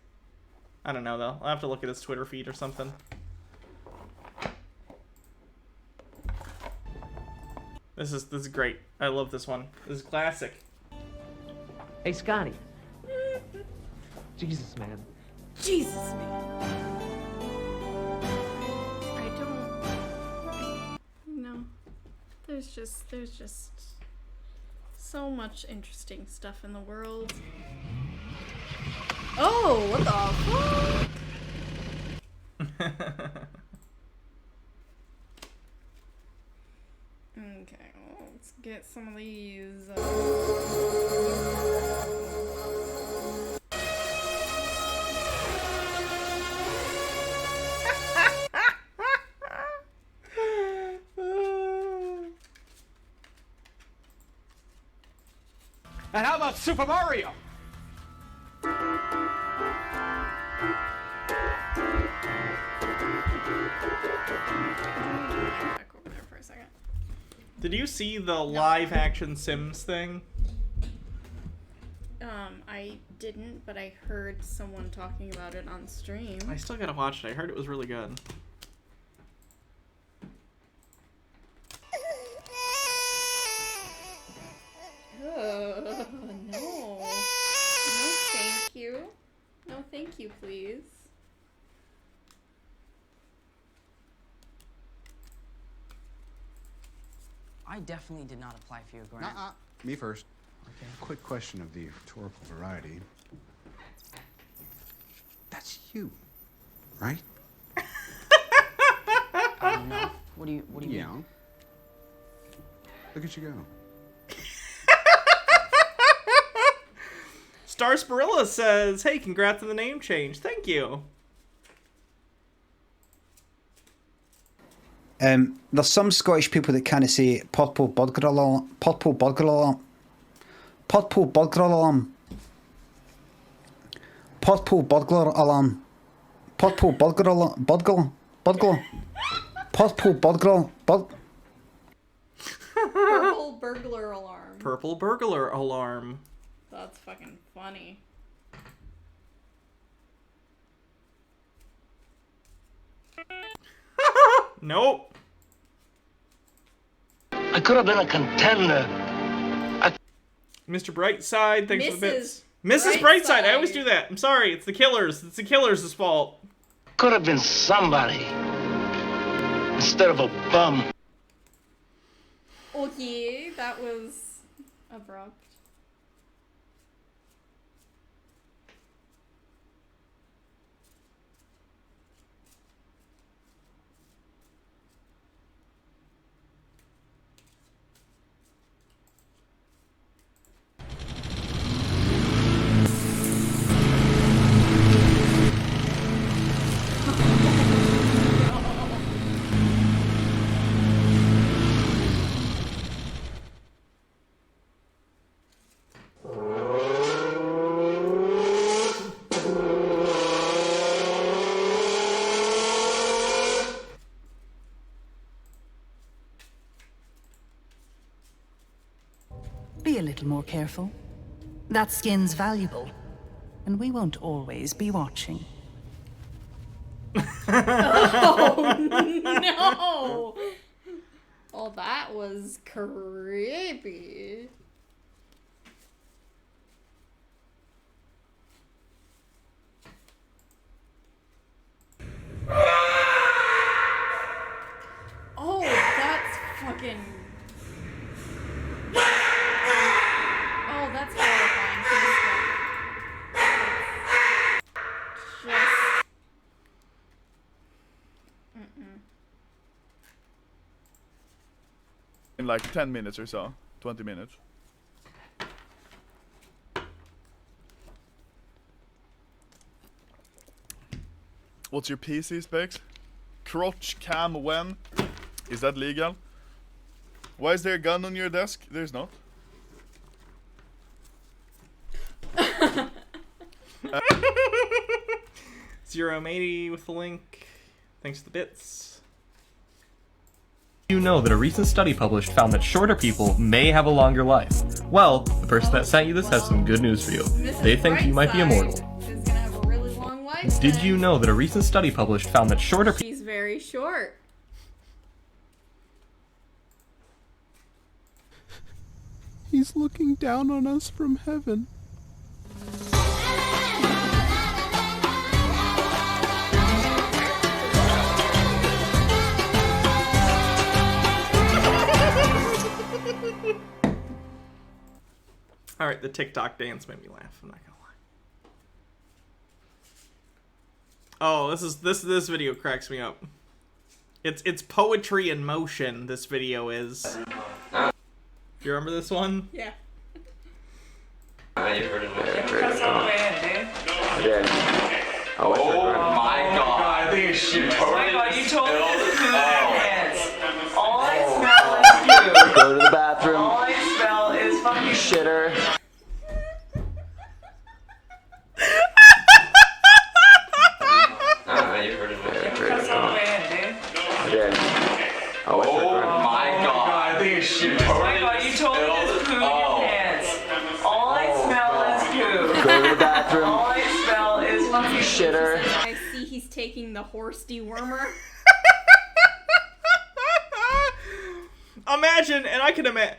I don't know, though. I'll have to look at his Twitter feed or something. This is great. I love this one. This is classic.
Hey, Scotty. Jesus, man.
Jesus, man. I don't... No. There's just so much interesting stuff in the world. Oh, what the fuck? Okay, well, let's get some of these.
And how about Super Mario?
Back over there for a second.
Did you see the live action Sims thing?
I didn't, but I heard someone talking about it on stream.
I still gotta watch it. I heard it was really good.
No. No, thank you. No, thank you, please.
I definitely did not apply for your grant.
Nuh-uh. Me first. Okay. Quick question of the rhetorical variety. That's you, right?
No. What do you
Yeah.
mean?
Look at you go.
Star Spirilla says, hey, congrats on the name change. Thank you.
There's some Scottish people that kind of say purple burglar alarm, purple burglar alarm, purple burglar alarm, purple burglar alarm, purple burglar alarm, burglar, purple burglar,
Purple burglar alarm.
Purple burglar alarm.
That's fucking funny.
Nope.
I could have been a contender.
Mr. Brightside, thanks for the bits.
Mrs.
Mrs. Brightside, I always do that. I'm sorry, it's the Killers. It's the Killers' fault.
Could have been somebody instead of a bum.
Okay, that was abrupt.
Be a little more careful. That skin's valuable, and we won't always be watching.
Oh, no! Oh, that was creepy. Oh, that's fucking... Oh, that's horrifying. Just...
In like 10 minutes or so. 20 minutes. What's your PC specs? Crotch cam when? Is that legal? Why is there a gun on your desk? There's not.
Zero Matey with the link. Thanks for the bits.
You know that a recent study published found that shorter people may have a longer life. Well, the person that sent you this has some good news for you. They think you might be immortal.
is gonna have a really long life.
Did you know that a recent study published found that shorter people...
She's very short.
He's looking down on us from heaven.
Alright, the TikTok dance made me laugh, I'm not gonna lie. Oh, this video cracks me up. It's poetry in motion, this video is. You remember this one?
Yeah.
You've heard of it. Oh my god. I think it's shit. Oh my god, you told me to poo your pants. All I smell is you.
Go to the bathroom.
All I smell is fucking
Shitter.
You've heard of it.
Oh
my god. I think it's shit. Oh my god, you told me to poo your pants. All I smell is bathroom.
All I smell is fucking
Shitter.
I see he's taking the horse dewormer.
Imagine, and I can imagine,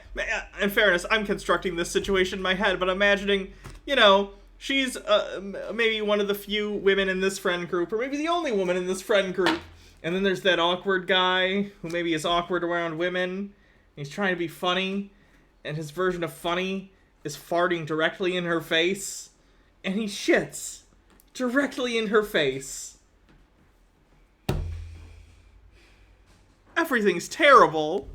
in fairness, I'm constructing this situation in my head, but imagining, you know, she's maybe one of the few women in this friend group, or maybe the only woman in this friend group, and then there's that awkward guy who maybe is awkward around women. He's trying to be funny, and his version of funny is farting directly in her face, and he shits directly in her face. Everything's terrible.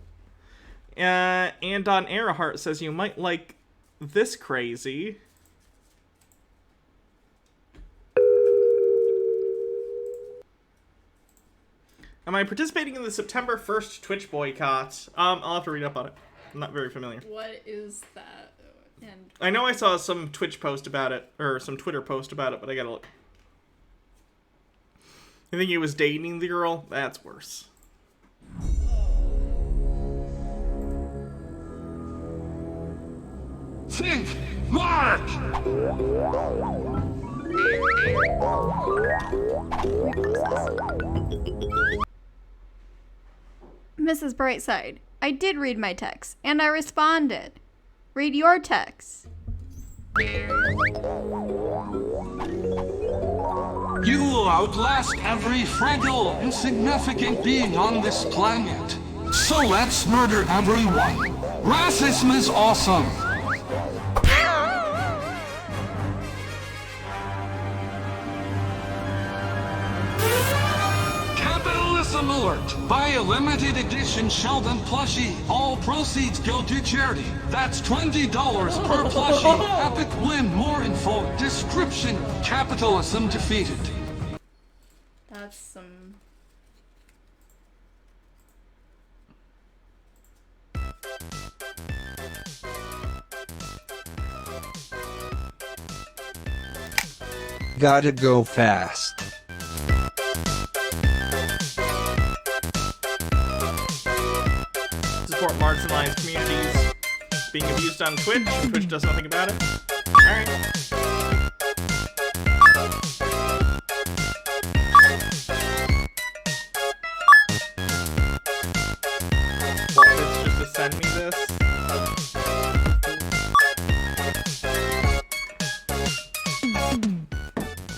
And on Earhart says you might like this crazy. Am I participating in the September 1st Twitch boycott? I'll have to read up on it. I'm not very familiar.
What is that? And
I know I saw some Twitch post about it, or some Twitter post about it, but I gotta look. You think he was dating the girl? That's worse.
Think, Mark!
Mrs. Brightside, I did read my text, and I responded. Read your text.
You will outlast every fragile, insignificant being on this planet. So let's murder everyone. Racism is awesome. Capitalism alert. Buy a limited edition Sheldon plushie. All proceeds go to charity. That's $20 per plushie. Epic win. More info. Description. Capitalism defeated.
That's some...
Gotta go fast.
Support marginalized communities being abused on Twitch. Twitch does nothing about it. Alright. Want Twitch just to send me this?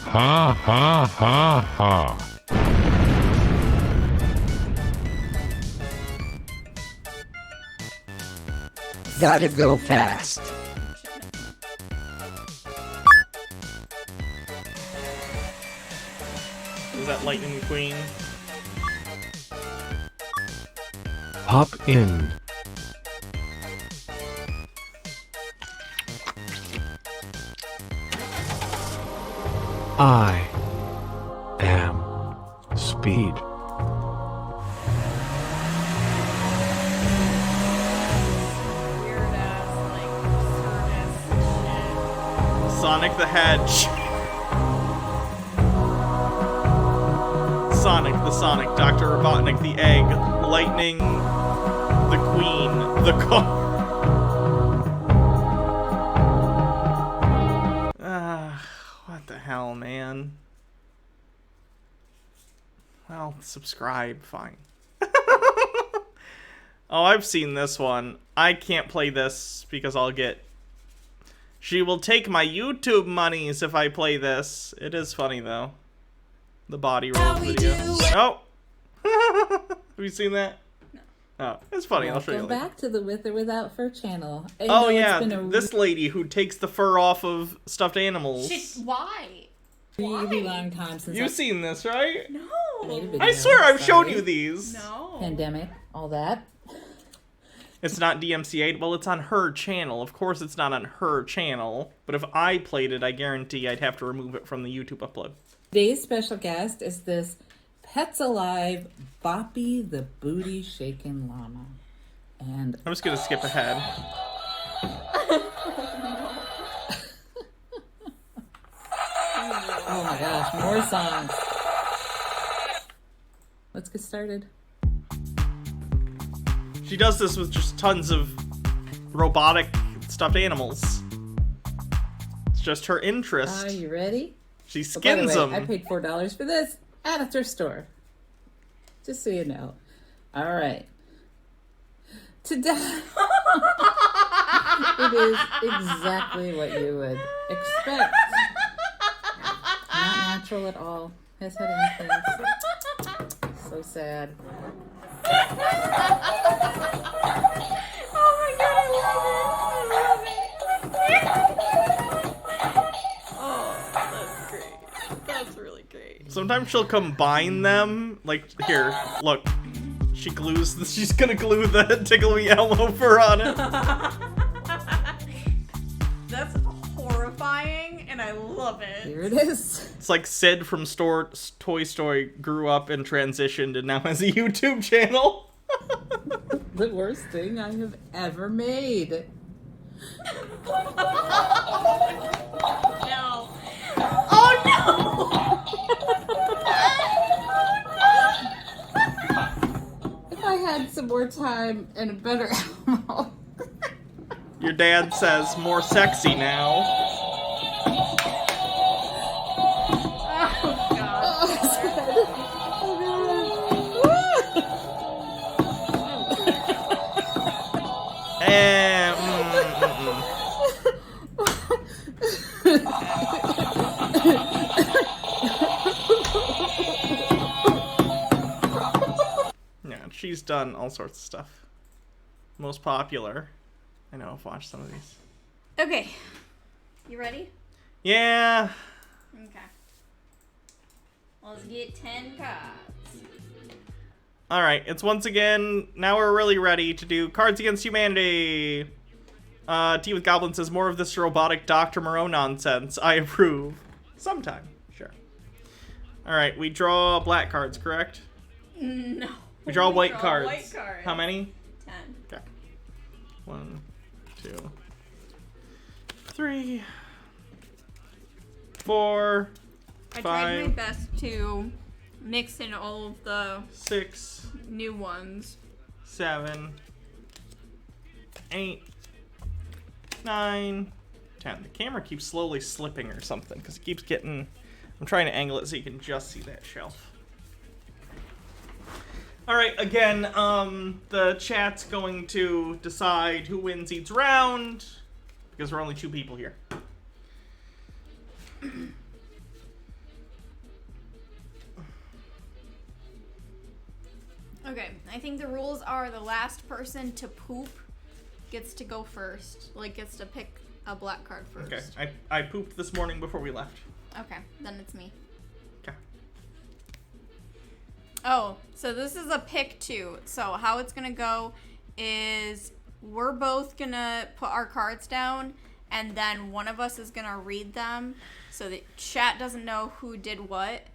Ha ha ha ha.
Gotta go fast.
Is that Lightning McQueen?
Hop in. I am speed.
Sonic the Hedge. Sonic the Sonic, Dr. Robotnik the Egg, Lightning the Queen, the car. What the hell, man? Well, subscribe, fine. Oh, I've seen this one. I can't play this because I'll get... She will take my YouTube monies if I play this. It is funny, though. The body roll video. Oh! Have you seen that? No. Oh, it's funny. I'll show you later.
Back to the With or Without Fur channel.
Oh, yeah. This lady who takes the fur off of stuffed animals.
Why?
Really long time since
You've seen this, right?
No.
I swear I've shown you these.
No.
Pandemic, all that.
It's not DMCA'd. Well, it's on her channel. Of course it's not on her channel. But if I played it, I guarantee I'd have to remove it from the YouTube upload.
Today's special guest is this Pets Alive Boppy the Booty Shaking Llama. And
I'm just going to skip ahead.
oh my gosh, more songs. Let's get started.
She does this with just tons of robotic stuffed animals. It's just her interest.
Are you ready?
She
Oh, by the
skins
way,
them.
I paid $4 for this at a thrift store. Just so you know. All right. Today, it is exactly what you would expect. Not natural at all. Has had implants. So sad.
Oh my god, I love it! Oh, that's great. That's really great.
Sometimes she'll combine them. Like, here, look. She's gonna glue the Tickle Me Elmo fur on it.
That's horrifying, and I love it.
Here it is.
It's like Sid from Toy Story grew up and transitioned and now has a YouTube channel.
The worst thing I have ever made.
No. Oh no!
If I had some more time and a better ammo.
Your dad says more sexy now.
Oh god.
And, yeah, she's done all sorts of stuff. Most popular. I know, I've watched some of these.
Okay. You ready?
Yeah.
Okay. Let's get 10 cards.
Alright, it's once again, now we're really ready to do Cards Against Humanity. Tea with Goblin says, more of this robotic Dr. Moreau nonsense. I approve. Sometime, sure. Alright, we draw black cards, correct?
No.
We draw white cards.
White cards.
How many?
10.
Okay. 1, 2, 3, 4,
I
5,
tried my best to mix in all of the
6,
new ones.
7, 8, 9, 10. The camera keeps slowly slipping or something because it keeps getting... I'm trying to angle it so you can just see that shelf. Alright, again, the chat's going to decide who wins each round because we're only 2 people here.
Okay, I think the rules are the last person to poop gets to go first. Like, gets to pick a black card first.
Okay, I pooped this morning before we left.
Okay, then it's me.
Okay.
Oh, so this is a pick 2. So how it's gonna go is we're both gonna put our cards down and then one of us is gonna read them so that chat doesn't know who did what.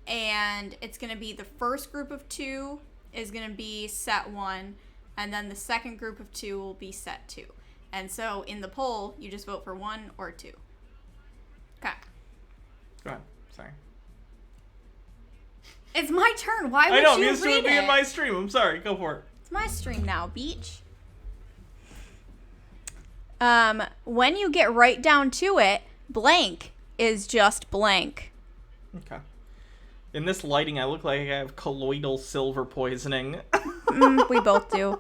And it's gonna be the first group of 2 is gonna be set 1 and then the second group of 2 will be set 2. And so in the poll, you just vote for 1 or 2. Okay.
Go ahead. Sorry.
It's my turn. Why would
I know,
you
needs to
read
be in
it?
my stream. I'm sorry. Go for it.
It's my stream now, beach. When you get right down to it, blank is just blank.
Okay. In this lighting, I look like I have colloidal silver poisoning.
We both do.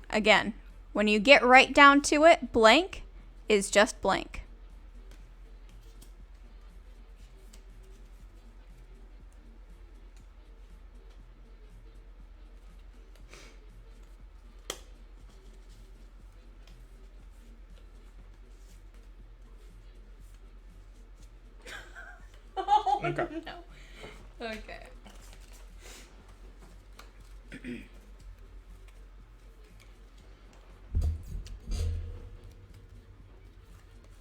Again, when you get right down to it, blank is just blank. Oh,
Okay.
no. Okay.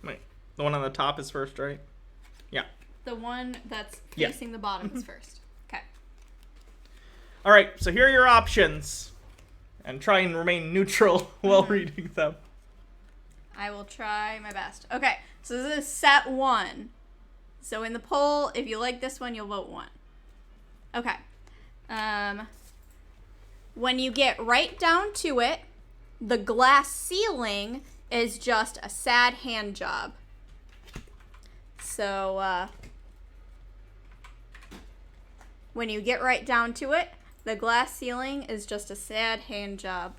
Wait, the one on the top is first, right? Yeah.
The one that's
Yeah.
facing the bottom is first. Okay.
All right, so here are your options. And try and remain neutral while reading them.
I will try my best. Okay, so this is set 1. So in the poll, if you like this one, you'll vote 1. Okay. When you get right down to it, the glass ceiling is just a sad hand job. So, when you get right down to it, the glass ceiling is just a sad hand job.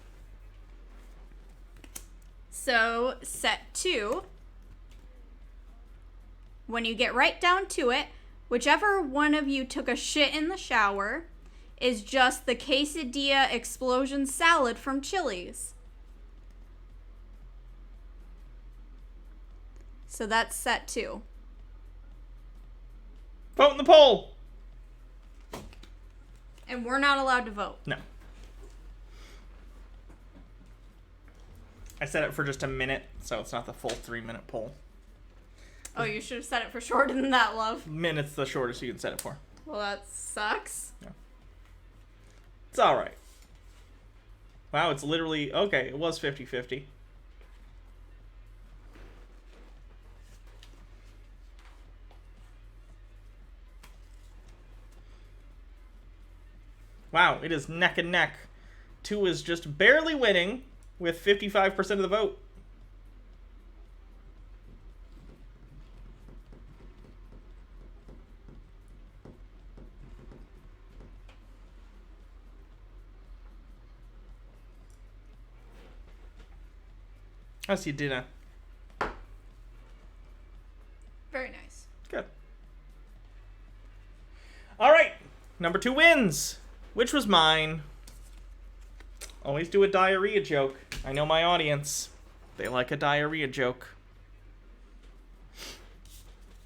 So, set 2. When you get right down to it, whichever one of you took a shit in the shower is just the quesadilla explosion salad from Chili's. So that's set 2.
Vote in the poll!
And we're not allowed to vote.
No. I set it for just a minute, so it's not the full 3-minute poll.
Oh, you should have set it for shorter than that, love.
Minute's the shortest you can set it for.
Well, that sucks.
Yeah. It's alright. Wow, it's literally... Okay, it was 50-50. Wow, it is neck and neck. 2 is just barely winning with 55% of the vote. How's your dinner?
Very nice.
Good. All right, number 2 wins, which was mine. Always do a diarrhea joke. I know my audience. They like a diarrhea joke.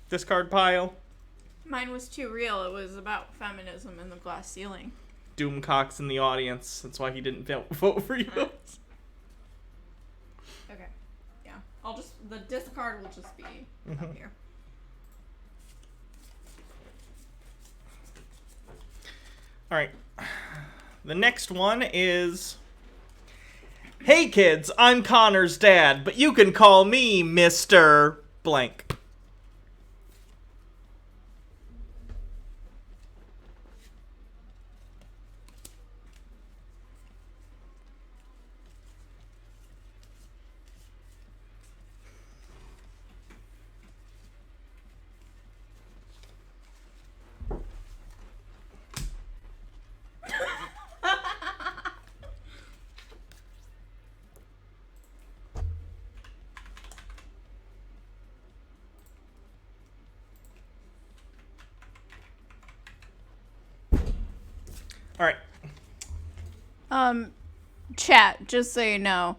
Discard pile.
Mine was too real. It was about feminism and the glass ceiling.
Doomcock's in the audience. That's why he didn't vote for you.
Okay. Yeah. The discard will just be up here.
All right. The next one is... Hey kids, I'm Connor's dad, but you can call me Mr. Blank. All right.
Chat, just so you know,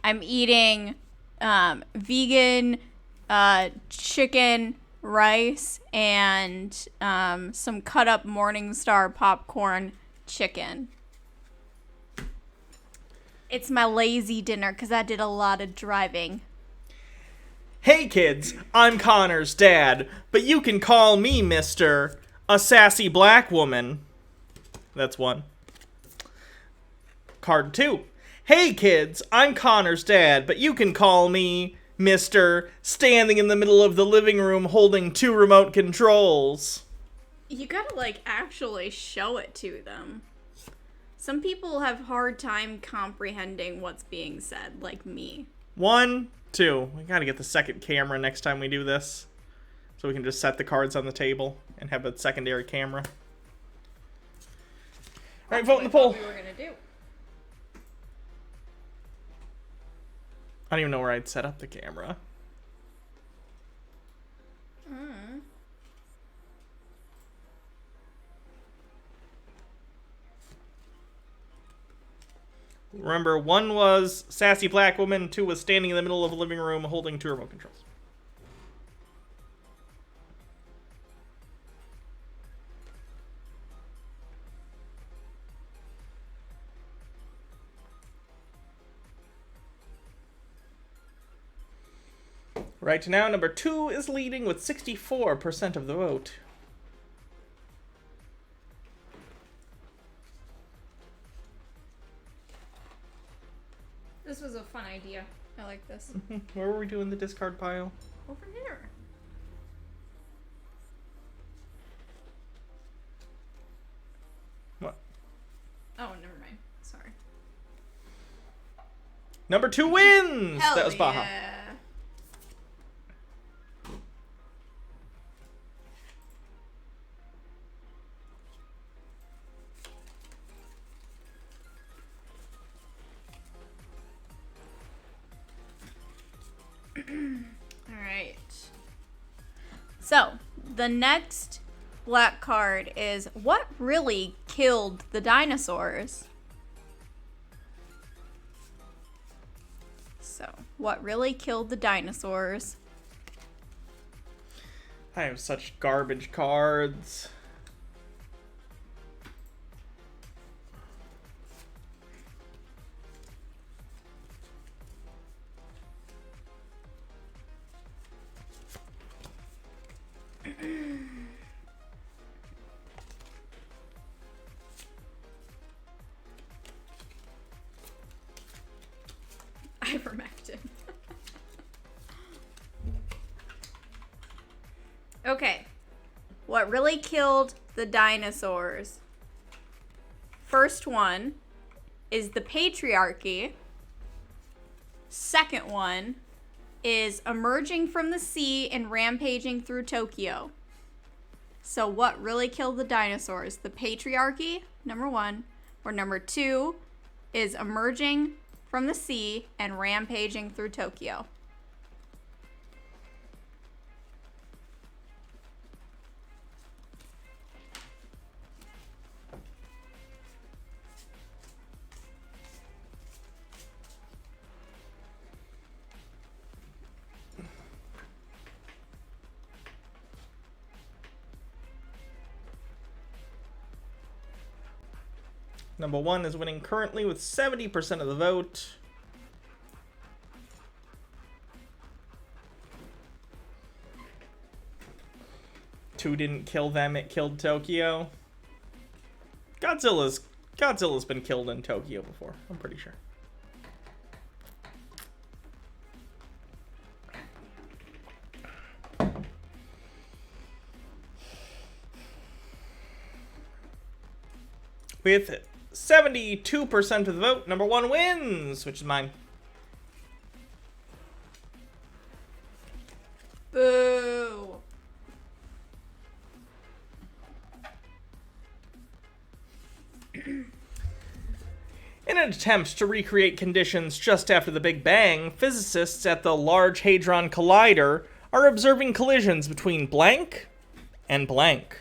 I'm eating vegan chicken, rice, and some cut up Morningstar popcorn chicken. It's my lazy dinner because I did a lot of driving.
Hey kids, I'm Connor's dad, but you can call me Mr. A Sassy Black Woman. That's 1. Card 2. Hey kids, I'm Connor's dad, but you can call me Mr. Standing in the middle of the living room holding 2 remote controls.
You gotta, actually show it to them. Some people have hard time comprehending what's being said, like me.
1, 2. We gotta get the second camera next time we do this. So we can just set the cards on the table and have a secondary camera. All right, vote in the poll.
We were gonna do.
I don't even know where I'd set up the camera. Remember, 1 was Sassy Black Woman, 2 was standing in the middle of a living room holding 2 remote controls. Right now, number 2 is leading with 64% of the vote.
This was a fun idea. I like this.
Where were we doing the discard pile?
Over here.
What?
Oh, never mind. Sorry.
Number 2 wins!
Hell
That was Baja.
yeah. So, the next black card is what really killed the dinosaurs? So, what really killed the dinosaurs?
I have such garbage cards.
Ivermectin. Okay. What really killed the dinosaurs? First one is the patriarchy. Second one is emerging from the sea and rampaging through Tokyo. So what really killed the dinosaurs? The patriarchy, number 1, or number 2 is emerging from the sea and rampaging through Tokyo.
Number 1 is winning currently with 70% of the vote. Two didn't kill them, it killed Tokyo. Godzilla's been killed in Tokyo before, I'm pretty sure. With 72% of the vote, number 1 wins, which is mine.
Boo.
In an attempt to recreate conditions just after the Big Bang, physicists at the Large Hadron Collider are observing collisions between blank and blank.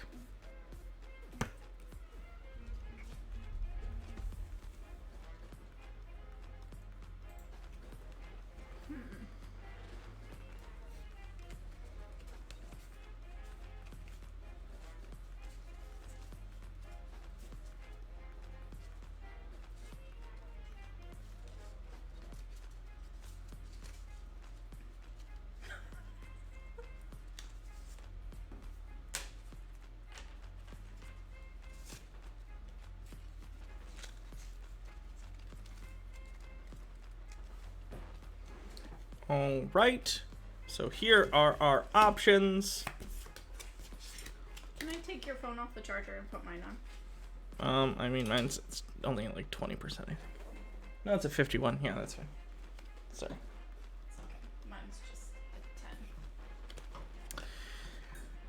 All right, so here are our options.
Can I take your phone off the charger and put mine on?
I mean, mine's it's only at like 20%, I think. No, it's a 51. Yeah, that's fine. Sorry.
Mine's just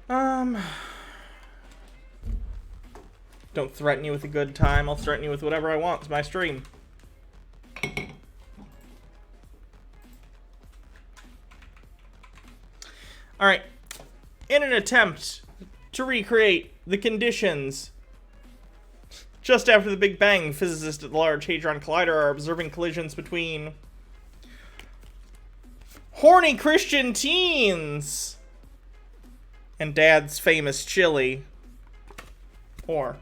a 10.
Don't threaten you with a good time. I'll threaten you with whatever I want. It's my stream. All right. In an attempt to recreate the conditions just after the Big Bang, physicists at the Large Hadron Collider are observing collisions between horny Christian teens and Dad's famous chili. Or,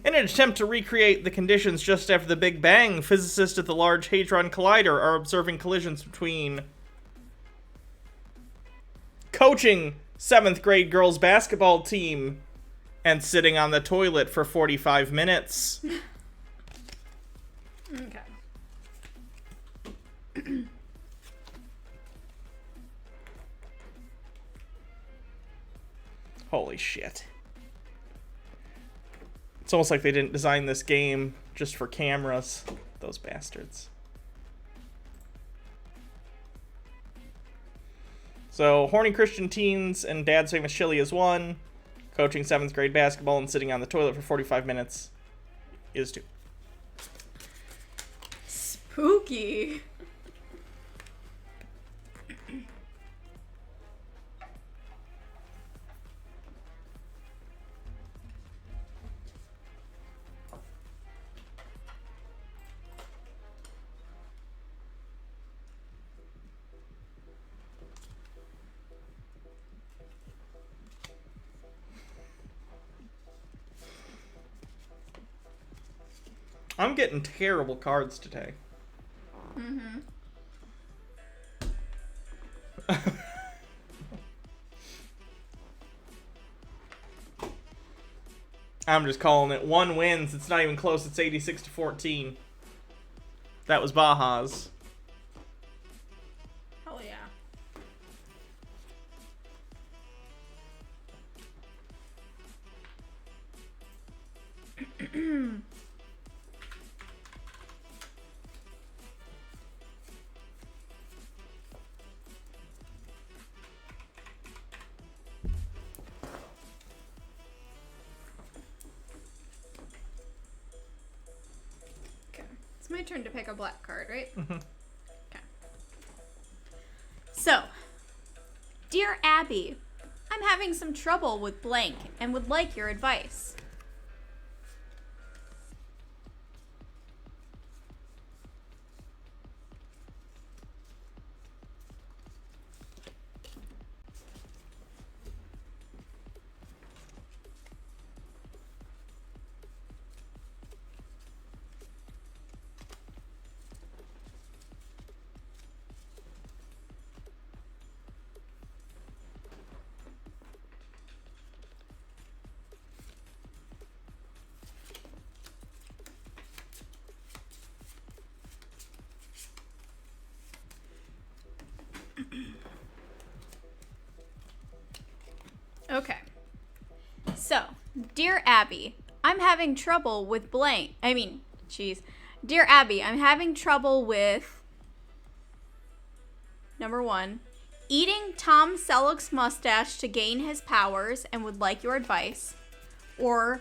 in an attempt to recreate the conditions just after the Big Bang, physicists at the Large Hadron Collider are observing collisions between coaching 7th grade girls basketball team and sitting on the toilet for 45 minutes.
Okay.
Holy shit. It's almost like they didn't design this game just for cameras. Those bastards. So, horny Christian teens and Dad's famous chili is 1. Coaching 7th grade basketball and sitting on the toilet for 45 minutes is 2.
Spooky.
I'm getting terrible cards today.
Mm-hmm.
I'm just calling it. 1 wins. It's not even close. It's 86-14. That was Baja's.
Oh, yeah. It's my turn to pick a black card, right?
Mm-hmm.
Okay. So, Dear Abby, I'm having some trouble with blank and would like your advice. Okay. So, Dear Abby, I'm having trouble with blank. Dear Abby, I'm having trouble with number 1, eating Tom Selleck's mustache to gain his powers and would like your advice. Or,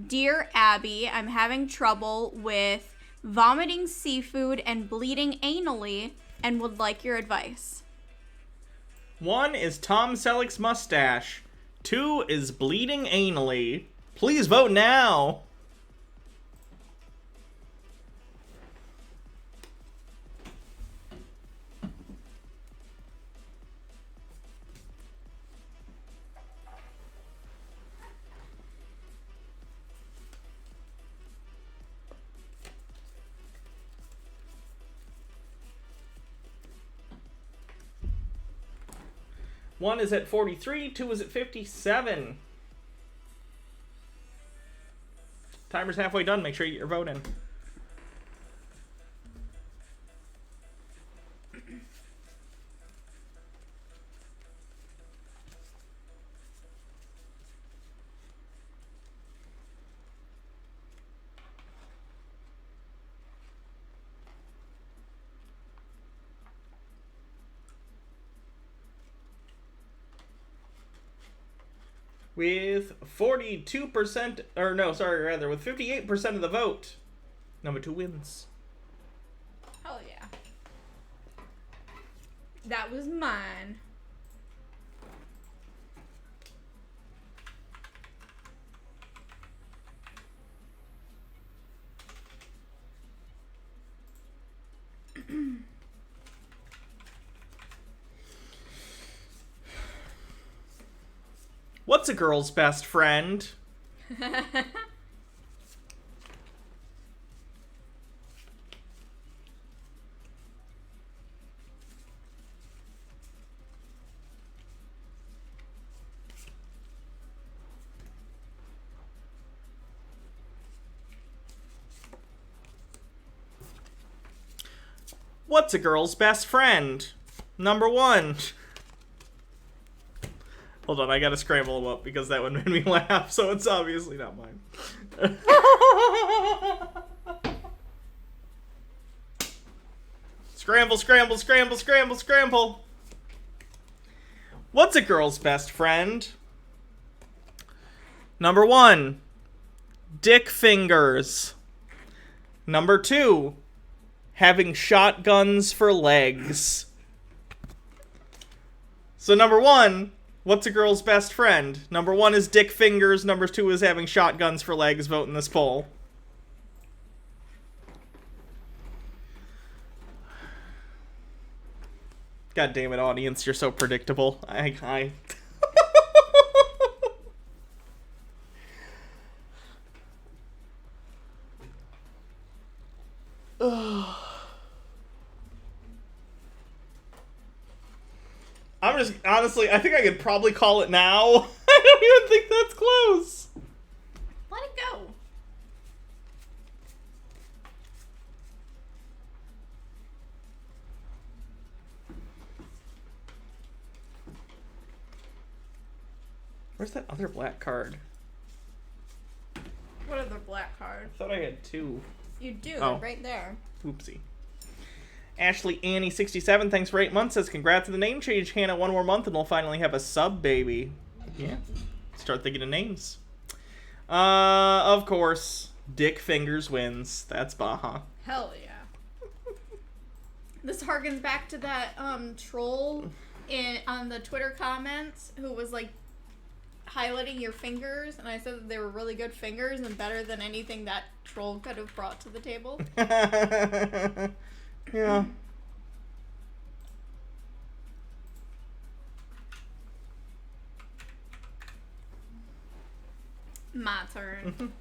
Dear Abby, I'm having trouble with vomiting seafood and bleeding anally and would like your advice.
1 is Tom Selleck's mustache. 2 is bleeding anally. Please vote now. One is at 43, 2 is at 57. Timer's halfway done. Make sure you get your vote in. With 42%, or no, sorry, rather, with 58% of the vote, number 2 wins.
Hell yeah. That was mine.
What's a girl's best friend? What's a girl's best friend? Number 1. Hold on, I gotta scramble them up because that one made me laugh, so it's obviously not mine. Scramble, scramble, scramble, scramble, scramble. What's a girl's best friend? Number 1, dick fingers. Number 2, having shotguns for legs. So number 1, what's a girl's best friend? Number 1 is dick fingers. Number 2 is having shotguns for legs. Vote in this poll. God damn it, audience. You're so predictable. I I'm just, honestly, I think I could probably call it now. I don't even think that's close.
Let it go.
Where's that other black card?
What other black card?
I thought I had 2.
You do,
Oh.
they're right there.
Oopsie. Ashley Annie 67, thanks for 8 months, says congrats on the name change, Hannah. 1 more month and we'll finally have a sub baby. Yeah. Start thinking of names. Of course, Dick Fingers wins. That's Baja.
Hell yeah. This harkens back to that troll on the Twitter comments who was like highlighting your fingers, and I said that they were really good fingers and better than anything that troll could have brought to the table.
Yeah.
My turn.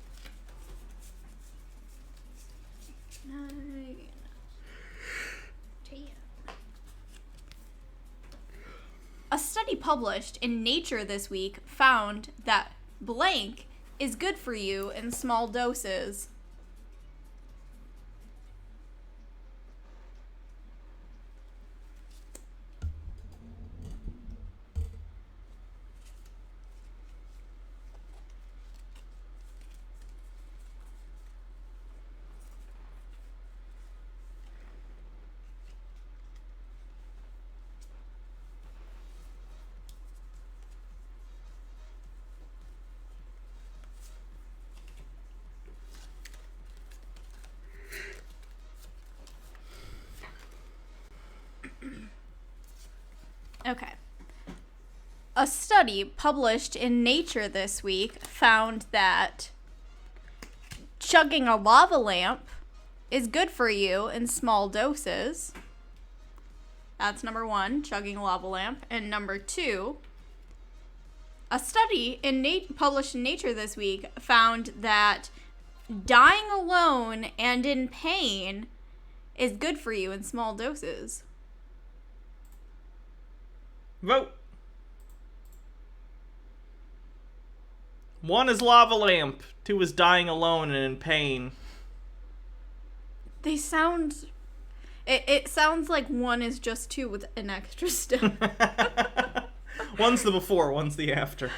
A study published in Nature this week found that blank is good for you in small doses. Okay. A study published in Nature this week found that chugging a lava lamp is good for you in small doses. That's number 1, chugging a lava lamp. And number 2, a study published in Nature this week found that dying alone and in pain is good for you in small doses.
Vote. 1 is lava lamp. 2 is dying alone and in pain.
They sound... It sounds like 1 is just 2 with an extra step.
1's the before, 1's the after.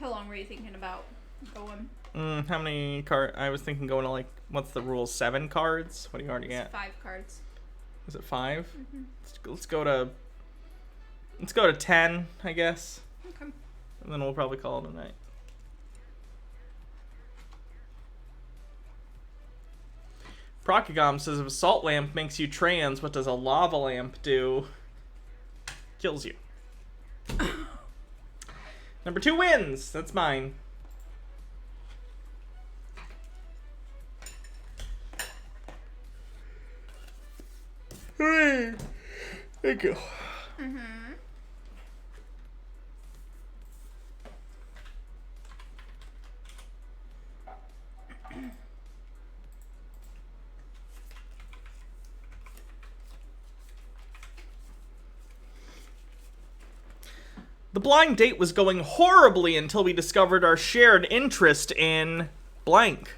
How long were you thinking about going?
How many cards? I was thinking going to, like, what's the rule? 7 cards? What do you already
It's
get?
5 cards.
Is it 5?
Mm-hmm.
Let's go to 10, I guess.
Okay.
And then we'll probably call it a night. Procagom says if a salt lamp makes you trans, what does a lava lamp do? Kills you. Number 2 wins. That's mine. Hooray! Thank you.
Mm-hmm.
The blind date was going horribly until we discovered our shared interest in blank.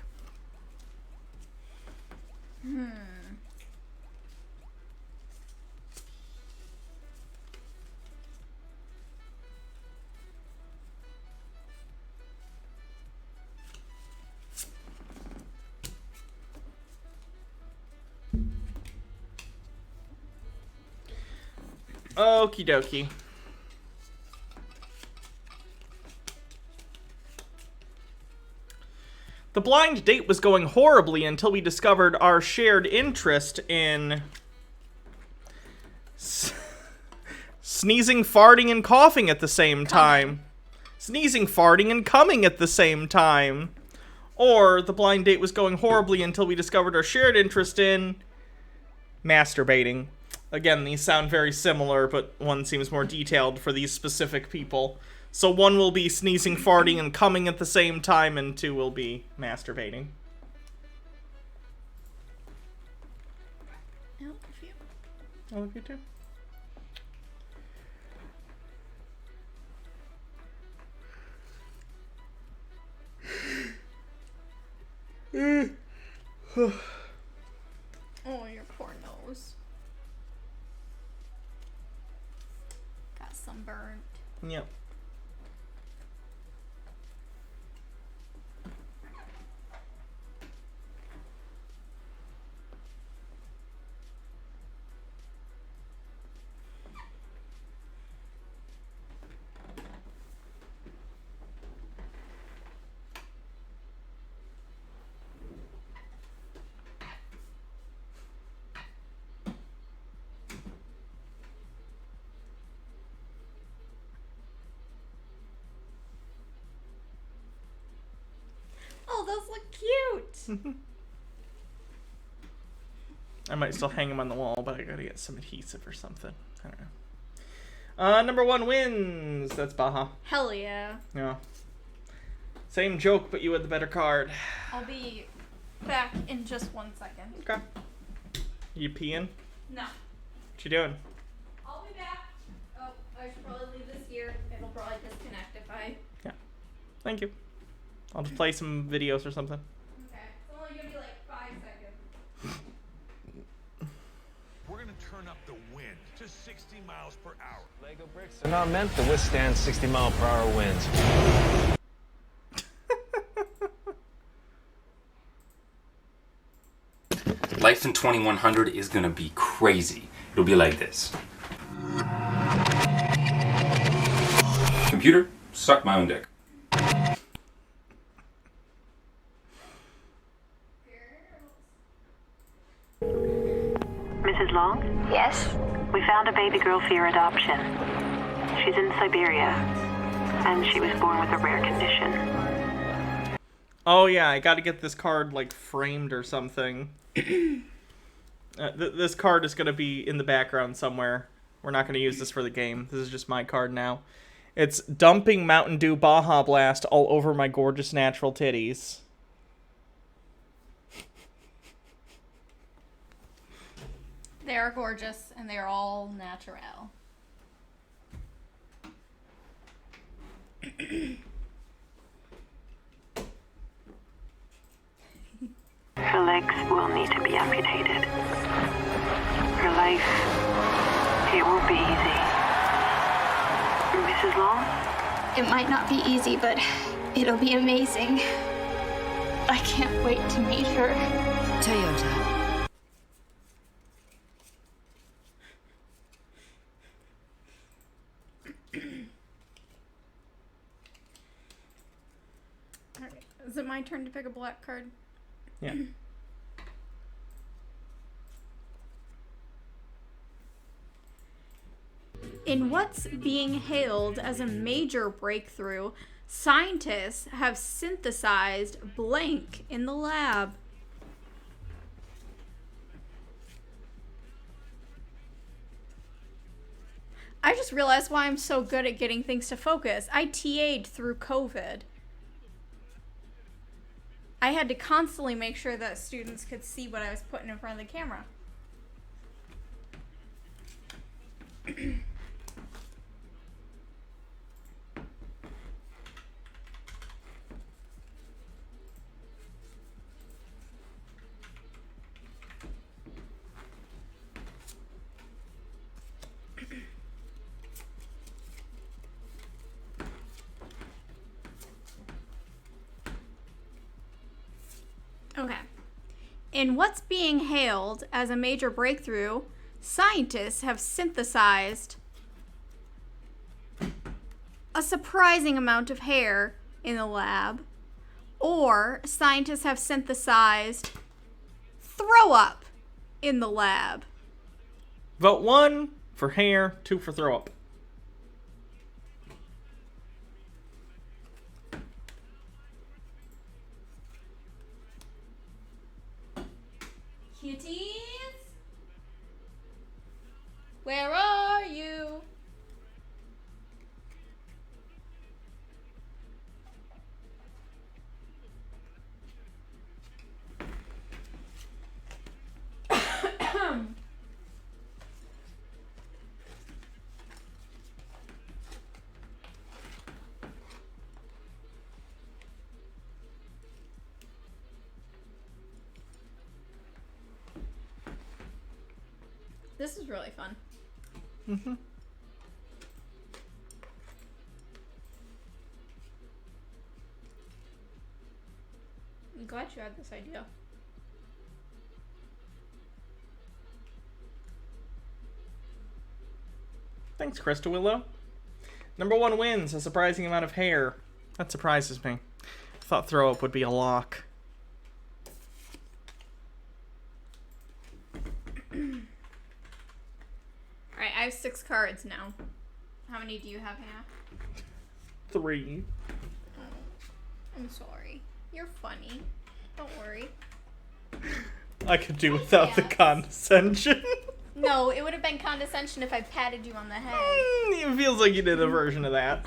Okie dokie. The blind date was going horribly until we discovered our shared interest in sneezing, farting, and coughing at the same time. Sneezing, farting, and coming at the same time. Or the blind date was going horribly until we discovered our shared interest in masturbating. Again, these sound very similar, but one seems more detailed for these specific people. So one will be sneezing, farting, and coming at the same time, and two will be masturbating.
I love you.
I love you too.
Oh, your poor nose. Got sunburned.
Yep.
Oh, those look cute.
I might still hang them on the wall, but I gotta get some adhesive or something. I don't know. Number 1 wins. That's Baja.
Hell yeah.
Yeah. Same joke, but you had the better card.
I'll be back in just 1 second.
Okay. You peeing?
No.
What you doing?
I'll be back. Oh, I should probably leave this here. It'll probably disconnect if I...
Yeah. Thank you. I'll just play some videos or something.
Okay. It's only gonna be like 5 seconds.
We're gonna turn up the wind to 60 miles per hour.
Lego bricks are not meant to withstand 60-mile-per-hour winds.
Life in 2100 is gonna be crazy. It'll be like this. Computer, suck my own dick.
Mrs. Long?
Yes?
We found a baby girl for your adoption. She's in Siberia, and she was born with a rare condition.
Oh yeah, I gotta get this card, like, framed or something. This card is gonna be in the background somewhere. We're not gonna use this for the game. This is just my card now. It's dumping Mountain Dew Baja Blast all over my gorgeous natural titties.
They are gorgeous, and they are all natural.
Her legs will need to be amputated. Her life, it won't be easy. Mrs. Long?
It might not be easy, but it'll be amazing. I can't wait to meet her.
Toyota.
Alright, is it my turn to pick a black card?
Yeah.
In what's being hailed as a major breakthrough, scientists have synthesized blank in the lab. I just realized why I'm so good at getting things to focus. I TA'd through COVID. I had to constantly make sure that students could see what I was putting in front of the camera. Okay. In what's being hailed as a major breakthrough, scientists have synthesized a surprising amount of hair in the lab, or scientists have synthesized throw up in the lab.
Vote 1 for hair, 2 for throw up.
Kitties? Where are you? This is really fun.
Mm-hmm.
I'm glad you had this idea.
Thanks, Krista Willow. Number 1 wins a surprising amount of hair. That surprises me. I thought throw up would be a lock.
Alright, I have 6 cards now. How many do you have, Hannah?
3.
Oh, I'm sorry. You're funny. Don't worry.
I could do without the condescension.
No, it would have been condescension if I patted you on the head.
It feels like you did a version of that.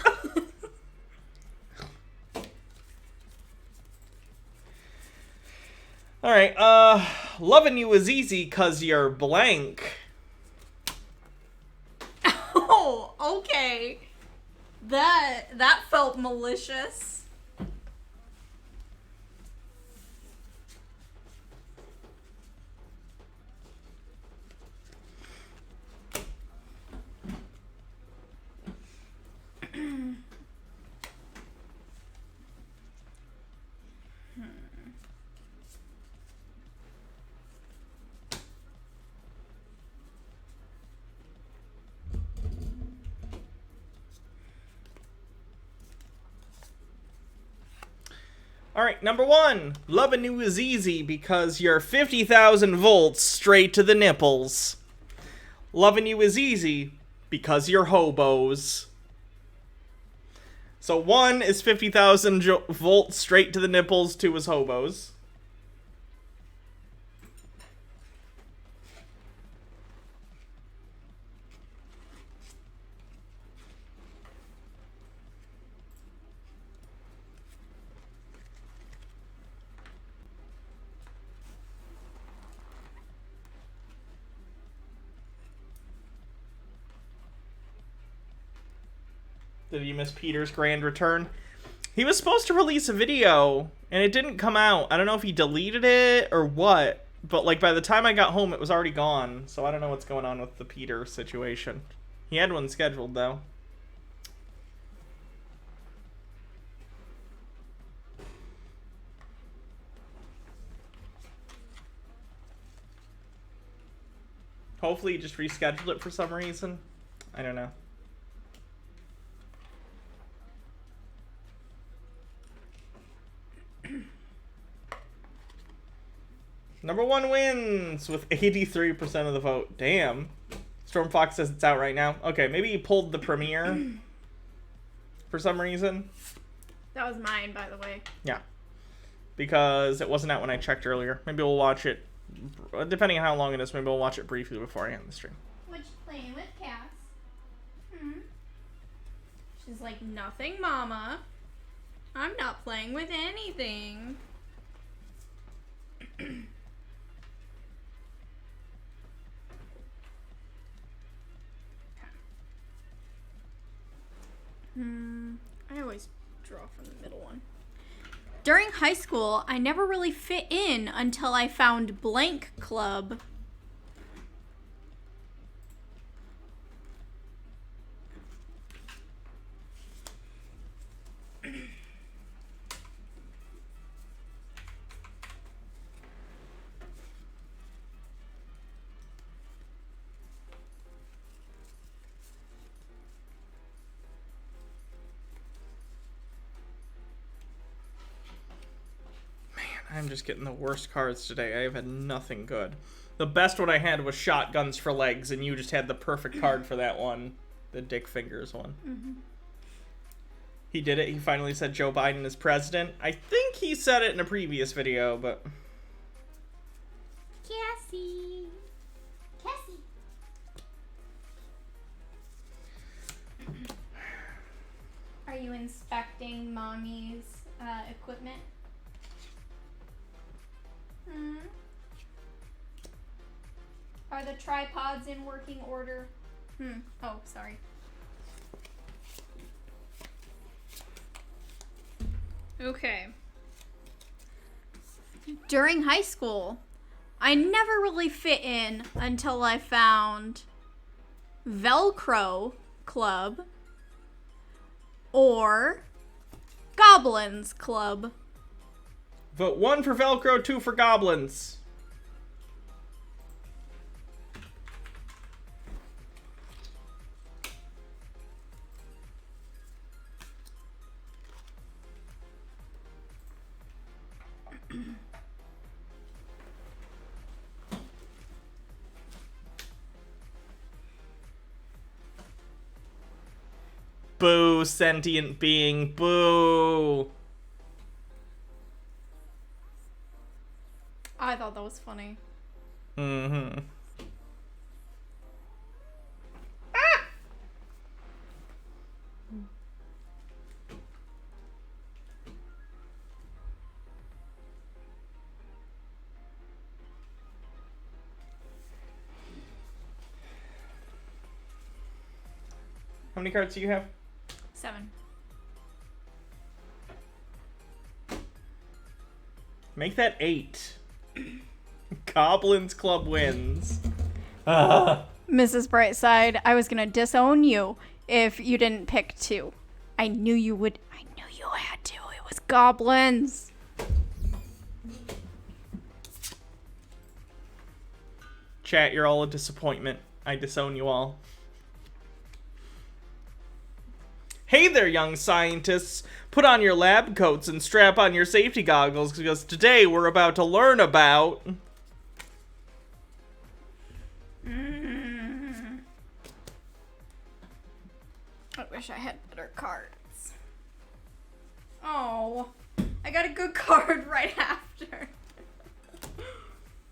Alright, loving you is easy 'cause you're blank.
Oh, okay. That felt malicious.
Alright, number 1. Loving you is easy because you're 50,000 volts straight to the nipples. Loving you is easy because you're hobos. So 1 is 50,000 volts straight to the nipples, 2 is hobos. Did you miss Peter's grand return? He was supposed to release a video, and it didn't come out. I don't know if he deleted it or what, but like by the time I got home, it was already gone. So I don't know what's going on with the Peter situation. He had one scheduled, though. Hopefully he just rescheduled it for some reason. I don't know. Number 1 wins with 83% of the vote. Damn. Stormfox says it's out right now. Okay, maybe he pulled the premiere for some reason.
That was mine, by the way.
Yeah. Because it wasn't out when I checked earlier. Maybe we'll watch it, depending on how long it is, maybe we'll watch it briefly before I end the stream.
What you playing with, Cass? She's like, nothing, Mama. I'm not playing with anything. I always draw from the middle one. During high school, I never really fit in until I found Blank Club.
I'm just getting the worst cards today. I've had nothing good. The best one I had was Shotguns for Legs, and you just had the perfect card for that one. The Dick Fingers one. He did it. He finally said Joe Biden is president. I think he said it in a previous video, but...
Cassie. Cassie. inspecting mommy's equipment. Are the tripods in working order? Oh, sorry. Okay. During high school, I never really fit in until I found Velcro Club or Goblins Club.
Vote 1 for Velcro, 2 for Goblins. Boo, sentient being, boo.
I thought that was funny.
Mm-hmm. How many cards do you have?
7.
Make that 8. Goblins Club wins.
Mrs. Brightside, I was gonna disown you if you didn't pick 2. I knew you would. I knew you had to. It was goblins.
Chat, you're all a disappointment. I disown you all. Hey there, young scientists. Put on your lab coats and strap on your safety goggles because today we're about to learn about...
I wish I had better cards. Oh, I got a good card right after.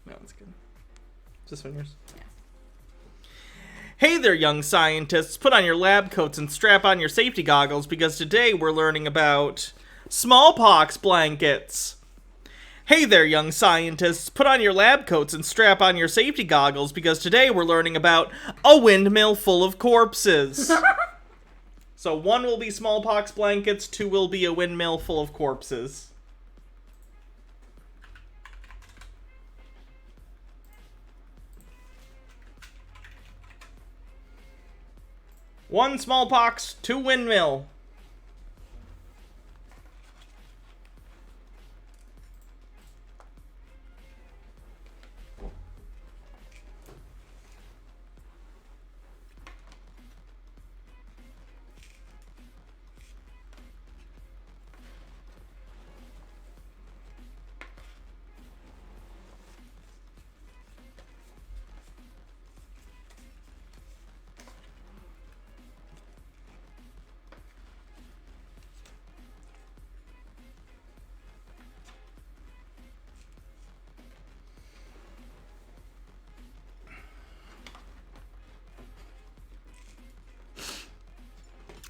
That one's good. Is this one yours? Yeah. Hey there, young scientists. Put on your lab coats and strap on your safety goggles because today we're learning about smallpox blankets. Hey there, young scientists. Put on your lab coats and strap on your safety goggles because today we're learning about a windmill full of corpses. So 1 will be smallpox blankets, 2 will be a windmill full of corpses. One smallpox, 2 windmill.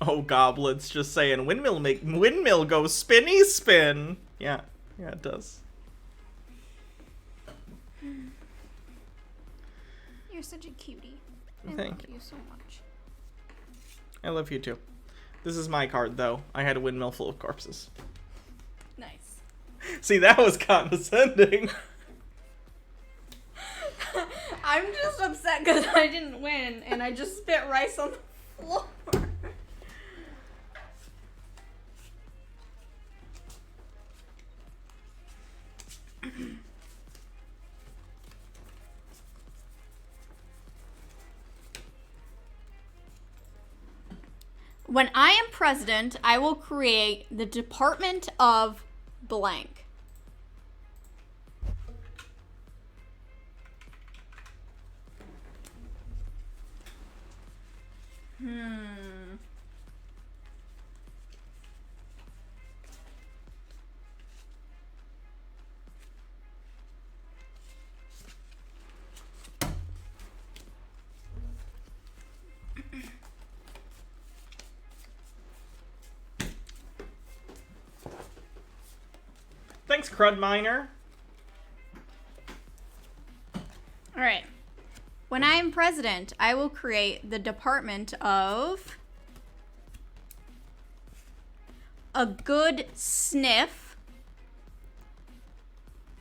Oh, goblins just saying windmill go spinny spin. Yeah, it does.
You're such a cutie. I
Thank
love you so much.
I love you too. This is my card though. I had a windmill full of corpses.
Nice.
See, that was condescending.
I'm just upset because I didn't win and I just spit rice on the floor. When I am president, I will create the Department of blank.
points, Crud Miner.
Alright. When I am president, I will create the Department of a Good Sniff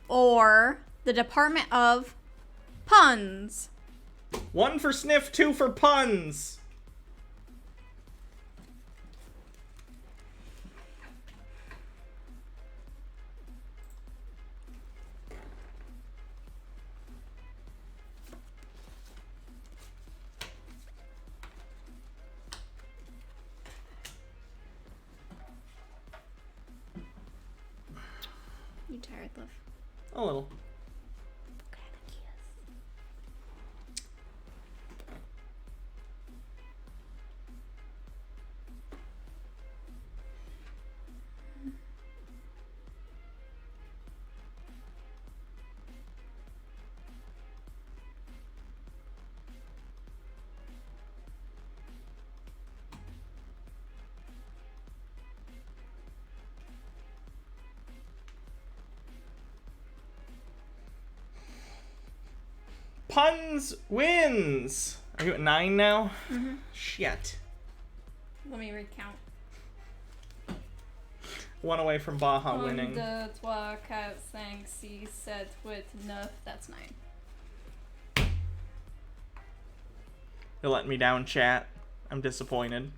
or the Department of Puns.
1 for sniff, 2 for puns.
You tired, love?
A little. Puns wins. Are you at 9 now?
Mm-hmm.
Shit.
Let me recount.
1 away from Baja winning.
1, 2, 3, 4, 5, 6, 7, 8, 9. That's 9.
You're letting me down, chat. I'm disappointed.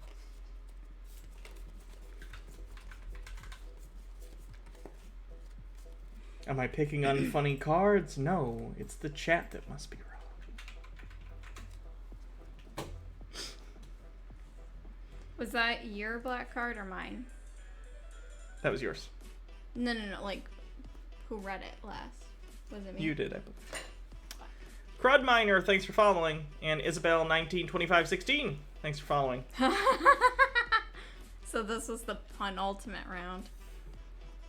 Am I picking unfunny cards? No, it's the chat that must be wrong.
Was that your black card or mine?
That was yours.
No, like, who read it last? Was it me?
You did, I believe. Crud Miner, thanks for following. And Isabel 192516, thanks for following.
So this was the pun ultimate round.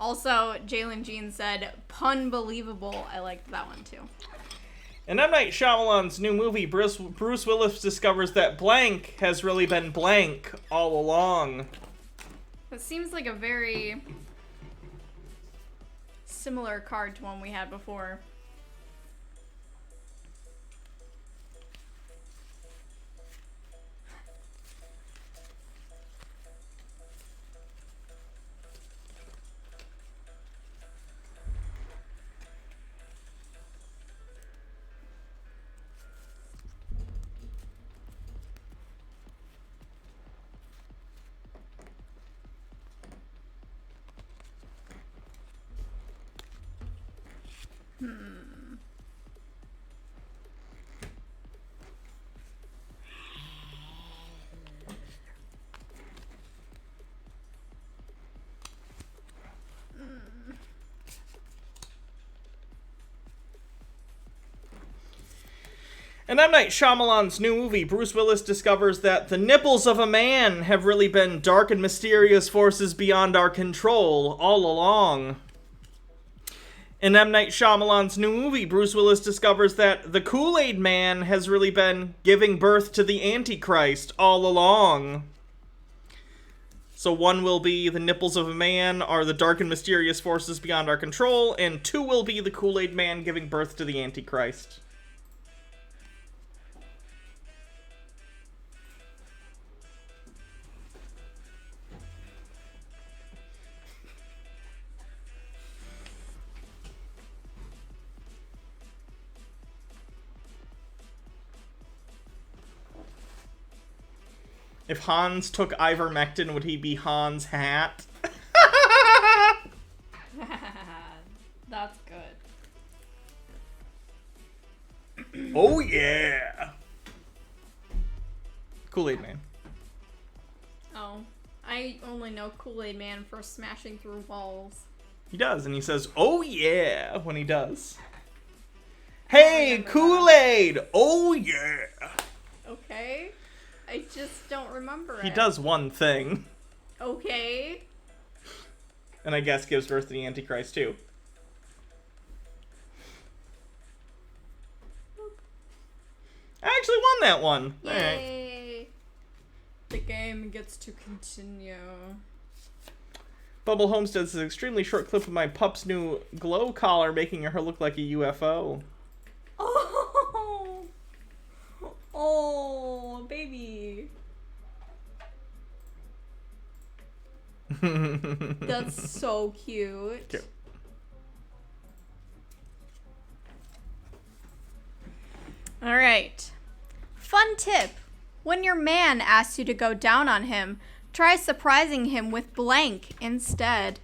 Also, Jalen Jean said, pun believable. I liked that one too.
In M. Night Shyamalan's new movie, Bruce Willis discovers that blank has really been blank all along.
That seems like a very similar card to one we had before.
In M. Night Shyamalan's new movie, Bruce Willis discovers that the nipples of a man have really been dark and mysterious forces beyond our control all along. In M. Night Shyamalan's new movie, Bruce Willis discovers that the Kool-Aid Man has really been giving birth to the Antichrist all along. So 1 will be the nipples of a man are the dark and mysterious forces beyond our control, and 2 will be the Kool-Aid Man giving birth to the Antichrist. If Hans took ivermectin, would he be Hans Hat?
That's good.
Oh yeah! Kool-Aid Man.
Oh, I only know Kool-Aid Man for smashing through walls.
He does, and he says, oh yeah, when he does. Hey, Kool-Aid! Oh yeah!
Okay. I just don't remember it.
He does one thing.
Okay.
And I guess gives birth to the Antichrist too. I actually won that one.
Yay.
Alright.
The game gets to continue.
Bubble Homestead says, extremely short clip of my pup's new glow collar making her look like a UFO.
Oh, oh, baby. That's so cute.
Cute.
All right. Fun tip. When your man asks you to go down on him, try surprising him with blank instead.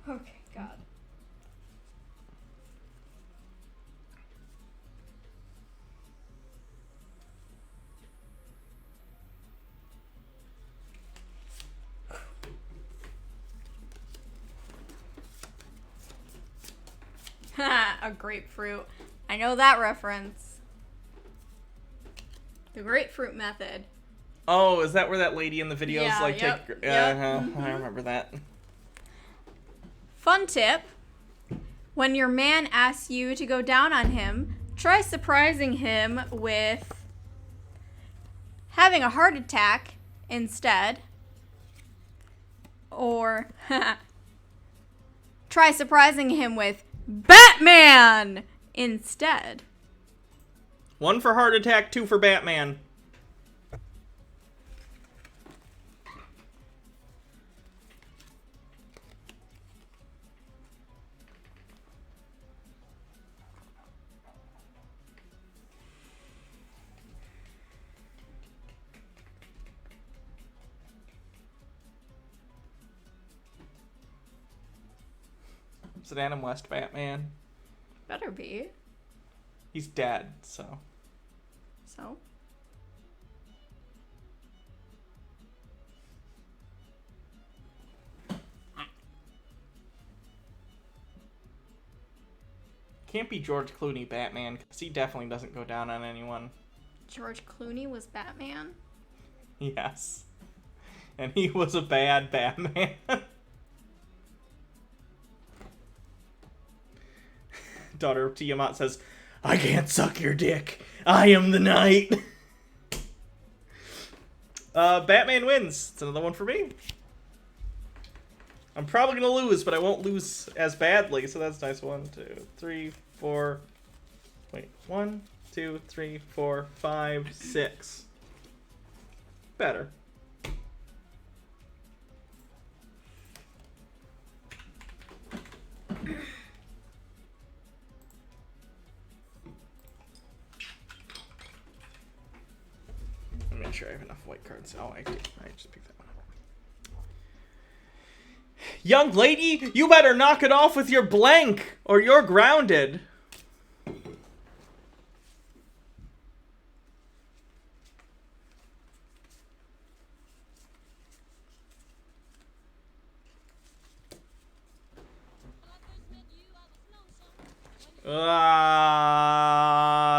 Okay, God. A grapefruit. I know that reference. The grapefruit method.
Oh, is that where that lady in the videos
Yeah,
like
yep,
take?
yep.
I remember that.
Fun tip. When your man asks you to go down on him, try surprising him with having a heart attack instead. Or try surprising him with Batman instead.
1 for heart attack, 2 for Batman. Is it Adam West Batman?
Better be.
He's dead, so.
So?
Can't be George Clooney Batman, because he definitely doesn't go down on anyone.
George Clooney was Batman?
Yes. And he was a bad Batman. Daughter of Tiamat says, I can't suck your dick. I am the knight. Batman wins. It's another one for me. I'm probably going to lose, but I won't lose as badly, so that's nice. 1, 2, 3, 4. Wait, 1, 2, 3, 4, 5, 6. Better. I'm not sure I have enough white cards. Oh, I do. I just picked that one up. Young lady, you better knock it off with your blank, or you're grounded.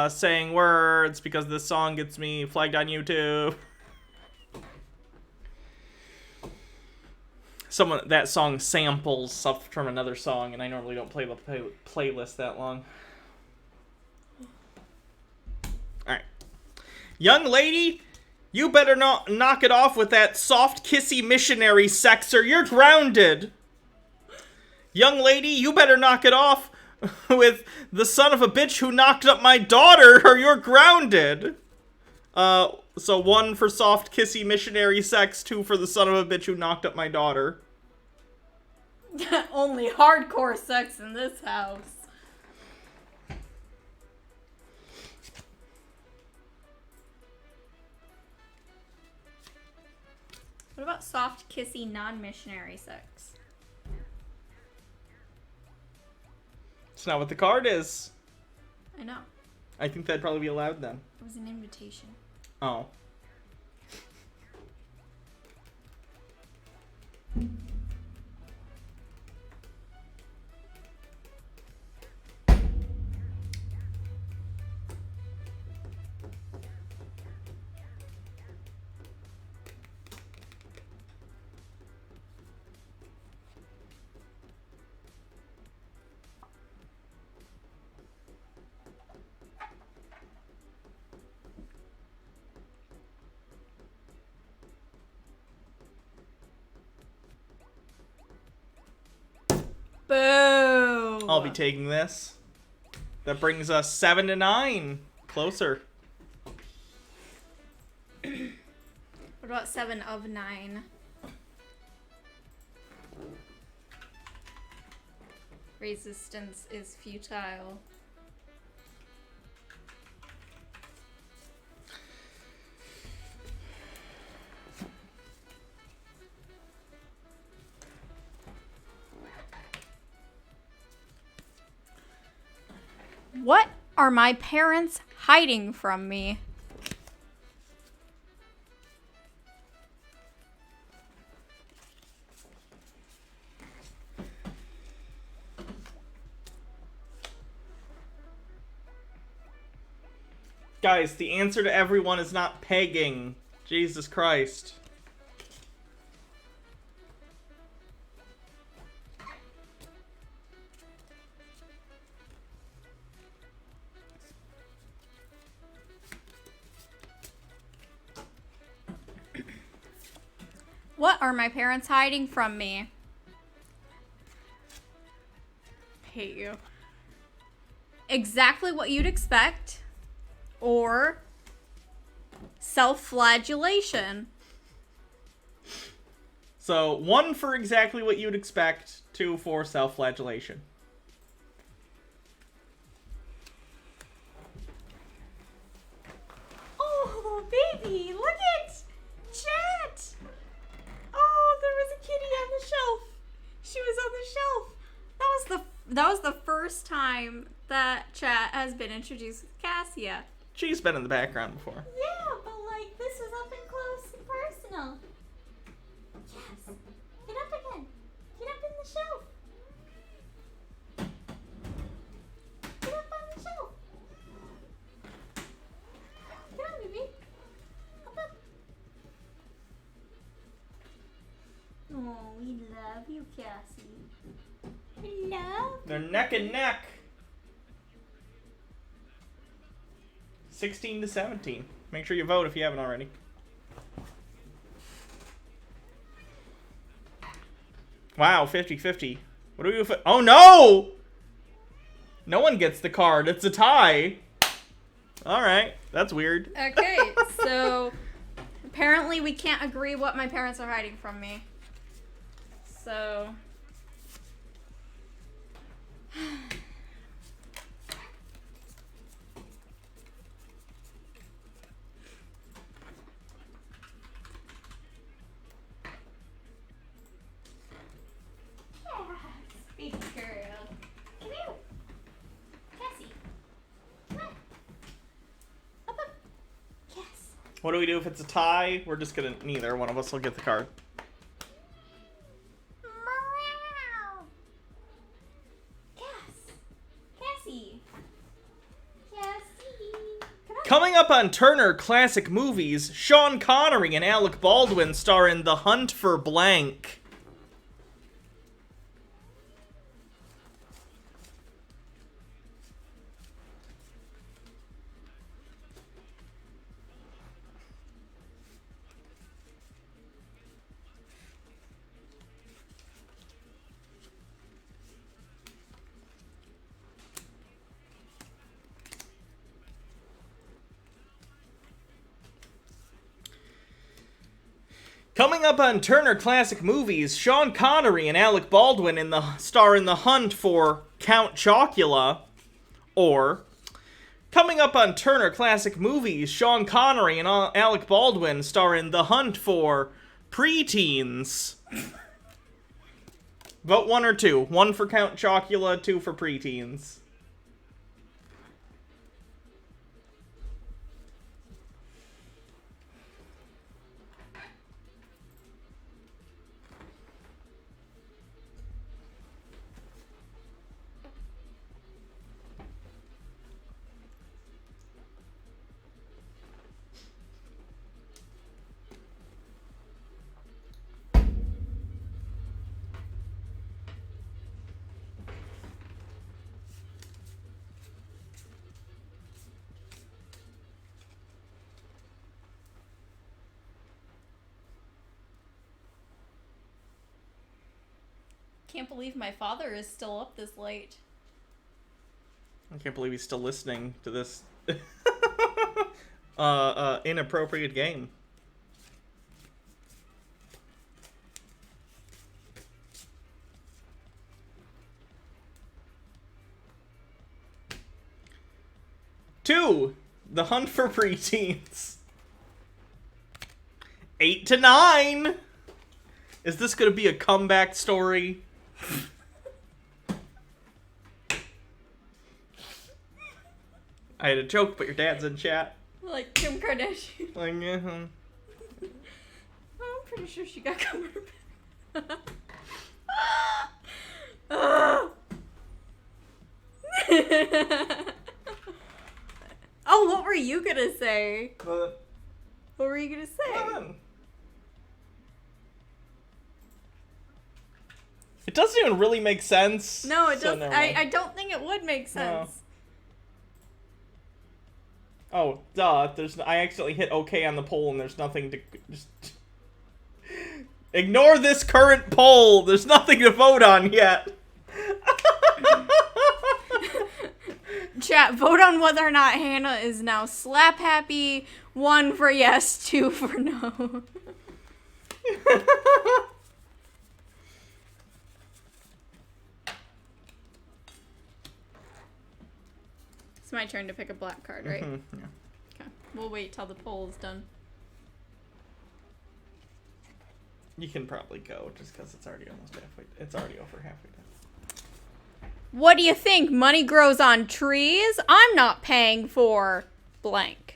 Saying words because this song gets me flagged on YouTube. That song samples stuff from another song, and I normally don't play the playlist that long. Alright. Young lady, you better not knock it off with that soft kissy missionary sex or you're grounded. Young lady, you better knock it off with the son of a bitch who knocked up my daughter or you're grounded. So 1 for soft kissy missionary sex, 2 for the son of a bitch who knocked up my daughter.
Only hardcore sex in this house. What about soft, kissy, non-missionary sex?
It's not what the card is.
I know.
I think that'd probably be allowed then.
It was an invitation.
Oh. I'll be taking this. That brings us 7 to 9. Closer.
What about 7 of 9? Resistance is futile. What are my parents hiding from me?
Guys, the answer to everyone is not pegging. Jesus Christ.
What are my parents hiding from me? Hate you. Exactly what you'd expect. Or self-flagellation.
So, 1 for exactly what you'd expect, 2 for self-flagellation.
Oh, baby, look at Chat. Oh, there was a kitty on the shelf. She was on the shelf. That was the first time that Chat has been introduced with Cassia.
She's been in the background before.
Yeah, but like this was up and close and personal. Yes. Get up again. Get up in the shelf. Get up on the shelf. Get on, baby. Up, up. Oh, we love you, Cassie. We love you.
They're neck and neck. 16 to 17. Make sure you vote if you haven't already. Wow, 50-50. What do we do if oh no! No one gets the card. It's a tie. Alright, that's weird.
Okay, so apparently we can't agree what my parents are hiding from me. So baby girl. Come here. Cassie. Come on. Up, up. Yes.
What do we do if it's a tie? We're just gonna, neither one of us will get the card.
Meow. Cass. Cassie. Cassie. Come on.
Coming up on Turner Classic Movies, Sean Connery and Alec Baldwin star in The Hunt for Blank. Coming up on Turner Classic Movies, Sean Connery and Alec Baldwin star in The Hunt for Count Chocula. Or, coming up on Turner Classic Movies, Sean Connery and Alec Baldwin star in The Hunt for Preteens. Vote 1 or 2. 1 for Count Chocula, 2 for Preteens.
Can't believe my father is still up this late.
I can't believe he's still listening to this inappropriate game. Two, The Hunt for Preteens. 8 to 9. Is this gonna be a comeback story? I had a joke, but your dad's in chat.
Like Kim Kardashian.
Like, yeah.
I'm pretty sure she got covered. Oh, what were you gonna say? What were you gonna say?
It doesn't even really make sense.
No, it
so
doesn't.
never mind.
I don't think it would make sense.
Oh, duh. I accidentally hit OK on the poll and there's nothing to... Just ignore this current poll. There's nothing to vote on yet.
Chat, vote on whether or not Hannah is now slap happy. 1 for yes, 2 for no. It's my turn to pick a black card, right?
Mm-hmm, yeah.
Okay. We'll wait till the poll is done.
You can probably go just because it's already almost halfway. It's already over halfway done.
What do you think? Money grows on trees? I'm not paying for blank.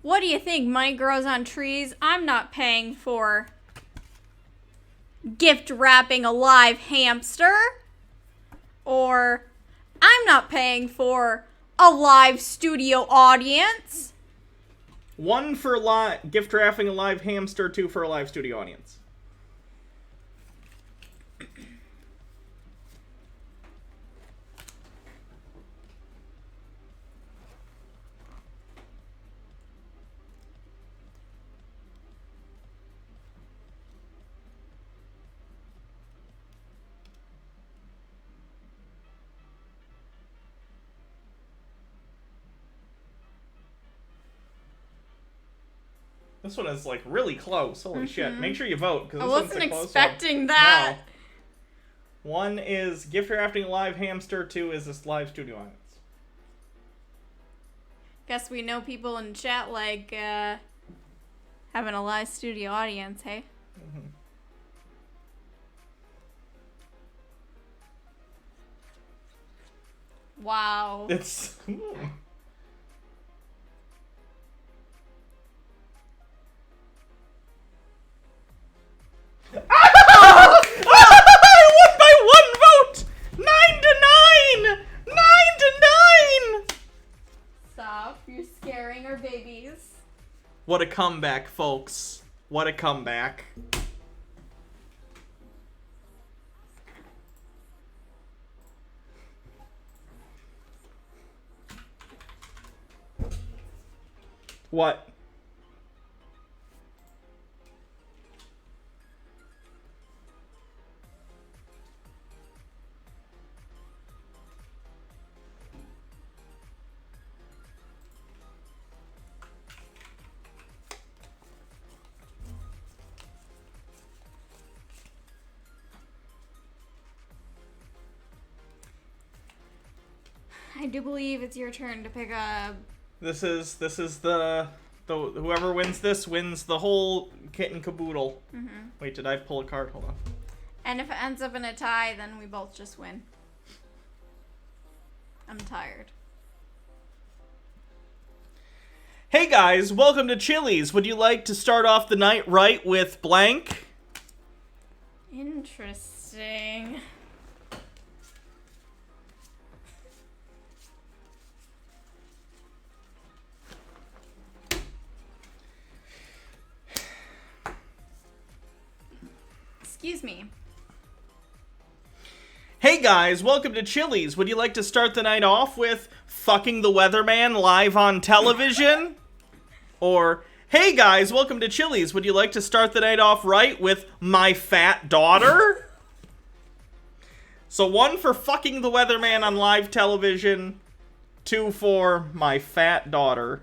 What do you think? Money grows on trees? I'm not paying for gift wrapping a live hamster. Or I'm not paying for a live studio audience.
1 for gift wrapping a live hamster, 2 for a live studio audience. This one is like really close. Holy shit. Make sure you vote.
I wasn't expecting that.
No. 1 is gift wrapping a live hamster, 2 is this live studio audience.
Guess we know people in chat like having a live studio audience, hey?
Mm-hmm.
Wow.
It's... I won by 1 vote! 9 to 9! 9 to 9!
Stop. You're scaring our babies.
What a comeback, folks. What a comeback. What?
I do believe it's your turn to pick a...
This is the Whoever wins this wins the whole kit and caboodle.
Mm-hmm.
Wait, did I pull a card? Hold on.
And if it ends up in a tie, then we both just win. I'm tired.
Hey guys, welcome to Chili's. Would you like to start off the night right with blank?
Interesting. Excuse me.
Hey guys, welcome to Chili's. Would you like to start the night off with fucking the weatherman live on television? Or, hey guys, welcome to Chili's. Would you like to start the night off right with my fat daughter? So 1 for fucking the weatherman on live television, 2 for my fat daughter.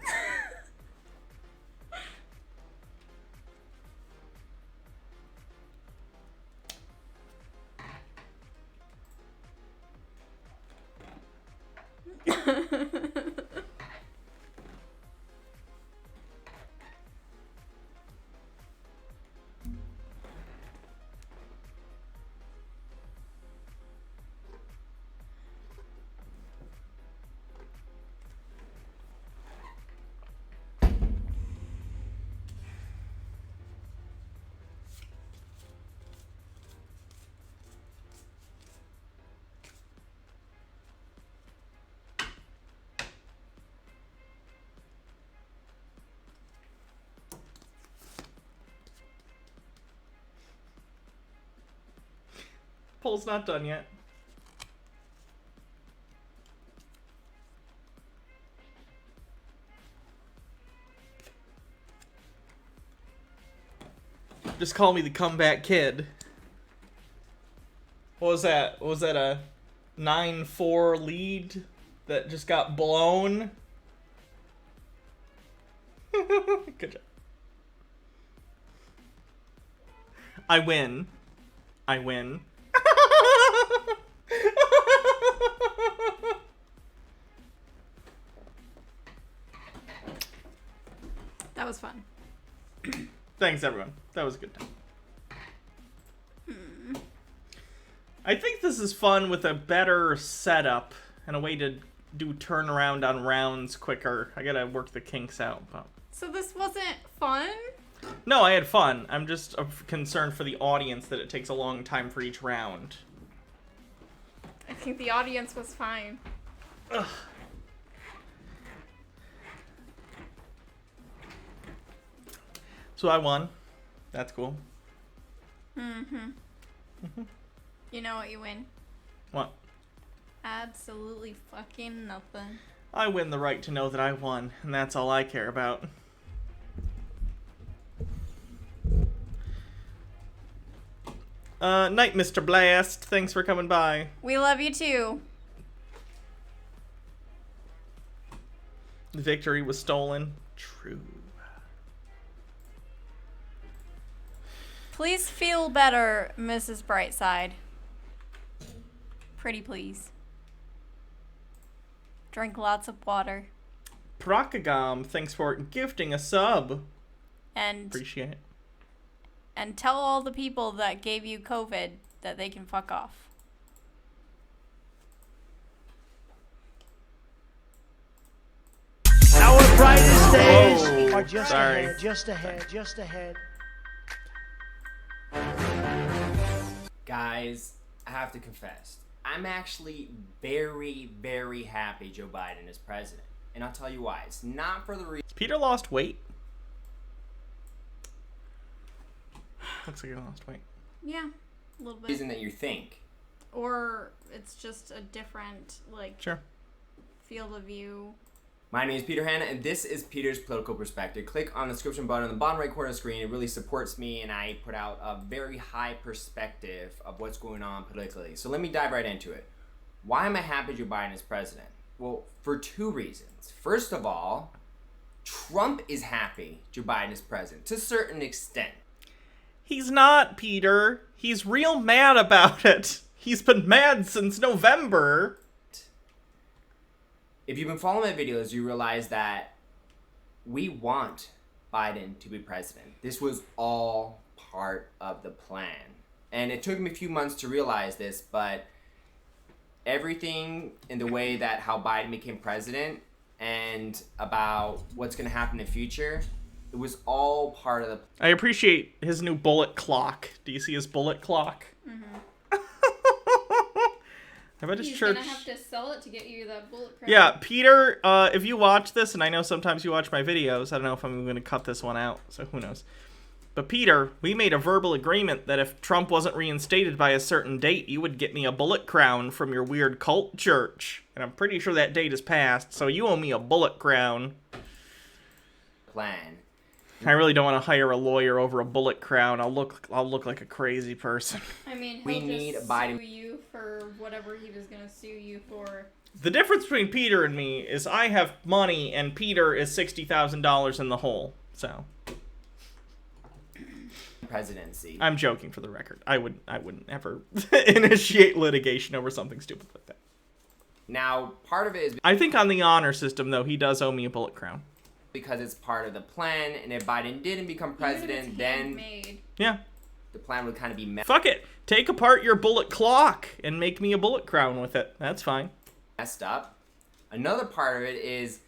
Poll's not done yet. Just call me the comeback kid. What was that? Was that a 9-4 lead that just got blown? Good job. I win. I win.
That was fun.
Thanks, everyone. That was a good time. I think this is fun with a better setup and a way to do turnaround on rounds quicker. I gotta work the kinks out. But...
So this wasn't fun?
No, I had fun. I'm just concerned for the audience that it takes a long time for each round.
I think the audience was fine.
Ugh. So I won. That's cool.
Mm-hmm. You know what you win?
What?
Absolutely fucking nothing.
I win the right to know that I won, and that's all I care about. Night, Mr. Blast. Thanks for coming by.
We love you too.
The victory was stolen. True.
Please feel better, Mrs. Brightside. Pretty please. Drink lots of water.
Prakagam, thanks for gifting a sub.
And
appreciate it.
And tell all the people that gave you COVID that they can fuck off.
Our brightest days
Whoa,
are just
sorry.
ahead, just ahead, just ahead.
Guys, I have to confess, I'm actually very, very happy Joe Biden is president. And I'll tell you why. It's not for the reason...
Peter lost weight? Looks like he lost weight.
Yeah, a little bit.
...reason that you think.
Or it's just a different, like,
sure,
field of view.
My name is Peter Hanna, and this is Peter's Political Perspective. Click on the description button on the bottom right corner of the screen. It really supports me, and I put out a very high perspective of what's going on politically. So let me dive right into it. Why am I happy Joe Biden is president? Well, for 2 reasons. First of all, Trump is happy Joe Biden is president, to a certain extent.
He's not, Peter. He's real mad about it. He's been mad since November.
If you've been following my videos, you realize that we want Biden to be president. This was all part of the plan. And it took me a few months to realize this, but everything in the way that how Biden became president and about what's going to happen in the future, it was all part of the...
I appreciate his new bullet clock. Do you see his bullet clock?
Mm-hmm.
I bet his
He's
church...
gonna have to sell it to get you that bullet crown.
Yeah, Peter, if you watch this, and I know sometimes you watch my videos, I don't know if I'm going to cut this one out, so who knows. But Peter, we made a verbal agreement that if Trump wasn't reinstated by a certain date, you would get me a bullet crown from your weird cult church. And I'm pretty sure that date is passed, so you owe me a bullet crown.
Plan.
I really don't want to hire a lawyer over a bullet crown. I'll look like a crazy person.
I mean,
We
he'll
need
just
Biden.
sue you for whatever he was gonna sue you for.
The difference between Peter and me is I have money and Peter is $60,000 in the hole. So
Presidency.
I'm joking, for the record. I wouldn't ever initiate litigation over something stupid like that.
Now, part of it is
I think on the honor system, though, he does owe me a bullet crown.
because it's part of the plan, and if Biden didn't become president, then
Yeah.
the plan would kind of be
Fuck it. Take apart your bullet clock and make me a bullet crown with it. That's fine.
messed up. Another part of it is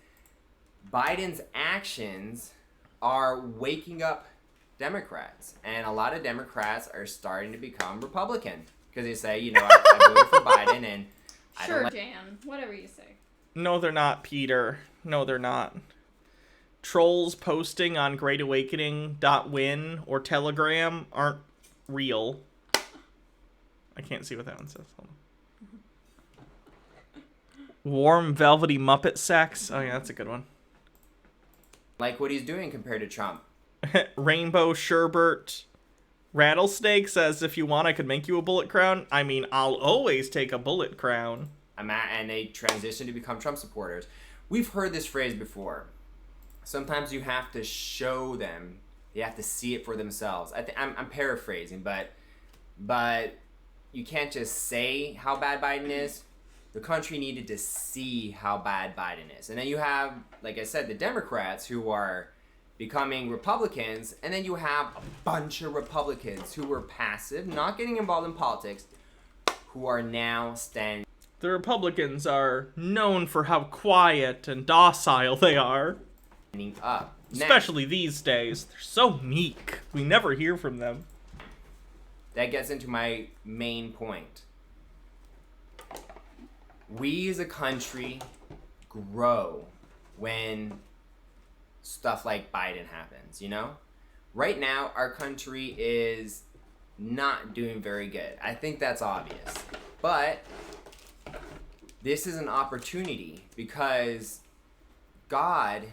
Biden's actions are waking up Democrats, and a lot of Democrats are starting to become Republican because they say, you know, I voted for Biden, and I don't
Sure,
like...
Dan. Whatever you say.
No, they're not, Peter. No, they're not. Trolls posting on greatawakening.win or Telegram aren't real. I can't see what that one says. Hold on. Warm, velvety Muppet sex. Oh, yeah, that's a good one.
Like what he's doing compared to Trump.
Rainbow Sherbert Rattlesnake says, if you want, I could make you a bullet crown. I mean, I'll always take a bullet crown.
And they transition to become Trump supporters. We've heard this phrase before. Sometimes you have to show them. They have to see it for themselves. I'm paraphrasing, but you can't just say how bad Biden is. The country needed to see how bad Biden is. And then you have, like I said, the Democrats who are becoming Republicans, and then you have a bunch of Republicans who were passive, not getting involved in politics, who are now standing
The Republicans are known for how quiet and docile they are.
up.
Especially these days. They're so meek. We never hear from them.
That gets into my main point. We as a country grow when stuff like Biden happens, you know? Right now, our country is not doing very good. I think that's obvious. But this is an opportunity because God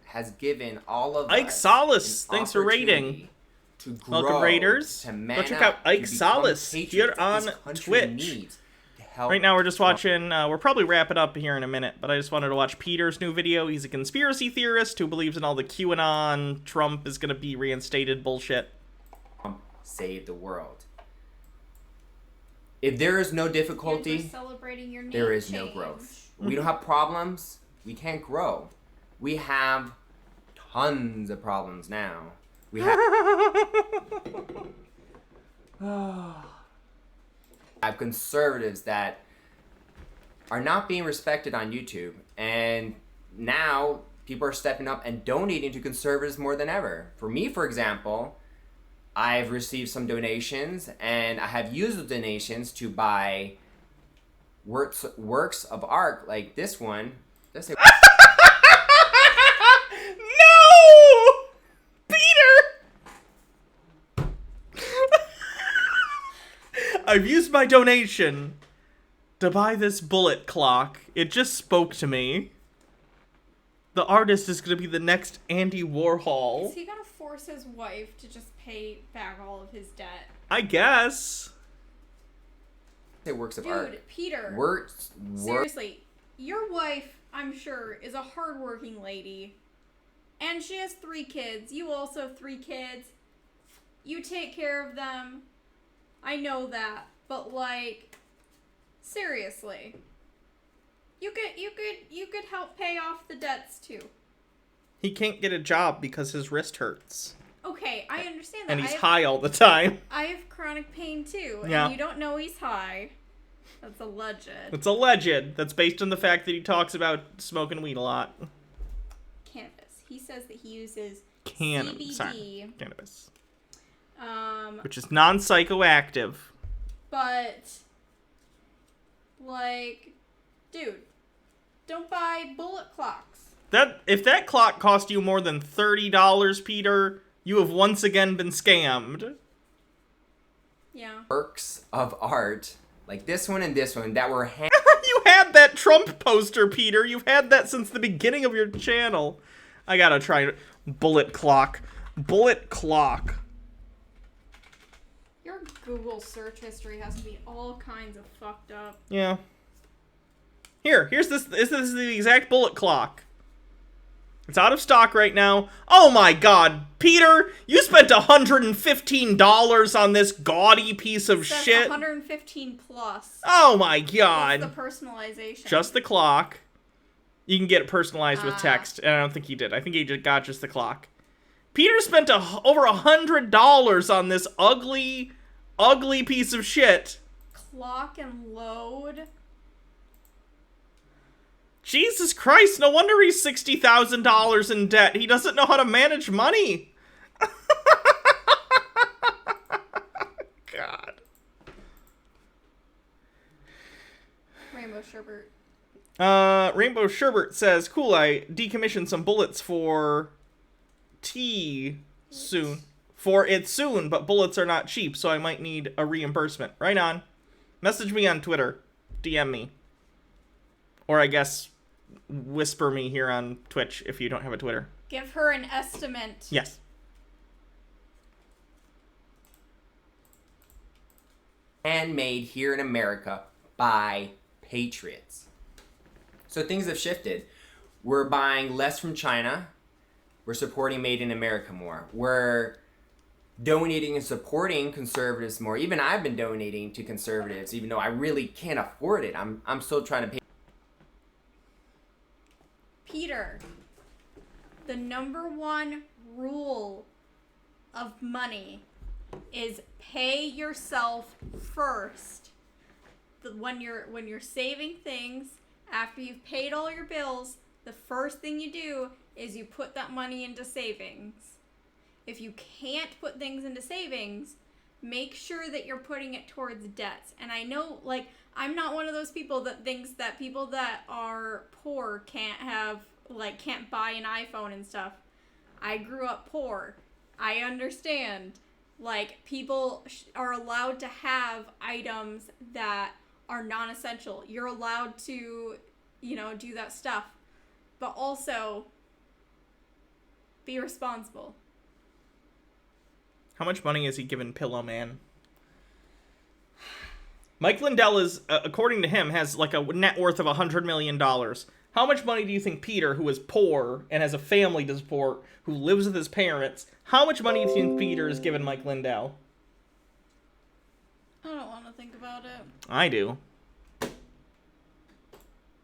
has given all of
Ike
us
Solis,
an
thanks for rating.
opportunity to grow,
Welcome, Raiders.
to man
Go check
up,
out Ike
to become
Solis
patriots
here
that
on
this country
Twitch.
needs to help
Right now we're just
Trump.
watching, we're probably wrapping up here in a minute, but I just wanted to watch Peter's new video. He's a conspiracy theorist who believes in all the QAnon, Trump is going to be reinstated bullshit.
Save the world. If there is no difficulty,
Celebrating your name
there is no
change.
growth. We don't have problems, we can't grow. We have tons of problems now. We have conservatives that are not being respected on YouTube, and now people are stepping up and donating to conservatives more than ever. For me, for example, I've received some donations, and I have used the donations to buy works of art like this one. That's it.
No! Peter! I've used my donation to buy this bullet clock. It just spoke to me. The artist is going to be the next Andy Warhol.
Is he gonna force his wife to just pay back all of his debt?
I guess.
Say works of
Dude,
art.
Peter.
Works.
Seriously, your wife, I'm sure, is a hardworking lady. And she has 3 kids. You also have 3 kids. You take care of them. I know that. But like, seriously. You could help pay off the debts too.
He can't get a job because his wrist hurts.
Okay, I understand that.
And he's high all the time.
I have chronic pain too,
Yeah.
and you don't know he's high. That's alleged.
It's alleged. That's based on the fact that he talks about smoking weed a lot.
Cannabis. He says that he uses
Cannabis.
CBD.
Sorry. Cannabis.
Which
is non-psychoactive.
But, like, dude, don't buy bullet clocks.
If that clock cost you more than $30, Peter, you have once again been scammed.
Yeah.
Works of art, like this one and this one, that were
You had that Trump poster, Peter. You've had that since the beginning of your channel. I gotta try bullet clock. Bullet clock.
Your Google search history has to be all kinds of fucked up.
Yeah. Here's this. This is the exact bullet clock. It's out of stock right now. Oh my god, Peter, you spent $115 on this gaudy piece of shit.
115 plus.
Oh my god.
What's the personalization?
Just the clock. You can get it personalized with text, and I don't think he did. I think he just got just the clock. Peter spent over $100 on this ugly piece of shit.
Clock and load.
Jesus Christ, no wonder he's $60,000 in debt. He doesn't know how to manage money. God.
Rainbow Sherbert.
Rainbow Sherbert says, cool, I decommissioned some bullets for tea soon. For it soon, but bullets are not cheap, so I might need a reimbursement. Right on. Message me on Twitter. DM me. Or I guess whisper me here on Twitch if you don't have a Twitter.
Give her an estimate.
Yes.
handmade here in America by patriots. So things have shifted. We're buying less from China. We're supporting Made in America more. We're donating and supporting conservatives more. Even I've been donating to conservatives, even though I really can't afford it. I'm still trying to pay.
Peter, the #1 rule of money is pay yourself first. When you're saving things, after you've paid all your bills, the first thing you do is you put that money into savings. If you can't put things into savings, make sure that you're putting it towards debts. And I know, like, I'm not one of those people that thinks that people that are poor can't buy an iPhone and stuff. I grew up poor. I understand. Like, people are allowed to have items that are non-essential. You're allowed to, do that stuff. But also, be responsible.
How much money has he given Pillow Man? Mike Lindell is, according to him, has like a net worth of $100 million. How much money do you think Peter, who is poor and has a family to support, who lives with his parents, how much money do you think Peter has given Mike Lindell?
I don't want to think about it.
I do.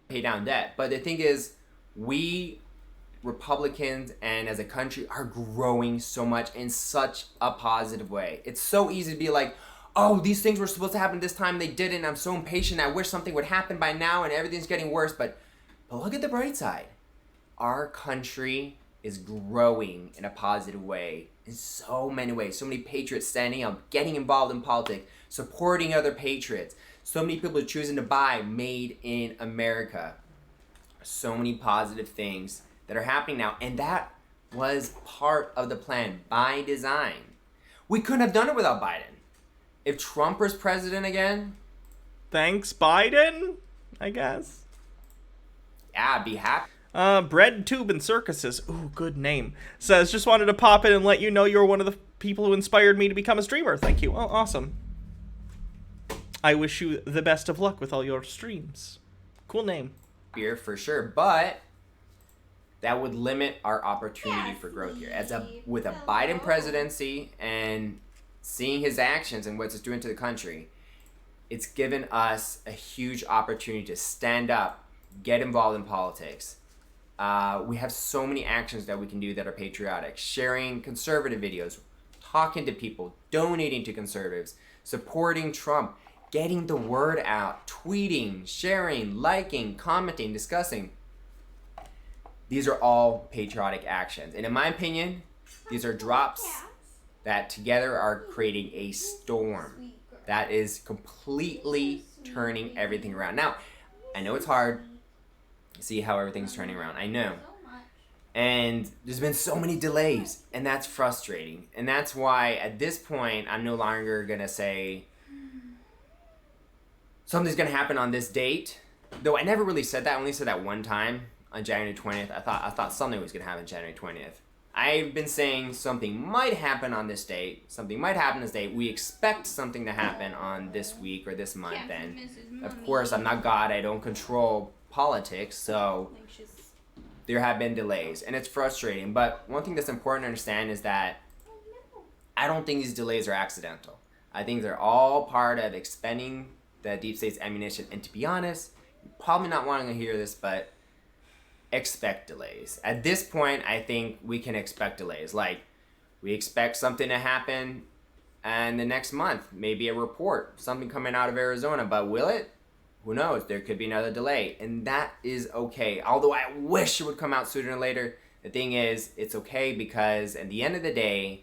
Pay down debt. But the thing is, we Republicans and as a country are growing so much in such a positive way. It's so easy to be like, oh, these things were supposed to happen this time, they didn't. I'm so impatient. I wish something would happen by now and everything's getting worse. But look at the bright side. Our country is growing in a positive way in so many ways. So many patriots standing up, getting involved in politics, supporting other patriots. So many people are choosing to buy Made in America. So many positive things that are happening now. And that was part of the plan by design. We couldn't have done it without Biden. If Trump was president again.
Thanks, Biden, I guess.
Yeah, I'd be happy.
Bread, Tube, and Circuses, ooh, good name, says, just wanted to pop in and let you know you're one of the people who inspired me to become a streamer. Thank you. Oh, awesome. I wish you the best of luck with all your streams. Cool name.
Here for sure, but that would limit our opportunity for growth here. With a Biden presidency and seeing his actions and what it's doing to the country, it's given us a huge opportunity to stand up, get involved in politics, We have so many actions that we can do that are patriotic. Sharing conservative videos, talking to people, donating to conservatives, supporting Trump, getting the word out, tweeting, sharing, liking, commenting, discussing. These are all patriotic actions. And in my opinion, these are drops that together are creating a storm that is completely turning everything around. Now, I know it's hard to see how everything's turning around. I know. And there's been so many delays, and that's frustrating. And that's why at this point, I'm no longer going to say something's going to happen on this date. Though I never really said that. I only said that one time on January 20th. I thought something was going to happen January 20th. I've been saying something might happen on this date. Something might happen this date. We expect something to happen on this week or this month. And of course, I'm not God. I don't control politics. So there have been delays. And it's frustrating. But one thing that's important to understand is that I don't think these delays are accidental. I think they're all part of expending the deep state's ammunition. And to be honest, you're probably not wanting to hear this, but expect delays. At this point, I think we can expect delays. Like, we expect something to happen and the next month, maybe a report, something coming out of Arizona, but will it? Who knows? There could be another delay, and that is okay. Although I wish it would come out sooner or later, the thing is, it's okay because at the end of the day,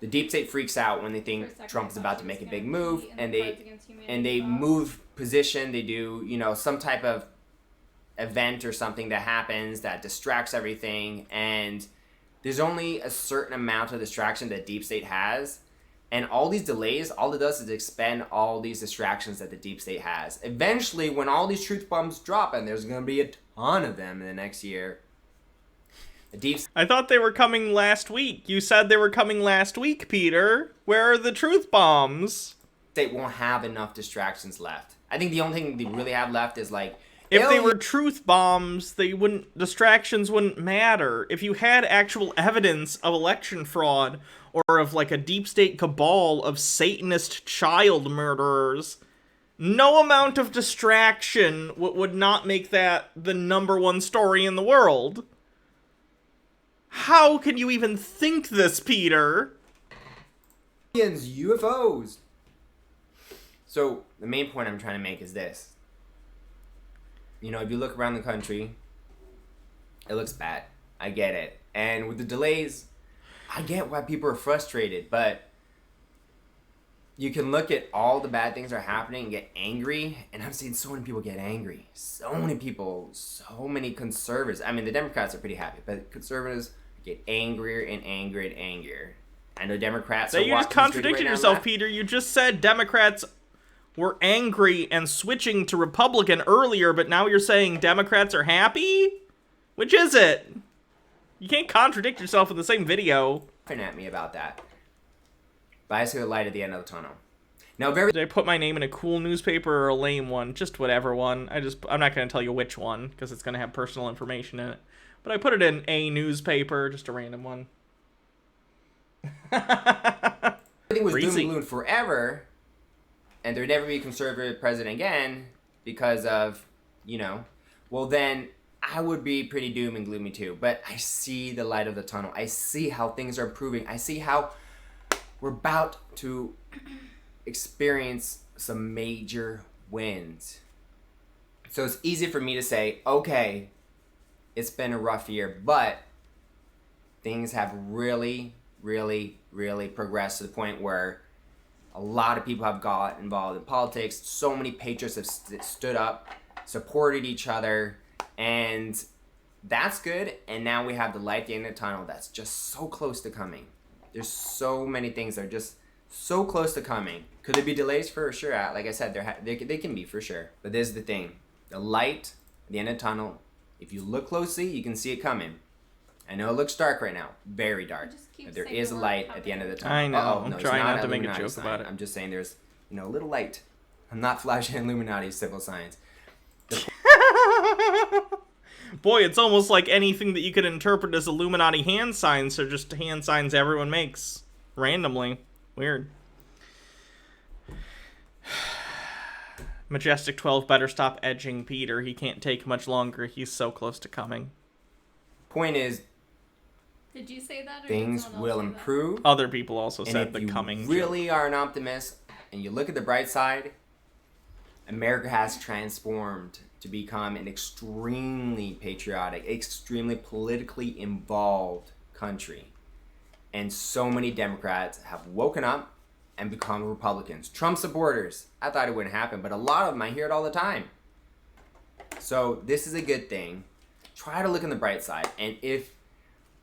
the deep state freaks out when they think Trump is about to make a big move, and they move position, they do, some type of event or something that happens that distracts everything, and there's only a certain amount of distraction that deep state has, and all these delays, all it does is expend all these distractions that the deep state has. Eventually, when all these truth bombs drop, and there's going to be a ton of them in the next year, the deep
I thought they were coming last week. You said they were coming last week, Peter. Where are the truth bombs?
State won't have enough distractions left. I think the only thing they really have left is like,
if they were truth bombs, distractions wouldn't matter. If you had actual evidence of election fraud or of like a deep state cabal of Satanist child murderers, no amount of distraction would not make that the #1 story in the world. How can you even think this, Peter?
UFOs. So the main point I'm trying to make is this. If you look around the country, it looks bad. I get it. And with the delays, I get why people are frustrated. But you can look at all the bad things that are happening and get angry. And I'm seeing so many people get angry. So many people, so many conservatives. I mean, the Democrats are pretty happy. But conservatives get angrier and angrier and angrier. I know Democrats are
you just contradicted yourself, Peter. You just said Democrats were angry and switching to Republican earlier, but now you're saying Democrats are happy? Which is it? You can't contradict yourself in the same video.
At me about that. But I see the light at the end of the tunnel. Now,
Did I put my name in a cool newspaper or a lame one? Just whatever one. I'm not going to tell you which one, because it's going to have personal information in it. But I put it in a newspaper, just a random one.
Everything was doom and gloom forever, and there'd never be a conservative president again because of, well then I would be pretty doom and gloomy too. But I see the light of the tunnel. I see how things are improving. I see how we're about to experience some major wins. So it's easy for me to say, okay, it's been a rough year, but things have really, really, really progressed to the point where a lot of people have got involved in politics. So many patriots have stood up, supported each other, and that's good. And now we have the light at the end of the tunnel that's just so close to coming. There's so many things that are just so close to coming. Could there be delays? For sure. Like I said, they can be for sure. But this is the thing. The light at the end of the tunnel, if you look closely, you can see it coming. I know it looks dark right now, very dark, but there is a light at the end of the tunnel.
I know, I'm trying not to make a joke about it.
I'm just saying there's, a little light. I'm not flashing Illuminati civil signs.
Boy, it's almost like anything that you could interpret as Illuminati hand signs are just hand signs everyone makes randomly. Weird. Majestic 12 better stop edging Peter. He can't take much longer. He's so close to coming.
Point is,
Did you say that? Or
things
did someone else
will
say that?
improve.
Other people also
And
said
if
the
you
coming.
really are an optimist and you look at the bright side, America has transformed to become an extremely patriotic, extremely politically involved country. And so many Democrats have woken up and become Republicans. Trump supporters. I thought it wouldn't happen, but a lot of them, I hear it all the time. So this is a good thing. Try to look on the bright side. And if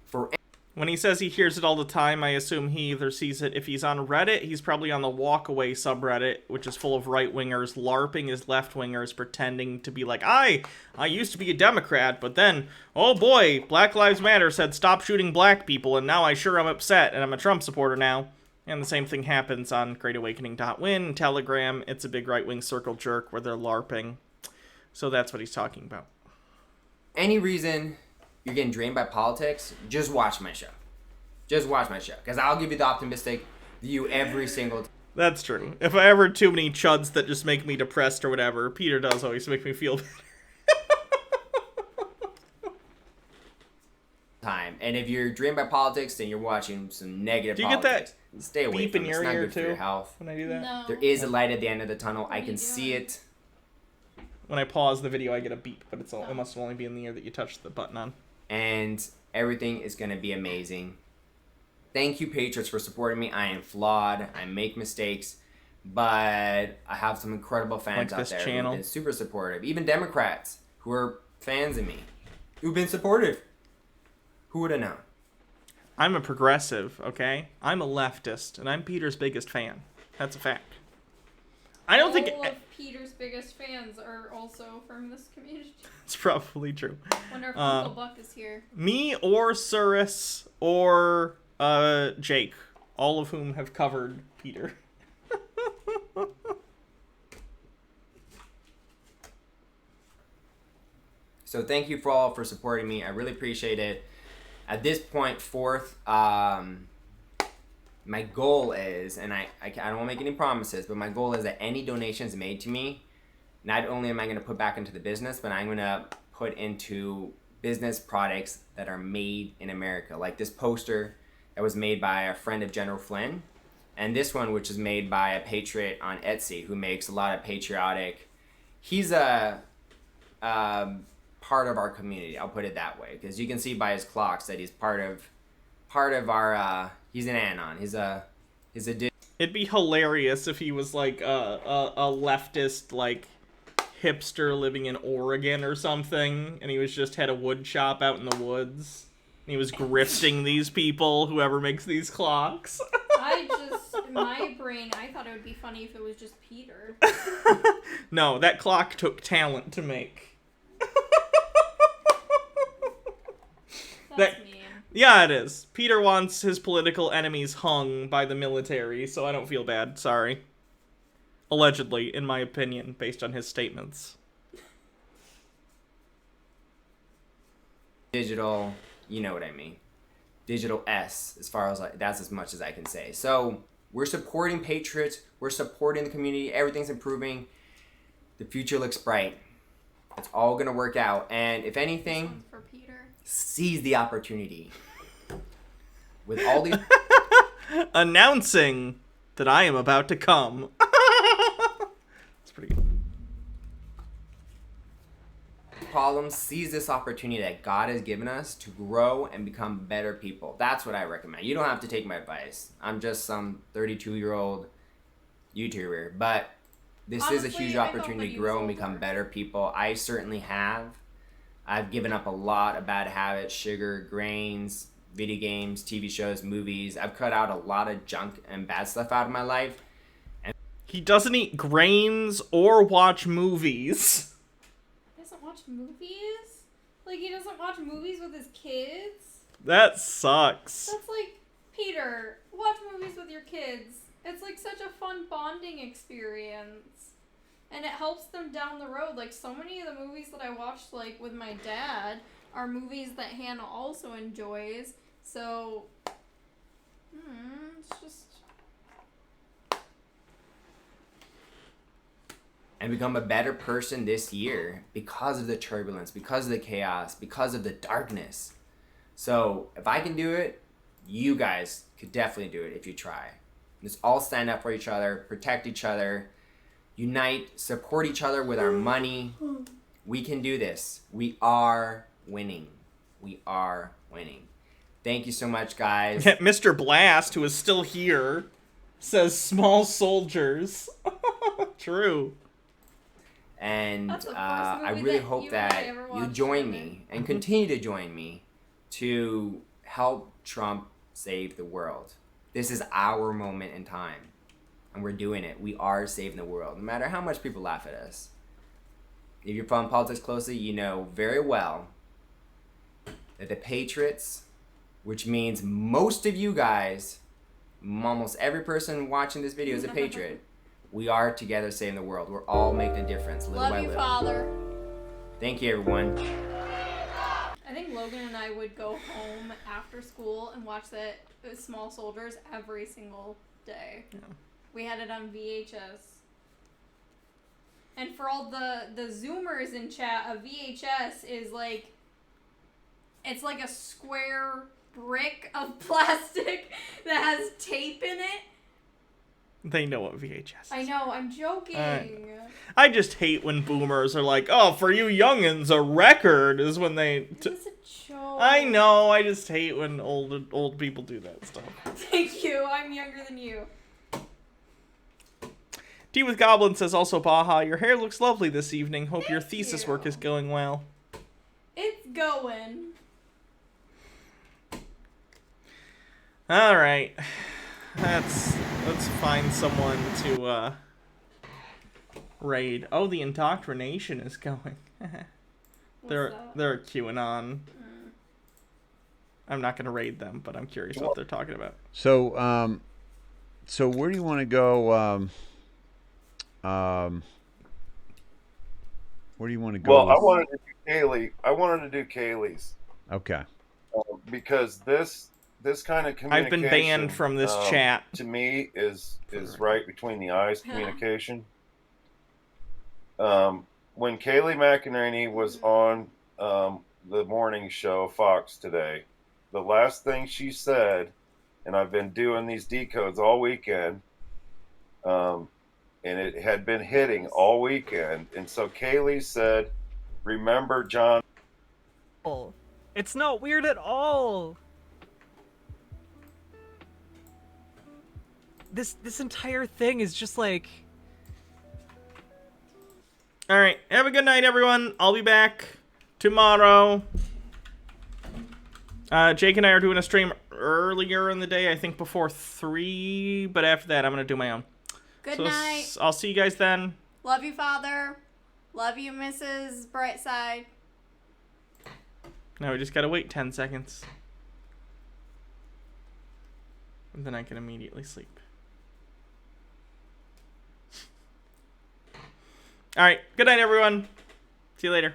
for
When he says he hears it all the time, I assume he either sees it, if he's on Reddit, he's probably on the Walkaway subreddit, which is full of right-wingers LARPing as left-wingers, pretending to be like, I used to be a Democrat, but then, oh boy, Black Lives Matter said stop shooting black people, and now I sure am upset, and I'm a Trump supporter now. And the same thing happens on GreatAwakening.win, Telegram. It's a big right-wing circle jerk where they're LARPing. So that's what he's talking about.
any reason you're getting drained by politics, just watch my show. Just watch my show, because I'll give you the optimistic view every single time.
That's true. If I ever too many chuds that just make me depressed or whatever, Peter does always make me feel better.
And if you're drained by politics, then you're watching some negative
Do you
politics.
get that
Stay away
beep
from
in
it.
your
It's not
ear
good for your
too
health.
when I do that?
No.
There is a light at the end of the tunnel. I can see it.
When I pause the video, I get a beep, but it must only be in the ear that you touch the button on.
And everything is going to be amazing. Thank you, Patriots, for supporting me. I am flawed. I make mistakes. But I have some incredible fans
Like
out
this
there
channel.
who've been super supportive. Even Democrats who are fans of me. Who've been supportive. Who would have known?
I'm a progressive, okay? I'm a leftist, and I'm Peter's biggest fan. That's a fact. I don't think
All of Peter's biggest fans are also from this community.
it's probably true.
Wonder if Uncle Buck is here.
Me or Surus or Jake, all of whom have covered Peter.
So thank you for all for supporting me. I really appreciate it. At this point, my goal is, and I don't want to make any promises, but my goal is that any donations made to me, not only am I going to put back into the business, but I'm going to put into business products that are made in America. Like this poster that was made by a friend of General Flynn, and this one, which is made by a patriot on Etsy who makes a lot of patriotic. He's a part of our community. I'll put it that way, because you can see by his clocks that he's part of our. He's an anon. He's a.
It'd be hilarious if he was like a leftist, like hipster living in Oregon or something, and he was just had a wood shop out in the woods. And he was grifting these people, whoever makes these clocks.
In my brain, I thought it would be funny if it was just Peter.
No, that clock took talent to make.
That's mean.
Yeah, it is. Peter wants his political enemies hung by the military, so I don't feel bad. Sorry. Allegedly, in my opinion, based on his statements.
Digital, you know what I mean. Digital S, as far as that's as much as I can say. So we're supporting Patriots. We're supporting the community. Everything's improving. The future looks bright. It's all going to work out. And if anything,
for Peter.
Seize the opportunity. With all these
announcing that I am about to come. It's pretty good.
Problems, seize this opportunity that God has given us to grow and become better people. That's what I recommend. You don't have to take my advice. I'm just some 32-year-old YouTuber, but this is a huge opportunity to grow and become better people. I certainly have. I've given up a lot of bad habits, sugar, grains, video games, TV shows, movies. I've cut out a lot of junk and bad stuff out of my life. And
he doesn't eat grains or watch movies.
He doesn't watch movies? Like, he doesn't watch movies with his kids?
That sucks.
That's like, Peter, watch movies with your kids. It's like such a fun bonding experience. And it helps them down the road. Like, so many of the movies that I watched, like, with my dad are movies that Hannah also enjoys. So, it's just...
and become a better person this year because of the turbulence, because of the chaos, because of the darkness. So if I can do it, you guys could definitely do it if you try. Let's all stand up for each other, protect each other, unite, support each other with our money. We can do this. We are winning. We are winning. Thank you so much, guys.
Mr. Blast, who is still here, says small soldiers. True.
And I really hope that you join me and continue to join me to help Trump save the world. This is our moment in time, and we're doing it. We are saving the world, no matter how much people laugh at us. If you're following politics closely, you know very well that the Patriots, which means most of you guys, almost every person watching this video is a Patriot. We are together saving the world. We're all making a difference, little by little. Love you, Father. Thank you, everyone.
I think Logan and I would go home after school and watch that Small Soldiers every single day. Yeah. We had it on VHS. And for all the Zoomers in chat, a VHS is like, it's like a square brick of plastic that has tape in it.
They know what VHS is.
I know, I'm joking.
I just hate when boomers are like, oh, for you youngins, a record is when they...
It was a joke.
I know, I just hate when old people do that stuff.
Thank you, I'm younger than you.
Tea with Goblin says also, Baja, your hair looks lovely this evening. Hope your thesis work is going well.
It's going.
Alright. Let's find someone to raid. Oh, the indoctrination is going. They're a QAnon. I'm not gonna raid them, but I'm curious what they're talking about.
So so where do you want to go? Where do you want to go?
Well, I wanted to do Kaylee. I wanted to do Kaylee's.
Okay.
Because this kind of communication,
I've been banned from this chat.
To me, is right between the eyes communication. When Kaylee McEnany was on the morning show Fox today, the last thing she said, and I've been doing these decodes all weekend, and it had been hitting all weekend, and so Kaylee said, "Remember John."
It's not weird at all. This entire thing is just like...
Alright, have a good night, everyone. I'll be back tomorrow. Jake and I are doing a stream earlier in the day, I think before 3, but after that I'm going to do my own.
Good night.
I'll see you guys then.
Love you, Father. Love you, Mrs. Brightside.
Now we just gotta wait 10 seconds. And then I can immediately sleep. Alright, good night, everyone. See you later.